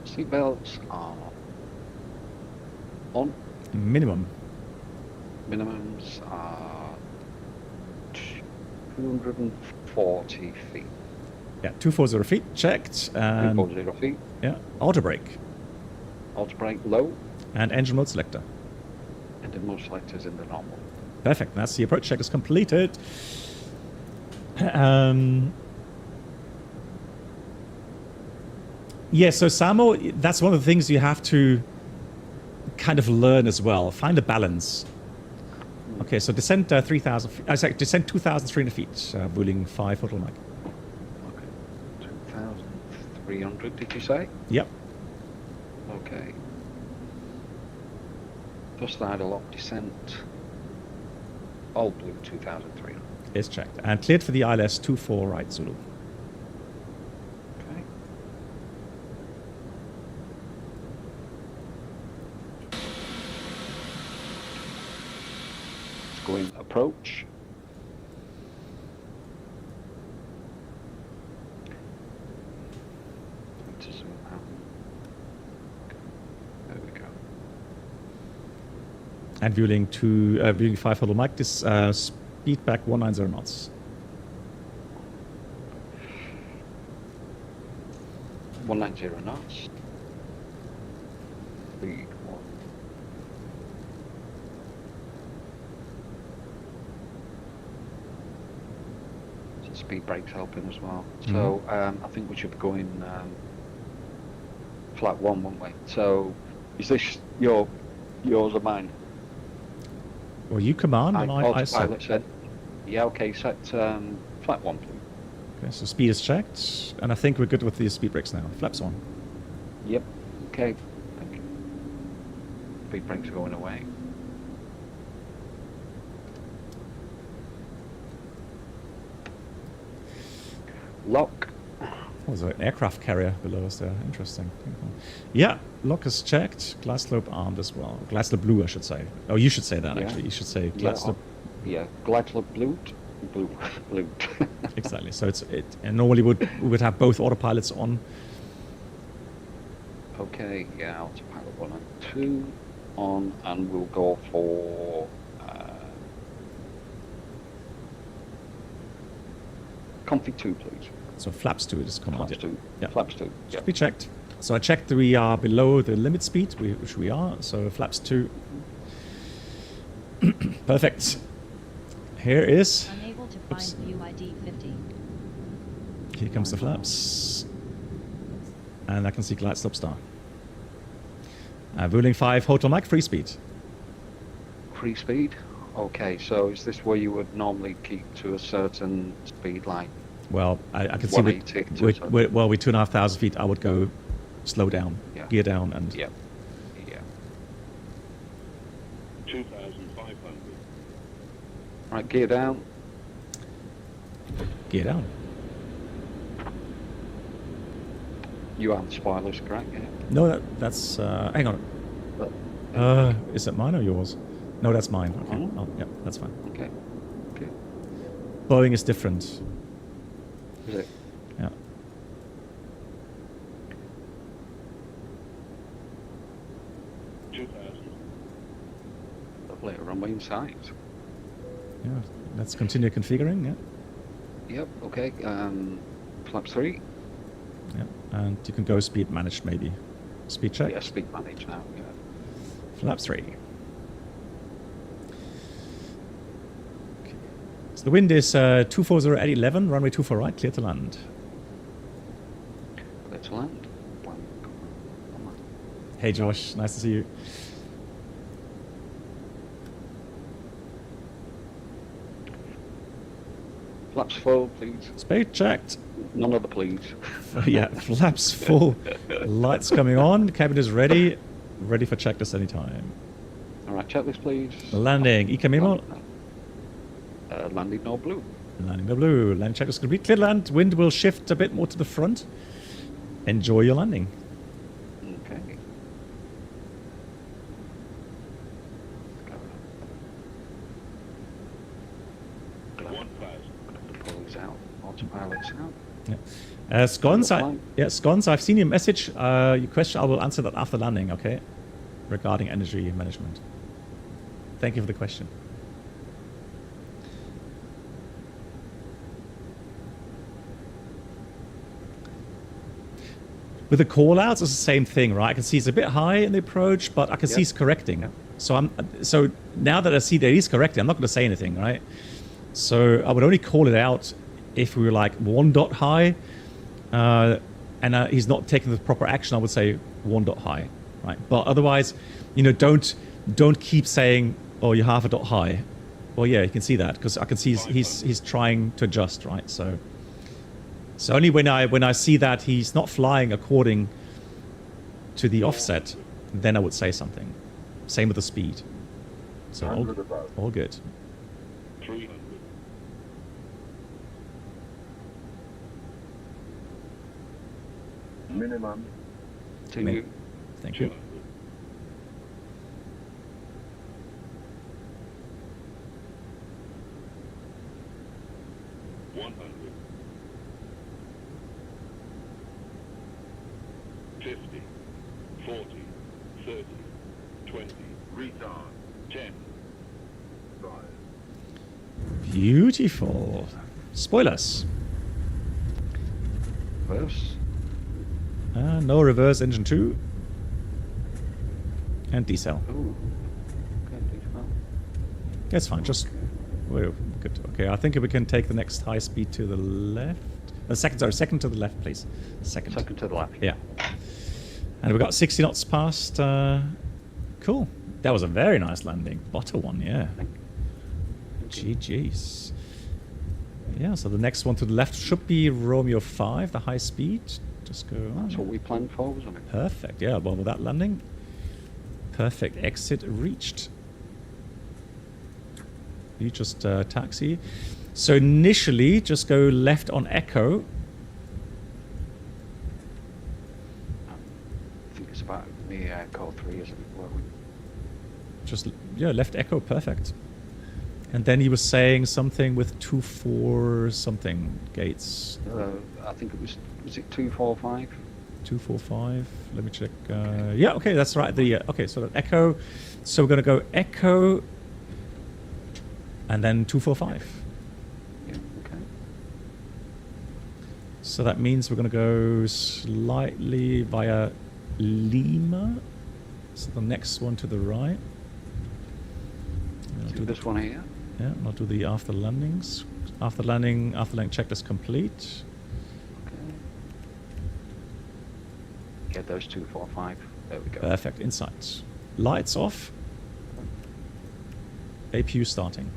Seatbelts are on. Minimum. Minimums are 240 feet. Yeah, 240 feet. Checked. 240 feet. Yeah. Auto brake. Auto brake low. And engine mode selector. And the mode selector is in the normal. Perfect. That's the approach check is completed. So Samo, that's one of the things you have to kind of learn as well. Find a balance. Okay, so descent 3,000 feet. Descent 2,300 feet. Vueling 5 hotel mic. Okay. 2,300, did you say? Yep. Okay. First idle lock descent. All blue 2,300. Is checked. And cleared for the ILS 24 right Zulu. Okay. Let's go in approach. To zoom out. There we go. And vueling 5 hotel mic. This speed back 190 knots. 190 knots. Lead 1. So speed brakes helping as well. Mm-hmm. So I think we should be going flat 1, won't we? So is this yours or mine? Well, you command and I set. Autopilot said. Yeah, okay, set flat 1, please. Okay, so speed is checked, and I think we're good with the speed brakes now. Flaps on. Yep. Okay. Thank you. Speed brakes are going away. Lock. there's an aircraft carrier below us there. Interesting. Yeah, lock is checked. Glide slope armed as well. Glide slope blue, I should say. Oh, you should say that, Yeah. actually. You should say glide slope. Yeah, glide slope blue. Exactly. So and normally we would have both autopilots on. Okay, yeah, autopilot 1 and 2 on, and we'll go for config 2, please. So flaps 2 is commanded. Flaps 2. Yeah. Flaps 2. Yeah. Should be checked. So I checked that we are below the limit speed, which we are. So flaps 2. Perfect. Here is. Unable to find view ID 50. Here comes the flaps. And I can see glide slope star. Vueling 5, Hotel Mike, free speed. Free speed. Okay, so is this where you would normally keep to a certain speed, like Well, I can see with 2,500 feet, I would go slow down, Yeah. gear down, and Yeah. Yeah. 2,500. Right, gear down. gear down. You are the spoilers, correct? Yeah. No, that's hang on. Is that mine or yours? No, that's mine. Okay. Mhm. Oh, yeah, that's fine. Okay. Okay. Boeing is different. Is it? Yeah. Lovely. Runway in sight. Yeah. Let's continue configuring. Yeah. Yep. Okay. Flaps 3. Yeah. And you can go speed managed maybe. Speed check. Yeah. Speed manage now. Yeah. Flaps 3. Okay. So the wind is 240 at 11, runway 24 right, clear to land. Clear to land. Hey Josh, nice to see you. Flaps full, please. Speed checked. None of the please. Yeah, flaps full. Lights coming on. Cabin is ready. Ready for checklist anytime. All right, checklist, please. Landing. EK memo. Landing no blue. Landing the blue. Land checklist complete. Clear land. Wind will shift a bit more to the front. Enjoy your landing. Okay. Let's go. 1,000. Pulls out. Autopilot's out. Yeah. Scones, I've seen your message. Your question, I will answer that after landing, okay? Regarding energy management. Thank you for the question. With the call outs, it's the same thing, right? I can see it's a bit high in the approach, but I can see it's correcting. So now that I see that he's correcting, I'm not going to say anything, right? So I would only call it out if we were like 1 dot high, and he's not taking the proper action. I would say 1 dot high, right? But otherwise, don't keep saying, "Oh, you're half a dot high." Well, yeah, you can see that because I can see he's trying to adjust, right? So only when I see that he's not flying according to the offset, then I would say something. Same with the speed. So all good. 300. Minimum. To Me. you. Thank you. 200. 100. 50. 40. 30. 20. Retard. 10. 5. Beautiful. Spoilers. Reverse. No reverse engine 2. And decel. Ooh. Okay, well. That's fine. Just we're good. Okay, I think we can take the next high speed to the left. Second to the left, please. Second Second to the left. Yeah. And we got 60 knots past. Cool. That was a very nice landing. Butter one, yeah. GG's. Yeah, so the next one to the left should be Romeo 5, the high speed. Just go on. That's what we planned for, wasn't it? Perfect. Yeah, well, with that landing. Perfect. Exit reached. You just taxi. So initially, just go left on Echo. 3, isn't it? Where we- Just, yeah, left echo, perfect. And then he was saying something with 2-4 something gates. I think it was it 245? 245. Let me check. Yeah, okay, that's right. Okay, so the echo. So we're gonna go echo, and then 245. Yeah, okay. So that means we're gonna go slightly via Lima. So the next one to the right. And I'll Do this one here. Yeah, and I'll do the after landings. After landing checklist complete. Okay. Get those 245. There we go. Perfect. Insights. Lights off. APU starting.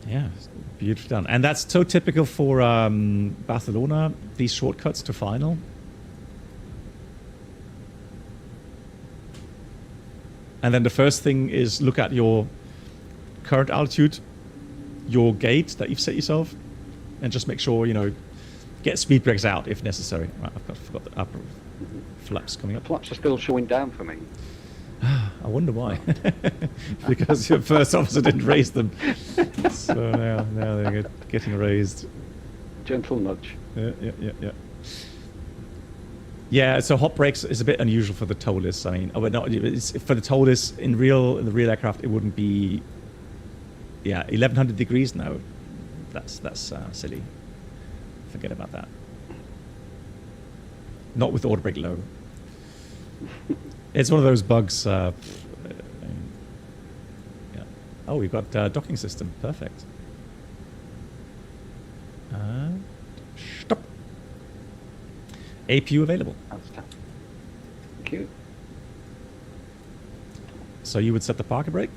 Yeah, beautifully done. And that's so typical for Barcelona, these shortcuts to final. And then the first thing is look at your current altitude, your gate that you've set yourself, and just make sure, get speed brakes out if necessary. Right, forgot the upper flaps coming The up. flaps are still showing down for me. I wonder why. Because your first officer didn't raise them. So now they're getting raised. Gentle nudge. Yeah. Yeah, so hot brakes is a bit unusual for the Toliss. I mean, for the Toliss in the real aircraft, it wouldn't be. Yeah, 1100 degrees. No, that's silly. Forget about that. Not with auto brake low. It's one of those bugs. Yeah. Oh, we've got docking system. Perfect. Stop. APU available. That's tough. Thank you. So you would set the parking brake?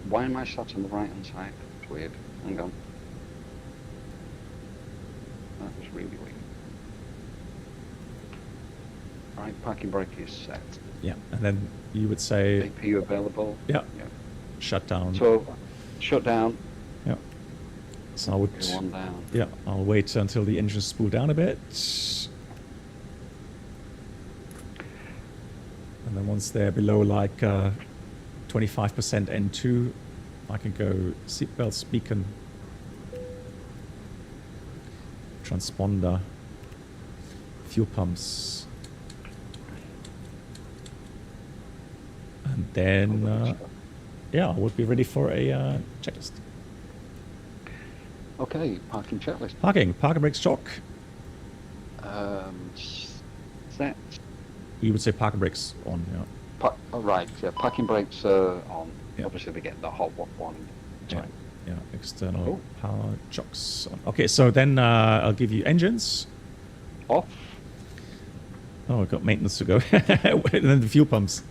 Why am I sat on the right hand side? It's weird. Hang on. That was really weird. Right, parking brake is set. Yeah, and then you would say APU available. Yeah. Yeah. Shut down. So, shut down. Yeah. So I would. Go on down. Yeah, I'll wait until the engines spool down a bit. And then once they're below like 25% N2, I can go seatbelts, beacon, transponder, fuel pumps. And then, yeah, I would be ready for a checklist. Okay, parking checklist. Parking brakes chock. Set. You would say parking brakes on, yeah. Right, yeah, parking brakes are on. Yeah. Obviously, we get the hot one. Yeah, Right. yeah, external Oh. power chocks on. Okay, so then I'll give you engines. Off. Oh, I've got maintenance to go. And then the fuel pumps.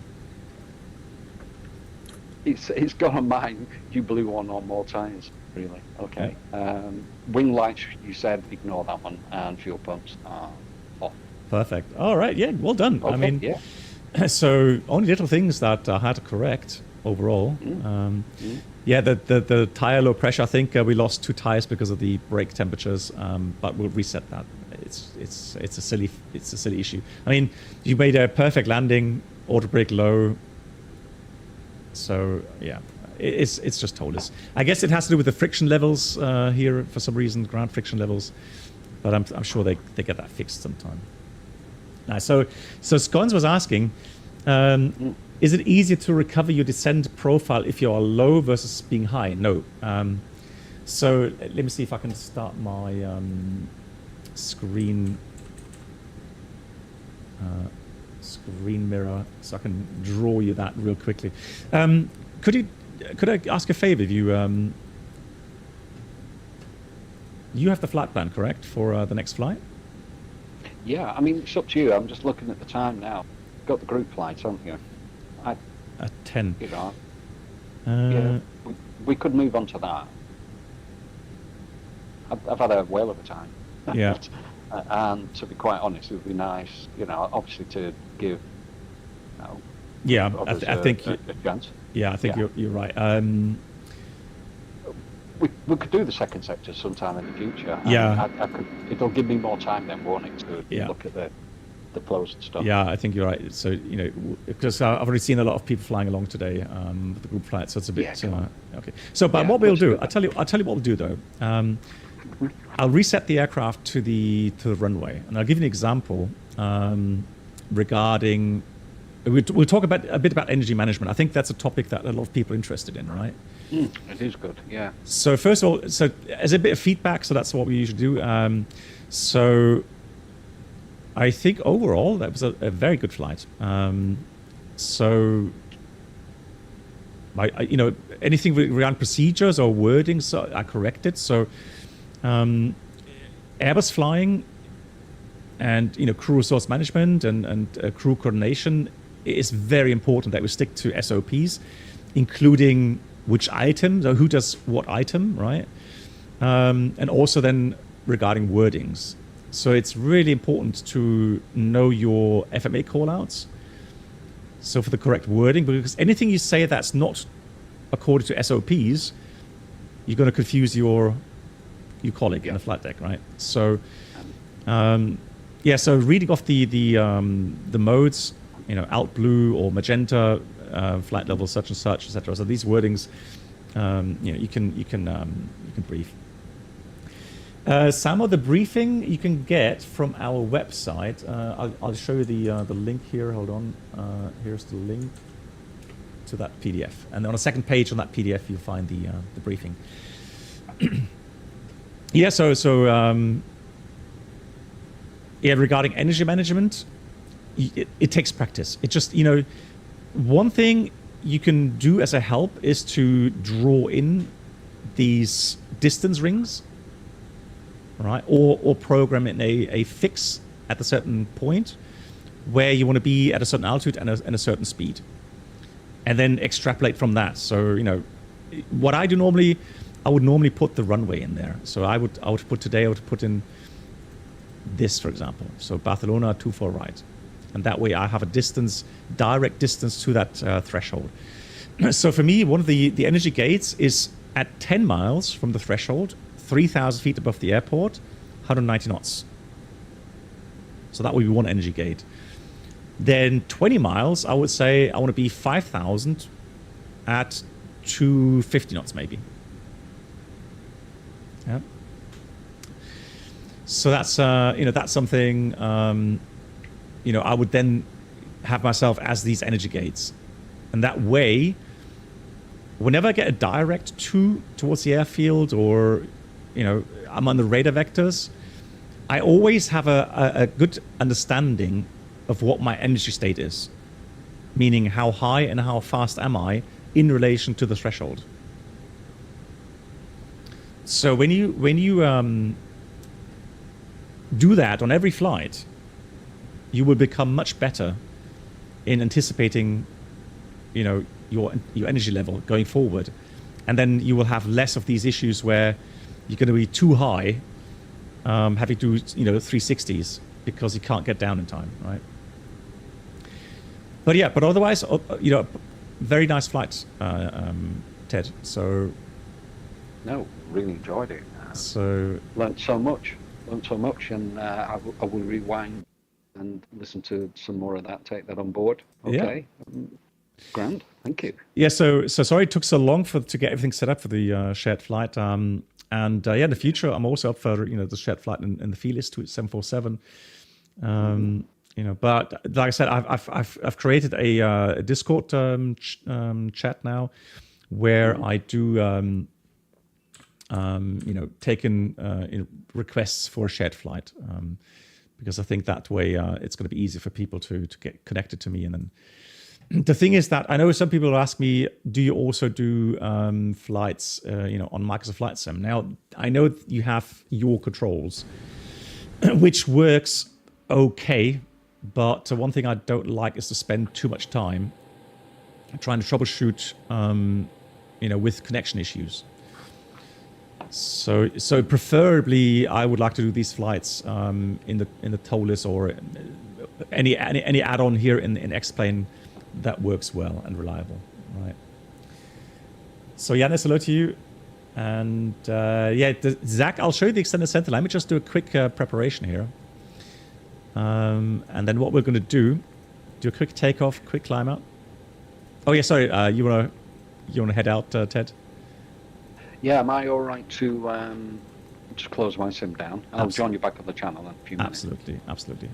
It's got on mine. You blew one on more tyres, really. Okay. Wing lights, you said ignore that one, and fuel pumps are off. Perfect. All right, yeah, well done. Okay, I mean, yeah. so only little things that I had to correct overall. Yeah, the tire low pressure, I think we lost 2 tires because of the brake temperatures, but we'll reset that. It's a silly issue. I mean, you made a perfect landing, auto brake low. So yeah, it's just Toliss. I guess it has to do with the friction levels here for some reason, ground friction levels. But I'm sure they get that fixed sometime. So Scones was asking, is it easier to recover your descent profile if you are low versus being high? No. So let me see if I can start my screen mirror so I can draw you that real quickly. Could I ask a favor? If you have the flight plan, correct, for the next flight? Yeah, I mean, it's up to you. I'm just looking at the time now. Got the group flights, haven't you? At 10. You know, yeah, we could move on to that. I've had a whale of a time. Yeah. And to be quite honest, it would be nice, obviously to give, Yeah, others I think a chance. Yeah, I think Yeah. you're right. we could do the second sector sometime in the future. Yeah. I could. It'll give me more time then, won't it, to Yeah. look at the flows and stuff. Yeah, I think you're right. So, you know, because I've already seen a lot of people flying along today with the group flight, so it's a bit okay. So, but Yeah, what we'll let's do, do I'll tell you what we'll do though. I'll reset the aircraft to the runway, and I'll give you an example regarding. We'll talk a bit about energy management. I think that's a topic that a lot of people are interested in, right? It is good, yeah. So first of all, so as a bit of feedback, so that's what we usually do. So I think overall that was a very good flight. So you know, anything around procedures or wordings are corrected. So Airbus flying and, you know, crew resource management and crew coordination, is very important that we stick to SOPs, including which item, or who does what item, right? And also then regarding wordings. So it's really important to know your FMA callouts. So for the correct wording, because anything you say that's not according to SOPs, you're going to confuse your colleague in the flight deck, right? So yeah, so reading off the modes, you know, alt blue or magenta, flight level such and such, etc. So these wordings, you know, you can brief. Some of the briefing you can get from our website. I'll show you the link here. Hold on. Here's the link to that PDF, and on the second page on that PDF you'll find the briefing. Yeah. So yeah, regarding energy management, it takes practice. It just, you know, one thing you can do as a help is to draw in these distance rings, right? Or program in a fix at a certain point where you want to be at a certain altitude and a certain speed, and then extrapolate from that. So, you know, what I do normally, I would normally put the runway in there. So I would put in this, for example. So Barcelona 24 right. And that way I have a distance, direct distance to that threshold. So for me, one of the energy gates is at 10 miles from the threshold, 3,000 feet above the airport, 190 knots. So that would be one energy gate. Then 20 miles, I would say I want to be 5,000 at 250 knots maybe. Yeah. So that's you know, that's something you know, I would then have myself as these energy gates, and that way, whenever I get a direct towards the airfield, or, you know, I'm on the radar vectors, I always have a good understanding of what my energy state is, meaning how high and how fast am I in relation to the threshold. So when you do that on every flight, you will become much better in anticipating, you know, your energy level going forward, and then you will have less of these issues where you're going to be too high, having to do, you know, 360s because you can't get down in time, right? But yeah, but otherwise, you know, very nice flight, Ted. So no, really enjoyed it. So learned so much, and I will rewind and listen to some more of that, take that on board. Okay. Yeah. Grand, thank you. Yeah, so sorry it took so long to get everything set up for the shared flight. And yeah, in the future, I'm also up for, you know, the shared flight in the Toliss 747. You know, but like I said, I've created a Discord chat now where I do you know, take in requests for a shared flight. Because I think that way it's going to be easy for people to get connected to me. And then the thing is that I know some people ask me, do you also do flights, you know, on Microsoft Flight Sim? Now, I know you have your controls, which works okay, but one thing I don't like is to spend too much time trying to troubleshoot, you know, with connection issues. So preferably, I would like to do these flights in the Toliss or any add-on here in X-Plane that works well and reliable, right? So Yanis, hello to you. And yeah, Zach, I'll show you the extended center. Let me just do a quick preparation here. And then what we're going to do a quick takeoff, quick climb out. Oh yeah, sorry. You wanna head out, Ted? Yeah, am I all right to just close my sim down? I'll join you back on the channel in a few minutes. Absolutely, absolutely.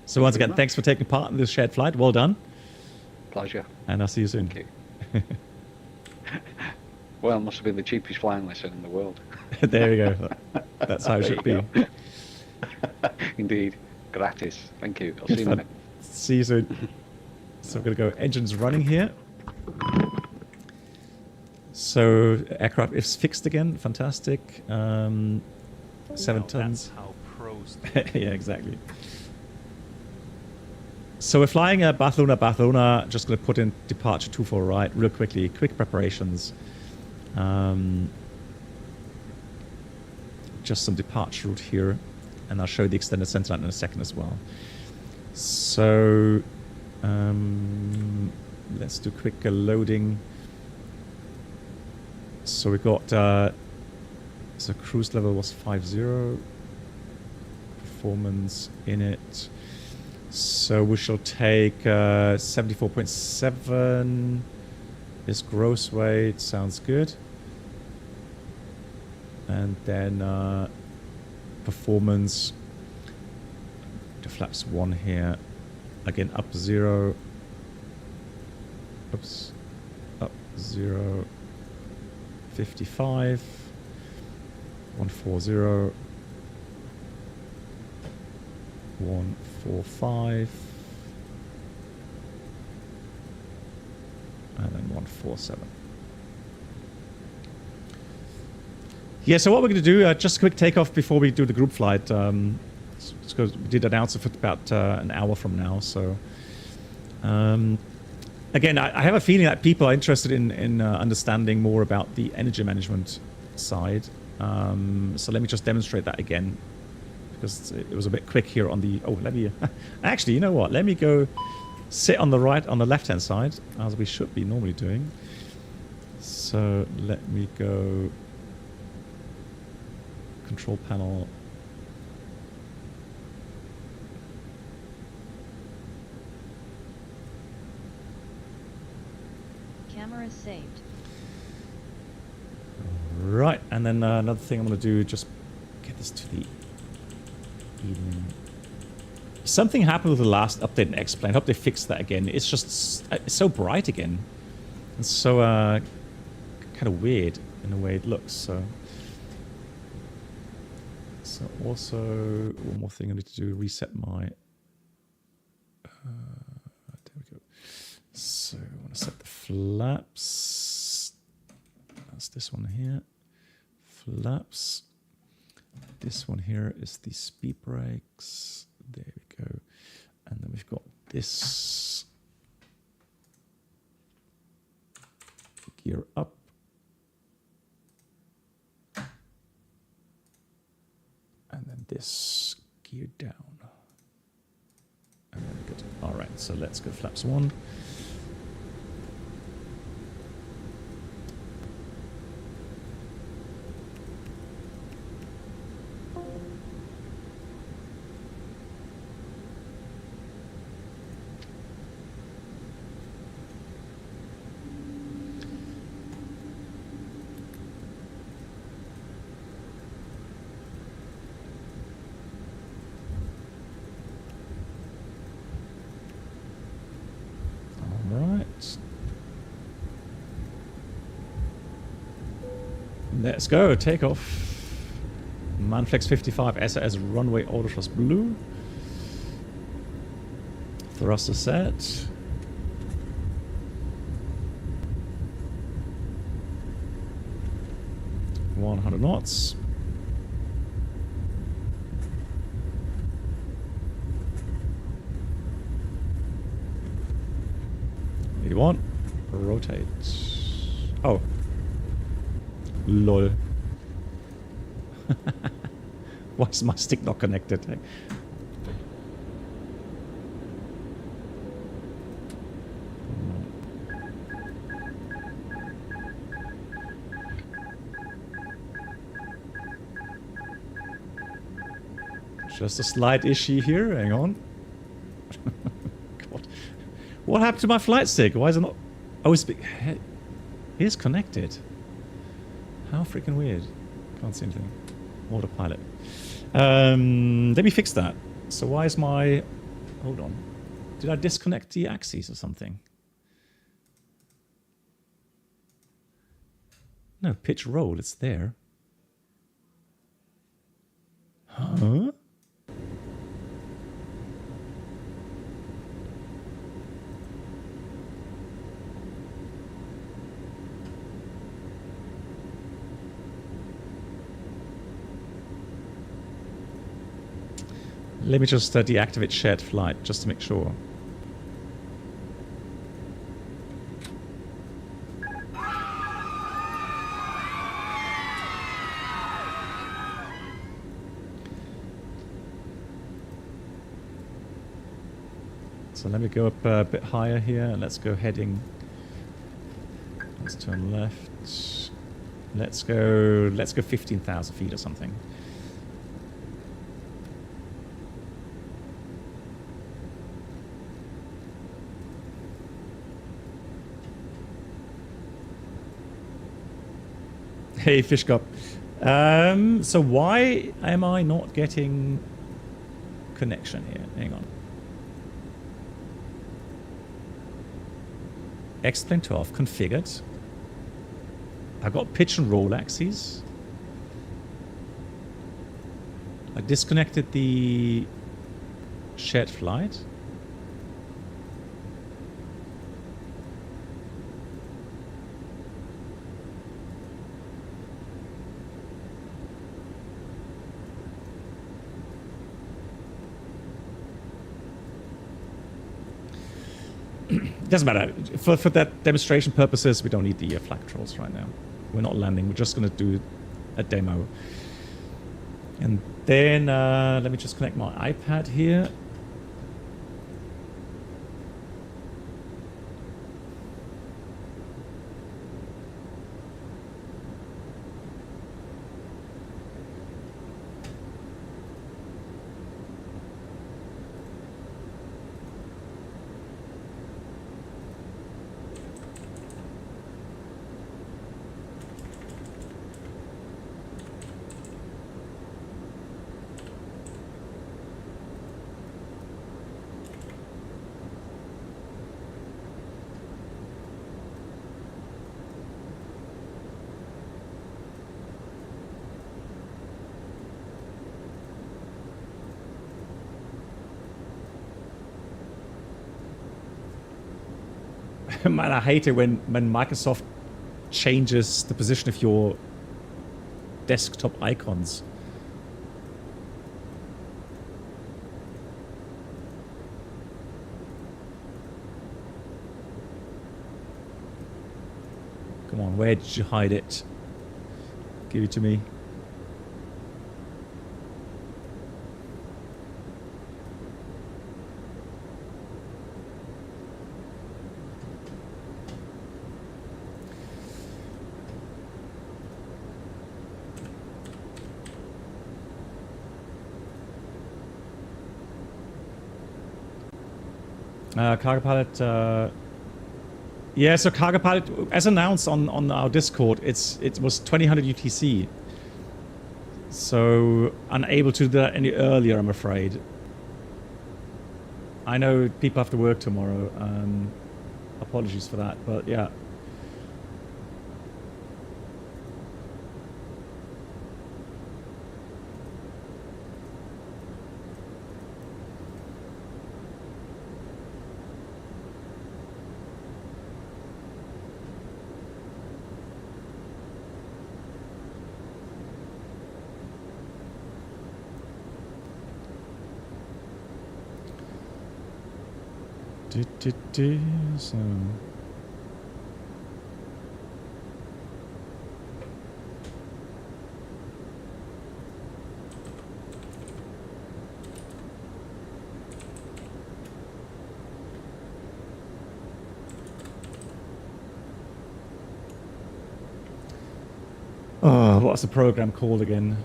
So once again, thanks for taking part in this shared flight. Well done. Pleasure. And I'll see you soon. Thank you. Well, it must have been the cheapest flying lesson in the world. There you go. That's how it should be. Indeed. Gratis. Thank you. I'll see you in a minute. See you soon. So we're going to go engines running here. So aircraft is fixed again. Fantastic. 7 tons. That's how pros do it. Yeah, exactly. So we're flying Barcelona. Just going to put in departure 24 right real quickly. Quick preparations. Just some departure route here. And I'll show you the extended center line in a second as well. So let's do quick loading. So we got so cruise level was 50. Performance in it. So we shall take 74.7 is gross weight. Sounds good. And then performance. The flaps 1 here. Again, up 0. Oops. Up 0. 55. 140. 145. And then 147. Yeah, so what we're going to do, just a quick takeoff before we do the group flight. Because we did announce it for about an hour from now. So, again, I have a feeling that people are interested in understanding more about the energy management side. So let me just demonstrate that again, because it was a bit quick here on the... Oh, let me... Actually, you know what? Let me go sit on the left-hand side, as we should be normally doing. So let me go... Control panel... Camera saved. Right, and then another thing I'm going to do, just get this to the evening. Something happened with the last update in X-Plane. I hope they fix that again. It's just it's so bright again. It's so kind of weird in the way it looks. So also, one more thing I need to do, reset my... there we go. So I want to set the flaps. That's this one here. Flaps. This one here is the speed brakes. There we go. And then we've got this gear up. And then this gear down. And then good. All right, so let's go flaps 1. Let's go, takeoff. Manflex 55 SAS runway auto thrust blue. Thruster set. $100 knots. $81. Rotate. Oh. Lol. Why is my stick not connected? Just a slight issue here. Hang on. God. What happened to my flight stick? Why is it not... Oh, it is connected. How freaking weird. Can't see anything. Autopilot. Let me fix that. So why is my... Hold on. Did I disconnect the axes or something? No, pitch roll. It's there. Huh? Let me just deactivate shared flight, just to make sure. So let me go up a bit higher here, and let's go heading. Let's turn left. Let's go 15,000 feet or something. Hey, Fish Cup. So why am I not getting connection here? Hang on. XP12 configured. I got pitch and roll axes. I disconnected the shared flight. It doesn't matter. For that demonstration purposes, we don't need the flight controls right now. We're not landing. We're just going to do a demo. And then let me just connect my iPad here. Man, I hate it when Microsoft changes the position of your desktop icons. Come on, where did you hide it? Give it to me. Cargo Pilot, yeah, so Cargo Pilot, as announced on our Discord, it was 2000 UTC. So unable to do that any earlier, I'm afraid. I know people have to work tomorrow. Apologies for that, but yeah. So. Oh, what's the program called again?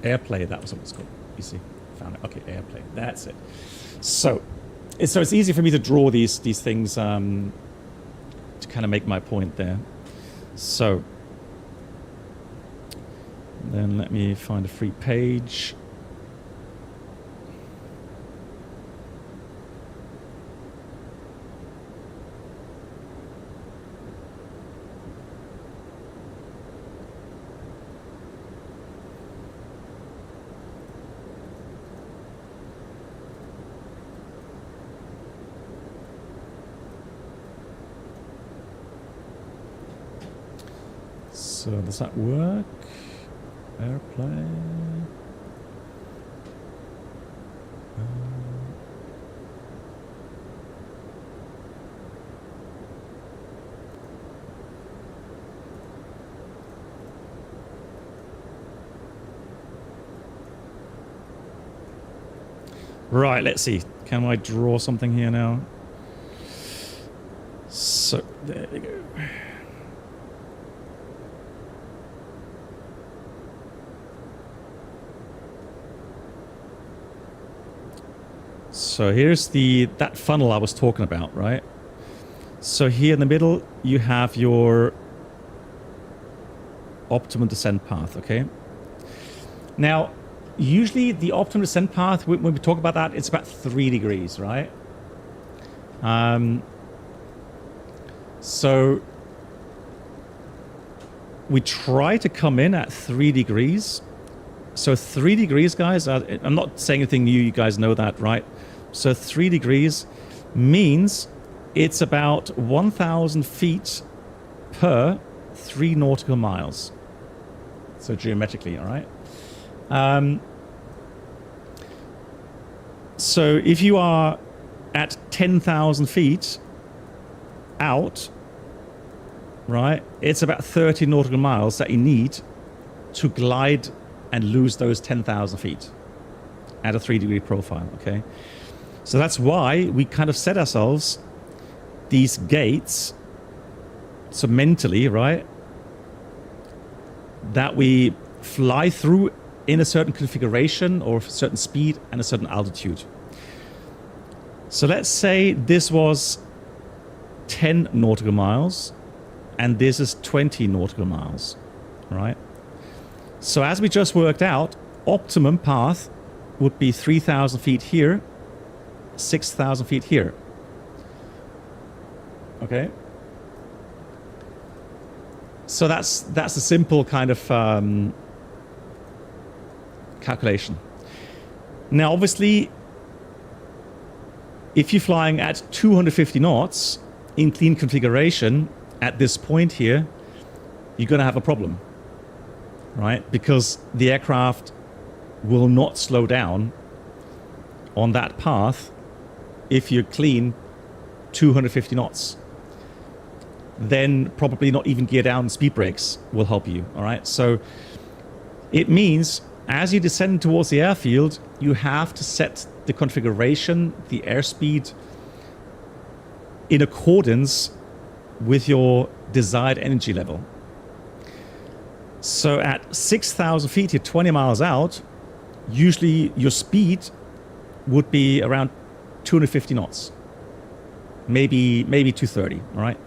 Airplay, that was what it's called. You see, found it. Okay, airplay. That's it. So it's easy for me to draw these things to kind of make my point there. So then let me find a free page. So does that work? Airplane. Right, let's see. Can I draw something here now? So there we go. So here's that funnel I was talking about, right? So here in the middle, you have your optimum descent path, okay? Now, usually the optimum descent path, when we talk about that, it's about 3 degrees, right? So we try to come in at 3 degrees. So 3 degrees, guys, I'm not saying anything new, you guys know that, right? So 3 degrees means it's about 1,000 feet per 3 nautical miles. So geometrically, all right? So if you are at 10,000 feet out, right, it's about 30 nautical miles that you need to glide and lose those 10,000 feet at a 3 degree profile, okay? So that's why we kind of set ourselves these gates, so mentally, right, that we fly through in a certain configuration or a certain speed and a certain altitude. So let's say this was 10 nautical miles and this is 20 nautical miles, right? So as we just worked out, optimum path would be 3,000 feet here, 6,000 feet here. Okay? So that's a simple kind of calculation. Now, obviously, if you're flying at 250 knots in clean configuration at this point here, you're going to have a problem, right? Because the aircraft will not slow down on that path if you're clean 250 knots. Then probably not even gear down speed brakes will help you, all right? So it means as you descend towards the airfield, you have to set the configuration, the airspeed, in accordance with your desired energy level. So at 6,000 feet, you're 20 miles out, usually your speed would be around 250 knots, maybe 230, all right?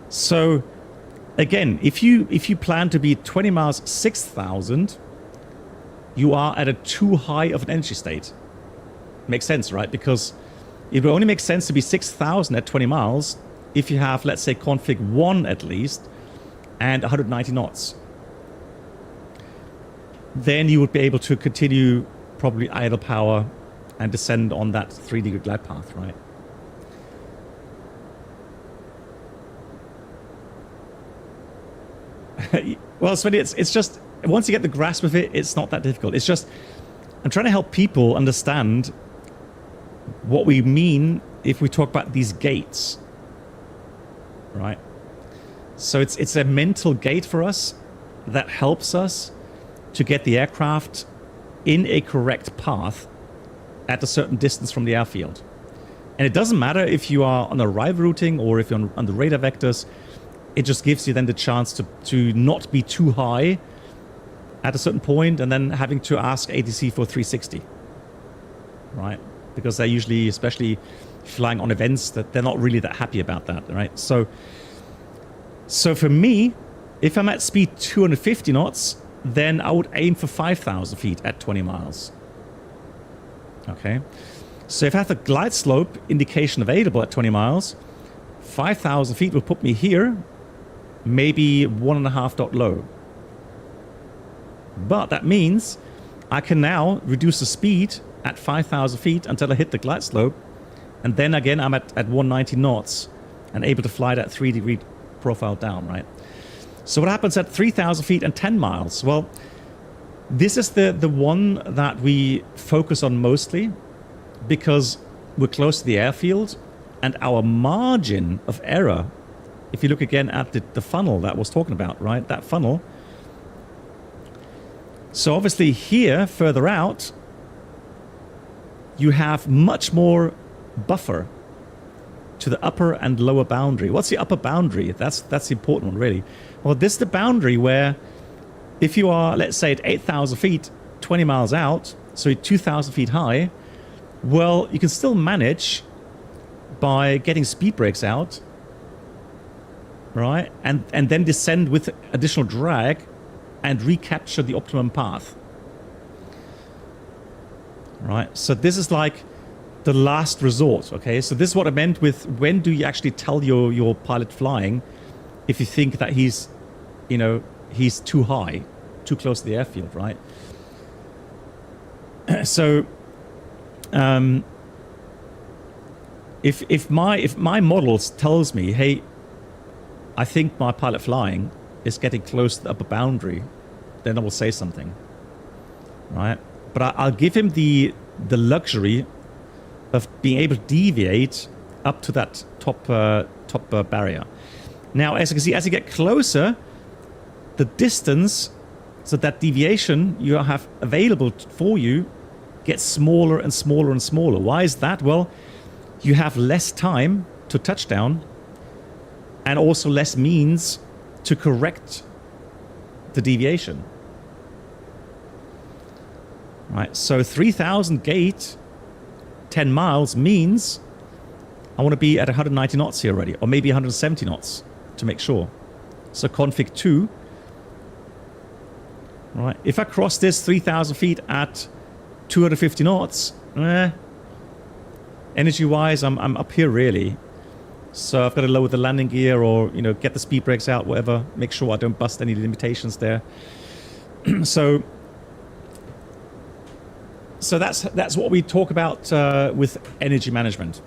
So again, if you plan to be 20 miles 6,000, you are at a too high of an energy state. Makes sense, right? Because it will only make sense to be 6,000 at 20 miles if you have, let's say, config 1 at least and 190 knots. Then you would be able to continue probably idle power and descend on that 3 degree glide path, right? Well, Svenny, it's just, once you get the grasp of it, it's not that difficult. It's just, I'm trying to help people understand what we mean if we talk about these gates, right? So it's a mental gate for us that helps us to get the aircraft in a correct path at a certain distance from the airfield. And it doesn't matter if you are on arrival routing or if you're on the radar vectors. It just gives you then the chance to not be too high at a certain point and then having to ask ATC for 360, right? Because they're usually, especially flying on events, that they're not really that happy about that, right? So for me, if I'm at speed 250 knots, then I would aim for 5,000 feet at 20 miles. Okay. So if I have the glide slope indication available at 20 miles, 5,000 feet will put me here, maybe 1.5 dot low. But that means I can now reduce the speed at 5,000 feet until I hit the glide slope. And then again, I'm at 190 knots and able to fly that 3-degree profile down, right? So what happens at 3,000 feet and 10 miles? Well, this is the one that we focus on mostly because we're close to the airfield and our margin of error, if you look again at the funnel that I was talking about, right? That funnel. So obviously here, further out, you have much more buffer to the upper and lower boundary. What's the upper boundary? That's the important one, really. Well, this is the boundary where if you are, let's say, at 8,000 feet, 20 miles out, so 2,000 feet high, well, you can still manage by getting speed brakes out, right? And then descend with additional drag and recapture the optimum path. Right? So this is like the last resort, okay? So this is what I meant with when do you actually tell your pilot flying if you think that he's, you know, he's too high, too close to the airfield, right? So if my models tells me, hey, I think my pilot flying is getting close to the upper boundary, then I will say something, right? But I'll give him the luxury of being able to deviate up to that top barrier. Now, as you can see, as you get closer, the distance, so that deviation you have available for you, gets smaller and smaller and smaller. Why is that? Well, you have less time to touchdown and also less means to correct the deviation. Right, so 3,000 gate, 10 miles means I want to be at 190 knots here already, or maybe 170 knots to make sure. So config 2. Right, if I cross this 3,000 feet at 250 knots, energy-wise, I'm up here really. So I've got to lower the landing gear or, you know, get the speed brakes out, whatever. Make sure I don't bust any limitations there. So that's what we talk about with energy management.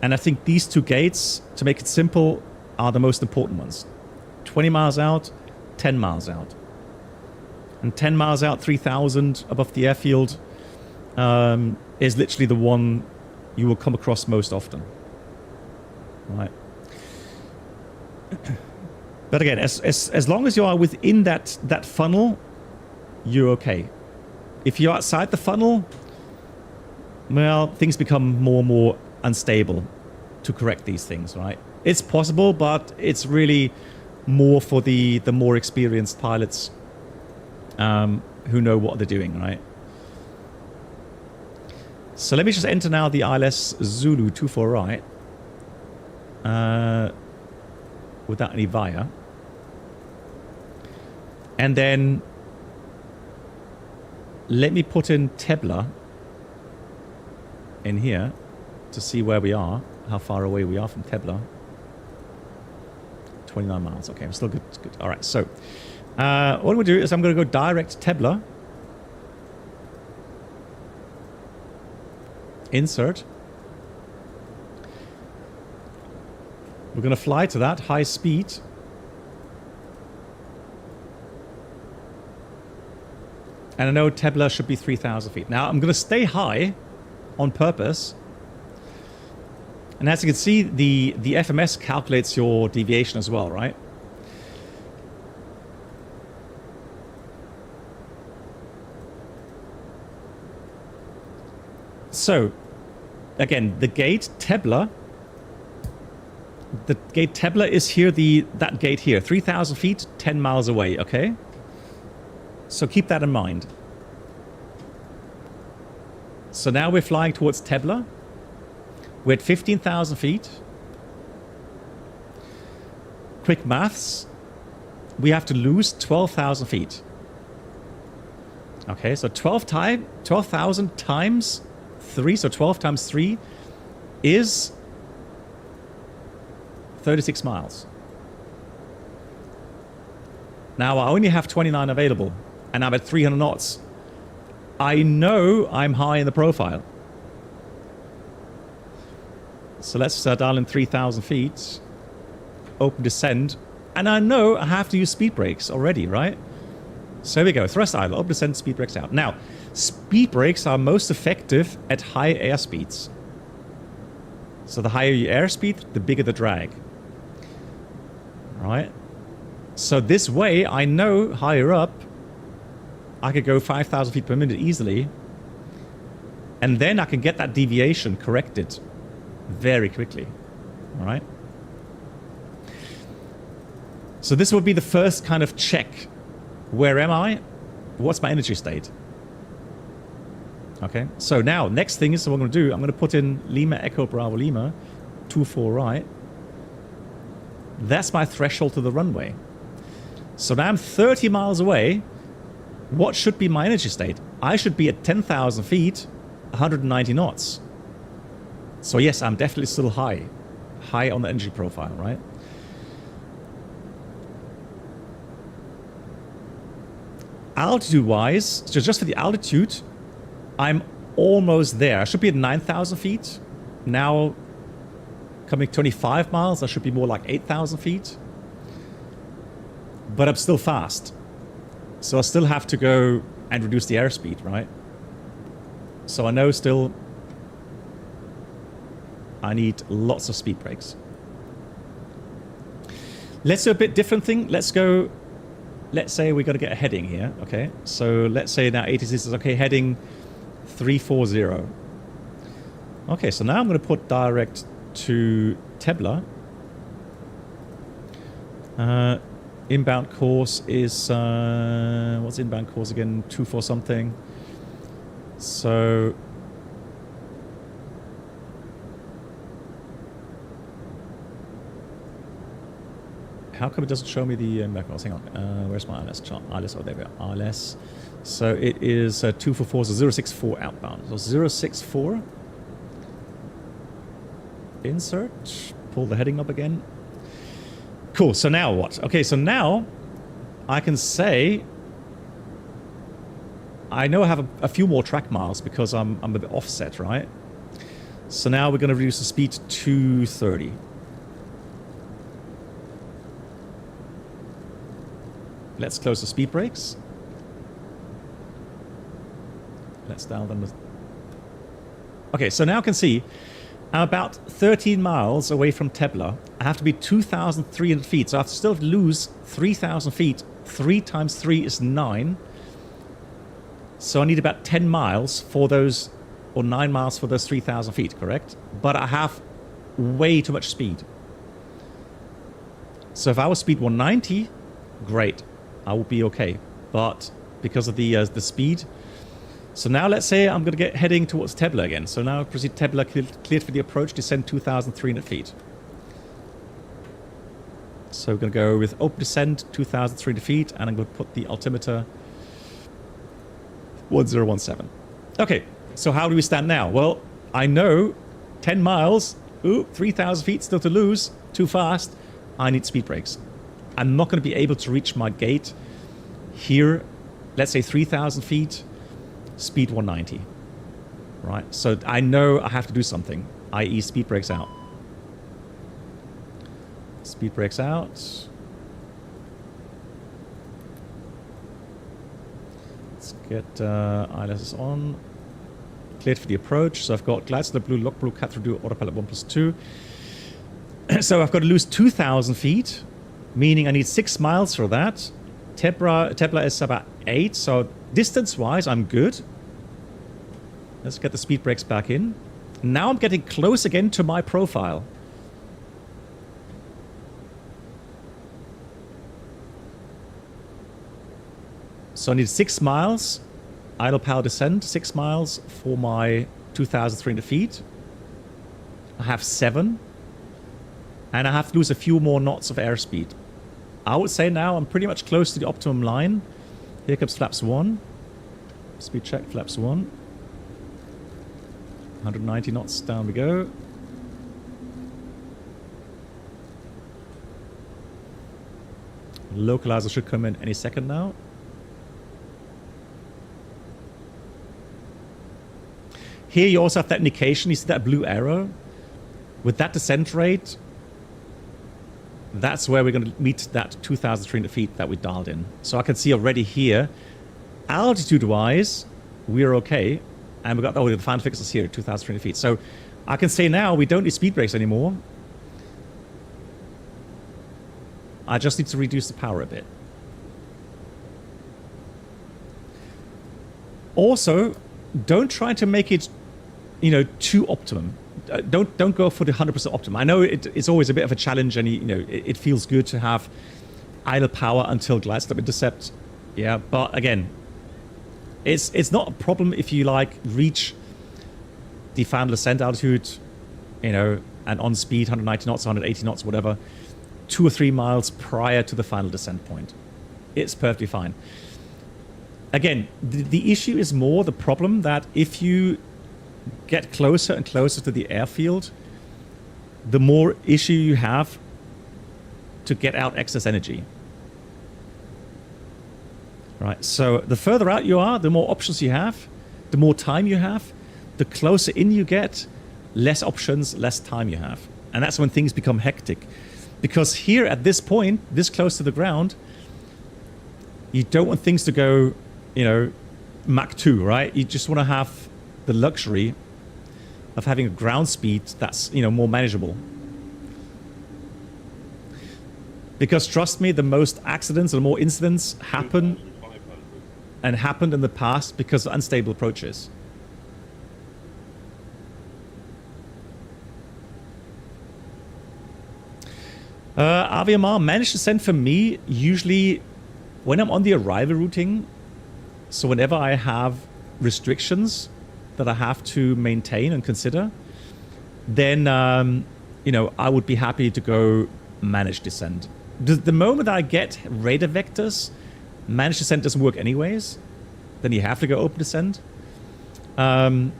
And I think these two gates, to make it simple, are the most important ones. 20 miles out, 10 miles out. And 10 miles out, 3,000 above the airfield is literally the one you will come across most often. Right. But again, as long as you are within that funnel, you're okay. If you're outside the funnel, well, things become more and more unstable to correct these things, right? It's possible, but it's really more for the more experienced pilots who know what they're doing, right? So let me just enter now the ILS Zulu 24 right. Without any via. And then let me put in Tebla in here to see where we are, how far away we are from Tebla. 29 miles. Okay, I'm still good. Good. All right, so what I'm going to do is I'm going to go direct Tebla. Insert. We're going to fly to that high speed. And I know Tebla should be 3,000 feet. Now, I'm going to stay high on purpose. And as you can see, the FMS calculates your deviation as well, right? So, again, the gate Tebla. The gate Tebla is here, that gate here. 3,000 feet, 10 miles away, okay? So keep that in mind. So now we're flying towards Tebla. We're at 15,000 feet. Quick maths. We have to lose 12,000 feet. Okay, so 12,000 times 3, so 12 times 3 is 36 miles. Now I only have 29 available, and I'm at 300 knots. I know I'm high in the profile. So let's dial in 3,000 feet, open descent, and I know I have to use speed brakes already, right? So here we go, thrust idle, open descent, speed brakes out. Now, speed brakes are most effective at high airspeeds. So the higher your airspeed, the bigger the drag. Right? So this way, I know higher up, I could go 5,000 feet per minute easily. And then I can get that deviation corrected very quickly. All right? So this would be the first kind of check. Where am I? What's my energy state? Okay, so now, next thing is what I'm going to do. I'm going to put in Lima Echo Bravo Lima, 24 right. That's my threshold to the runway. So now I'm 30 miles away. What should be my energy state? I should be at 10,000 feet, 190 knots. So yes, I'm definitely still high. High on the energy profile, right? Altitude-wise, so just for the altitude, I'm almost there. I should be at 9,000 feet. Now, coming 25 miles, I should be more like 8,000 feet. But I'm still fast. So I still have to go and reduce the airspeed, right? So I know still I need lots of speed brakes. Let's do a bit different thing. Let's go... Let's say we're going to get a heading here, okay? So let's say now 86 is okay, heading 340. Okay, so now I'm going to put direct to Tebla. Inbound course is... what's inbound course again? 24 something. So... How come it doesn't show me the back course? Hang on. Where's my ILS chart? ILS, oh, there we are. ILS. So it is 244, so 064 outbound. So 064. Insert. Pull the heading up again. Cool. So now what? Okay, so now I can say I know I have a few more track miles because I'm a bit offset, right? So now we're going to reduce the speed to 230. Let's close the speed brakes. Let's dial them. Okay, so now I can see I'm about 13 miles away from Tebla. I have to be 2,300 feet, so I have to still lose 3,000 feet. 3 times 3 is 9. So I need about 10 miles for those, or 9 miles for those 3,000 feet, correct? But I have way too much speed. So if I was speed 190, great. I will be okay, but because of the speed. So now let's say I'm going to get heading towards Tebla again. So now proceed Tebla, cleared for the approach, descend 2,300 feet. So we're going to go with open descent, 2,300 feet, and I'm going to put the altimeter 1017. Okay, so how do we stand now? Well, I know 10 miles, 3,000 feet still to lose, too fast. I need speed brakes. I'm not going to be able to reach my gate here, let's say 3,000 feet, speed 190. Right? So I know I have to do something, i.e. speed brakes out. Speed brakes out. Let's get ILS on. Cleared for the approach. So I've got glides to the blue, lock blue, cat through do, autopilot 1+2. So I've got to lose 2,000 feet. Meaning I need 6 miles for that. Tebla is about 8, so distance-wise, I'm good. Let's get the speed brakes back in. Now I'm getting close again to my profile. So So I need 6 miles idle power descent, 6 miles for my 2,300 feet. I have 7. And I have to lose a few more knots of airspeed. I would say now I'm pretty much close to the optimum line. Here comes flaps 1. Speed check, flaps 1. 190 knots, down we go. Localizer should come in any second now. Here you also have that indication, you see that blue arrow? With that descent rate, that's where we're going to meet that 2,300 feet that we dialed in. So I can see already here, altitude-wise, we're okay. And we got, oh, the final fixes here, 2,300 feet. So I can say now we don't need speed brakes anymore. I just need to reduce the power a bit. Also, don't try to make it, you know, too optimum. Don't go for the 100% optimum. I know it's always a bit of a challenge, and you know it feels good to have idle power until glide slope intercept. Yeah, but again, it's not a problem if you like reach the final descent altitude, you know, and on speed 190 knots, 180 knots, whatever, 2 or 3 miles prior to the final descent point. It's perfectly fine. Again, the issue is more the problem that if you get closer and closer to the airfield, the more issue you have to get out excess energy. Right, so the further out you are, the more options you have, the more time you have, the closer in you get, less options, less time you have. And that's when things become hectic. Because here at this point, this close to the ground, you don't want things to go, you know, Mach 2, right? You just want to have the luxury of having a ground speed that's, you know, more manageable. Because trust me, the most accidents and more incidents happen and happened in the past because of unstable approaches. AVMR managed to send for me usually when I'm on the arrival routing. So whenever I have restrictions that I have to maintain and consider, then you know, I would be happy to go managed descent. The moment I get radar vectors, managed descent doesn't work anyways. Then you have to go open descent. And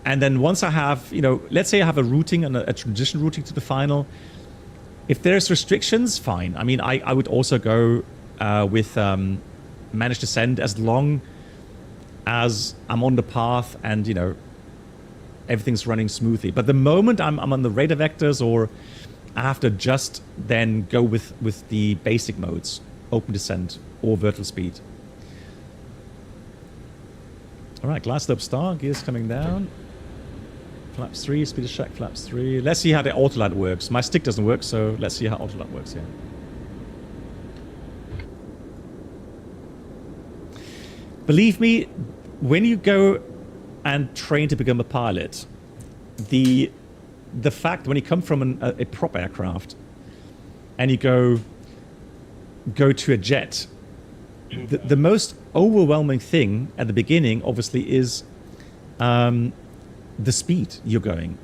then once I have, you know, let's say I have a routing and a transition routing to the final. If there's restrictions, fine. I mean, I would also go with managed descent as long as I'm on the path and, you know, everything's running smoothly. But the moment I'm on the radar vectors, or I have to just then go with the basic modes, open descent or vertical speed. All right, glide slope star, gears coming down. Flaps 3, speed check, flaps 3. Let's see how the autolight works. My stick doesn't work, so let's see how autolight works here. Believe me, when you go and train to become a pilot, the fact when you come from a prop aircraft and you go to a jet, the most overwhelming thing at the beginning, obviously, is the speed you're going.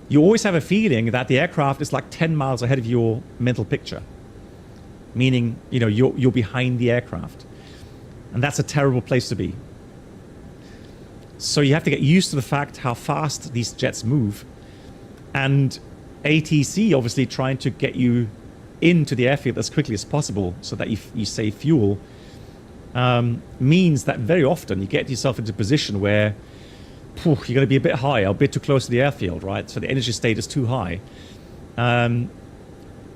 You always have a feeling that the aircraft is like 10 miles ahead of your mental picture, meaning, you know, you're behind the aircraft, and that's a terrible place to be. So you have to get used to the fact how fast these jets move, and ATC obviously trying to get you into the airfield as quickly as possible so that you save fuel, means that very often you get yourself into a position where you're going to be a bit high, a bit too close to the airfield, right? So the energy state is too high.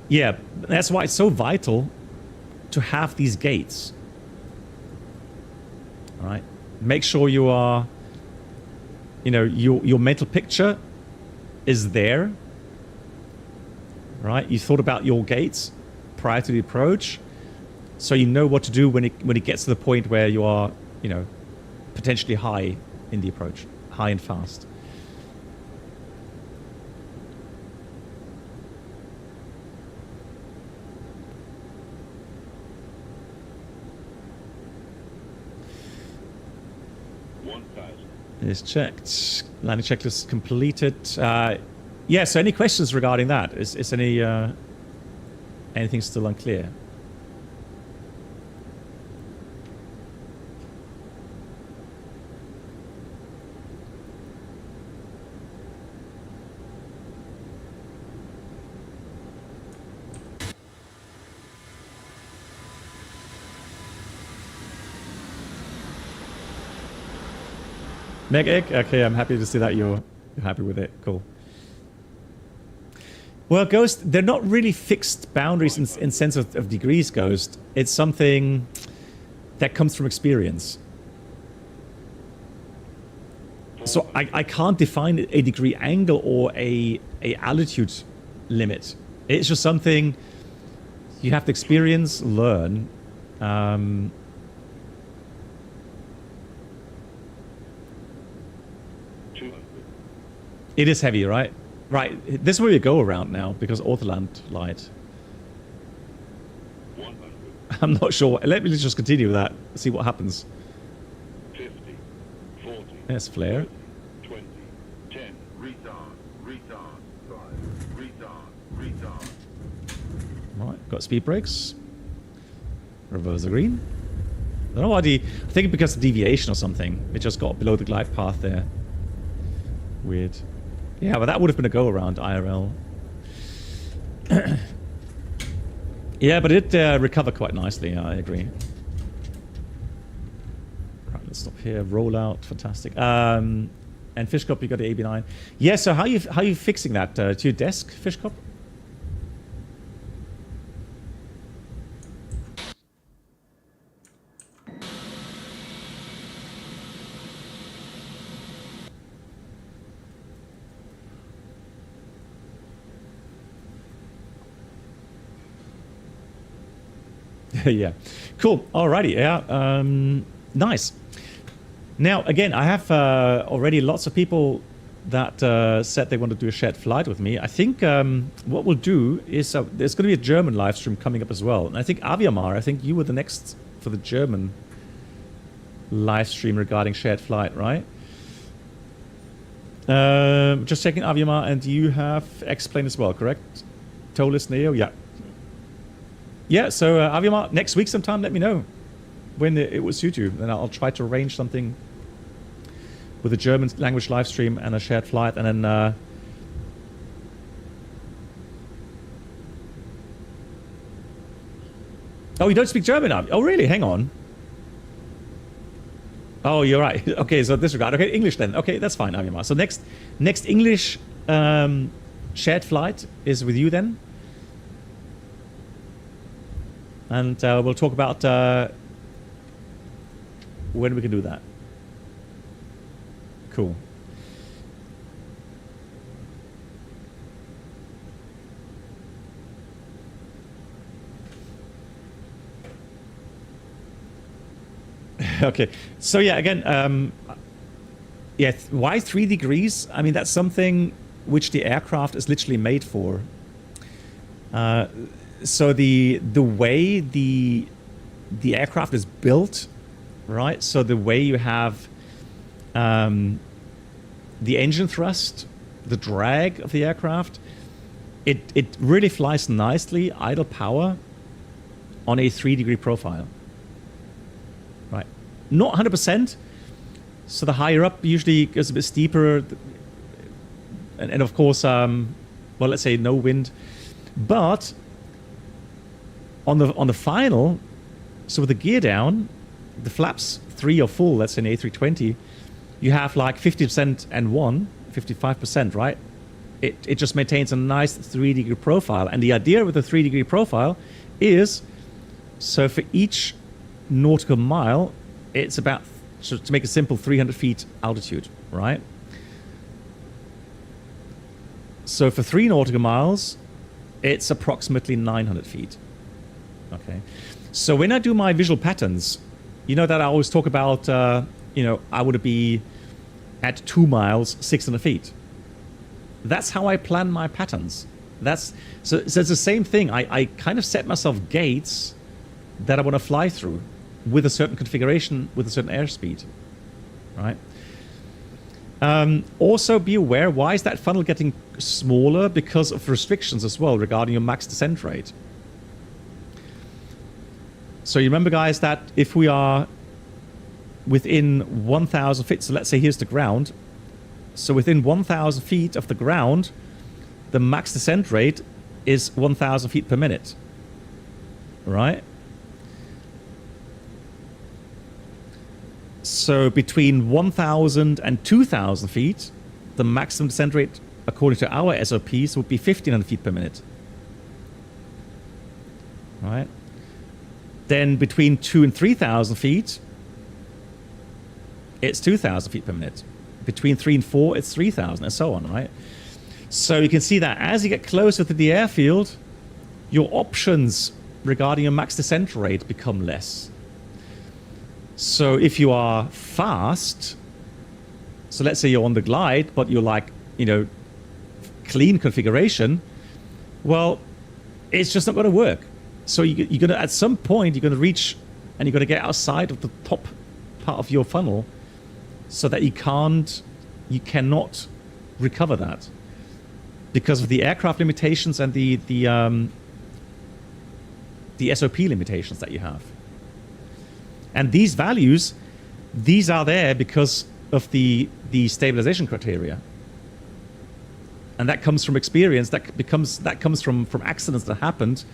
Yeah, that's why it's so vital to have these gates. All right, make sure you are, you know, your mental picture is there, right? You thought about your gates prior to the approach, so you know what to do when it gets to the point where you are, you know, potentially high in the approach, high and fast. Is checked. Landing checklist completed. Yeah, so any questions regarding that? Is any anything still unclear? Meg Egg? Okay, I'm happy to see that you're happy with it. Cool. Well, Ghost, they're not really fixed boundaries in sense of degrees, Ghost. It's something that comes from experience. So I can't define a degree angle or a altitude limit. It's just something you have to experience, learn. It is heavy, right? Right. This is where we go around now because Ortholand lied. 100. I'm not sure. Let me just continue with that. See what happens. 50. 40. There's flare. 20. 10. Retard. 5. Retard. Right. Got speed brakes. Reverse the green. I don't know why I think because of deviation or something. It just got below the glide path there. Weird. Yeah, but that would have been a go-around IRL. Yeah, but it recovered quite nicely, I agree. Right, let's stop here. Rollout, fantastic. And Fishcop, you got the AB9. Yeah, so how are you fixing that? To your desk, Fishcop? Yeah, cool. Alrighty, yeah, nice. Now, again, I have already lots of people that said they want to do a shared flight with me. I think what we'll do is there's going to be a German live stream coming up as well. And I think Aviamar, I think you were the next for the German live stream regarding shared flight, right? Just checking Aviamar, and you have X-Plane as well, correct? Toliss Neo, yeah. Yeah, so Aviamar, next week sometime, let me know when it will suit you. Then I'll try to arrange something with a German language live stream and a shared flight. And then... Oh, you don't speak German now? Oh, really? Hang on. Oh, you're right. Okay, so disregard. Okay, English then. Okay, that's fine, Aviamar. So next English shared flight is with you then. And we'll talk about when we can do that. Cool. Okay. So yeah, again, yeah, why 3 degrees? I mean, that's something which the aircraft is literally made for. So the way the aircraft is built, right? So the way you have the engine thrust, the drag of the aircraft, it really flies nicely, idle power, on a 3-degree profile, right? Not 100%. So the higher up usually goes a bit steeper, and of course, well, let's say no wind, but on the final, so with the gear down, the flaps 3 or full, that's an A320, you have like 50% N1, 55%, right? It just maintains a nice 3-degree profile. And the idea with the 3-degree profile is, so for each nautical mile, it's about, so to make it simple, 300 feet altitude, right? So for 3 nautical miles, it's approximately 900 feet. Okay, so when I do my visual patterns, you know that I always talk about, you know, I would be at 2 miles, 600 feet. That's how I plan my patterns. So it's the same thing. I kind of set myself gates that I want to fly through with a certain configuration, with a certain airspeed, right? Also be aware, why is that funnel getting smaller? Because of restrictions as well regarding your max descent rate. So you remember, guys, that if we are within 1,000 feet, so let's say here's the ground. So within 1,000 feet of the ground, the max descent rate is 1,000 feet per minute. Right? So between 1,000 and 2,000 feet, the maximum descent rate, according to our SOPs, would be 1,500 feet per minute. Right? Then between 2,000 and 3,000 feet, it's 2,000 feet per minute. Between 3 and 4, it's 3,000, and so on, right? So you can see that as you get closer to the airfield, your options regarding your max descent rate become less. So if you are fast, so let's say you're on the glide, but you're like, you know, clean configuration, well, it's just not going to work. So you're going to, at some point, you're going to reach and you're going to get outside of the top part of your funnel so that you cannot recover that because of the aircraft limitations and the SOP limitations that you have. And these values, these are there because of the stabilization criteria. And that comes from experience, that comes from accidents that happened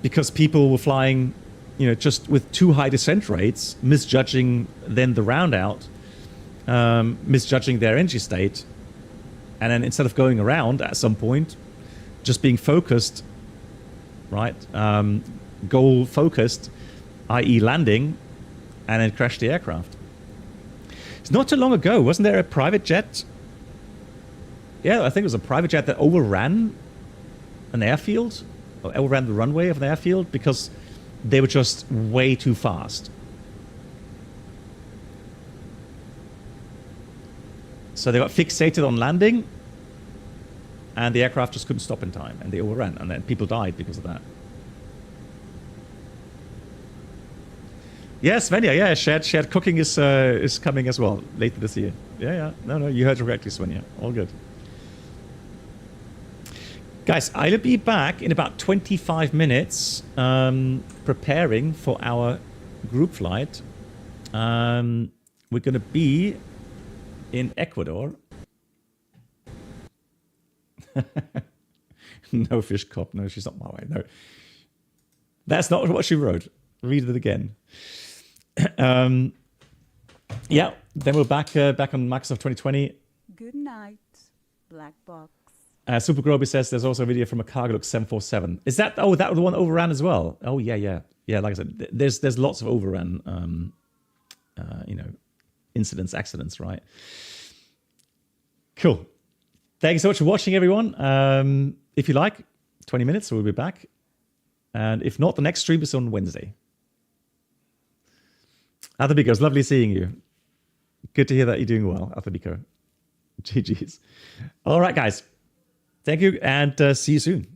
because people were flying, you know, just with too high descent rates, misjudging then the round out, misjudging their energy state, and then instead of going around at some point, just being focused, right, goal focused, i.e. landing, and then crash the aircraft. It's not too long ago, wasn't there a private jet? Yeah, I think it was a private jet that overran an airfield, or overran the runway of an airfield because they were just way too fast. So they got fixated on landing, and the aircraft just couldn't stop in time, and they overran, and then people died because of that. Yes, Svenja, yeah, shared cooking is coming as well later this year. Yeah, no, you heard correctly, Svenja. All good. Guys, I'll be back in about 25 minutes preparing for our group flight. We're going to be in Ecuador. No fish cop. No, she's not my way. No. That's not what she wrote. Read it again. Yeah, then we're back on Microsoft 2020. Good night, Black Box. Super Groby says there's also a video from a Cargolux 747. Is that, oh, that was the one overran as well? Oh, yeah. Like I said, there's lots of overran, you know, incidents, accidents, right? Cool. Thank you so much for watching, everyone. If you like, 20 minutes, we'll be back. And if not, the next stream is on Wednesday. Athabiko, lovely seeing you. Good to hear that you're doing well, Athabiko. GG's. All right, guys. Thank you, and see you soon.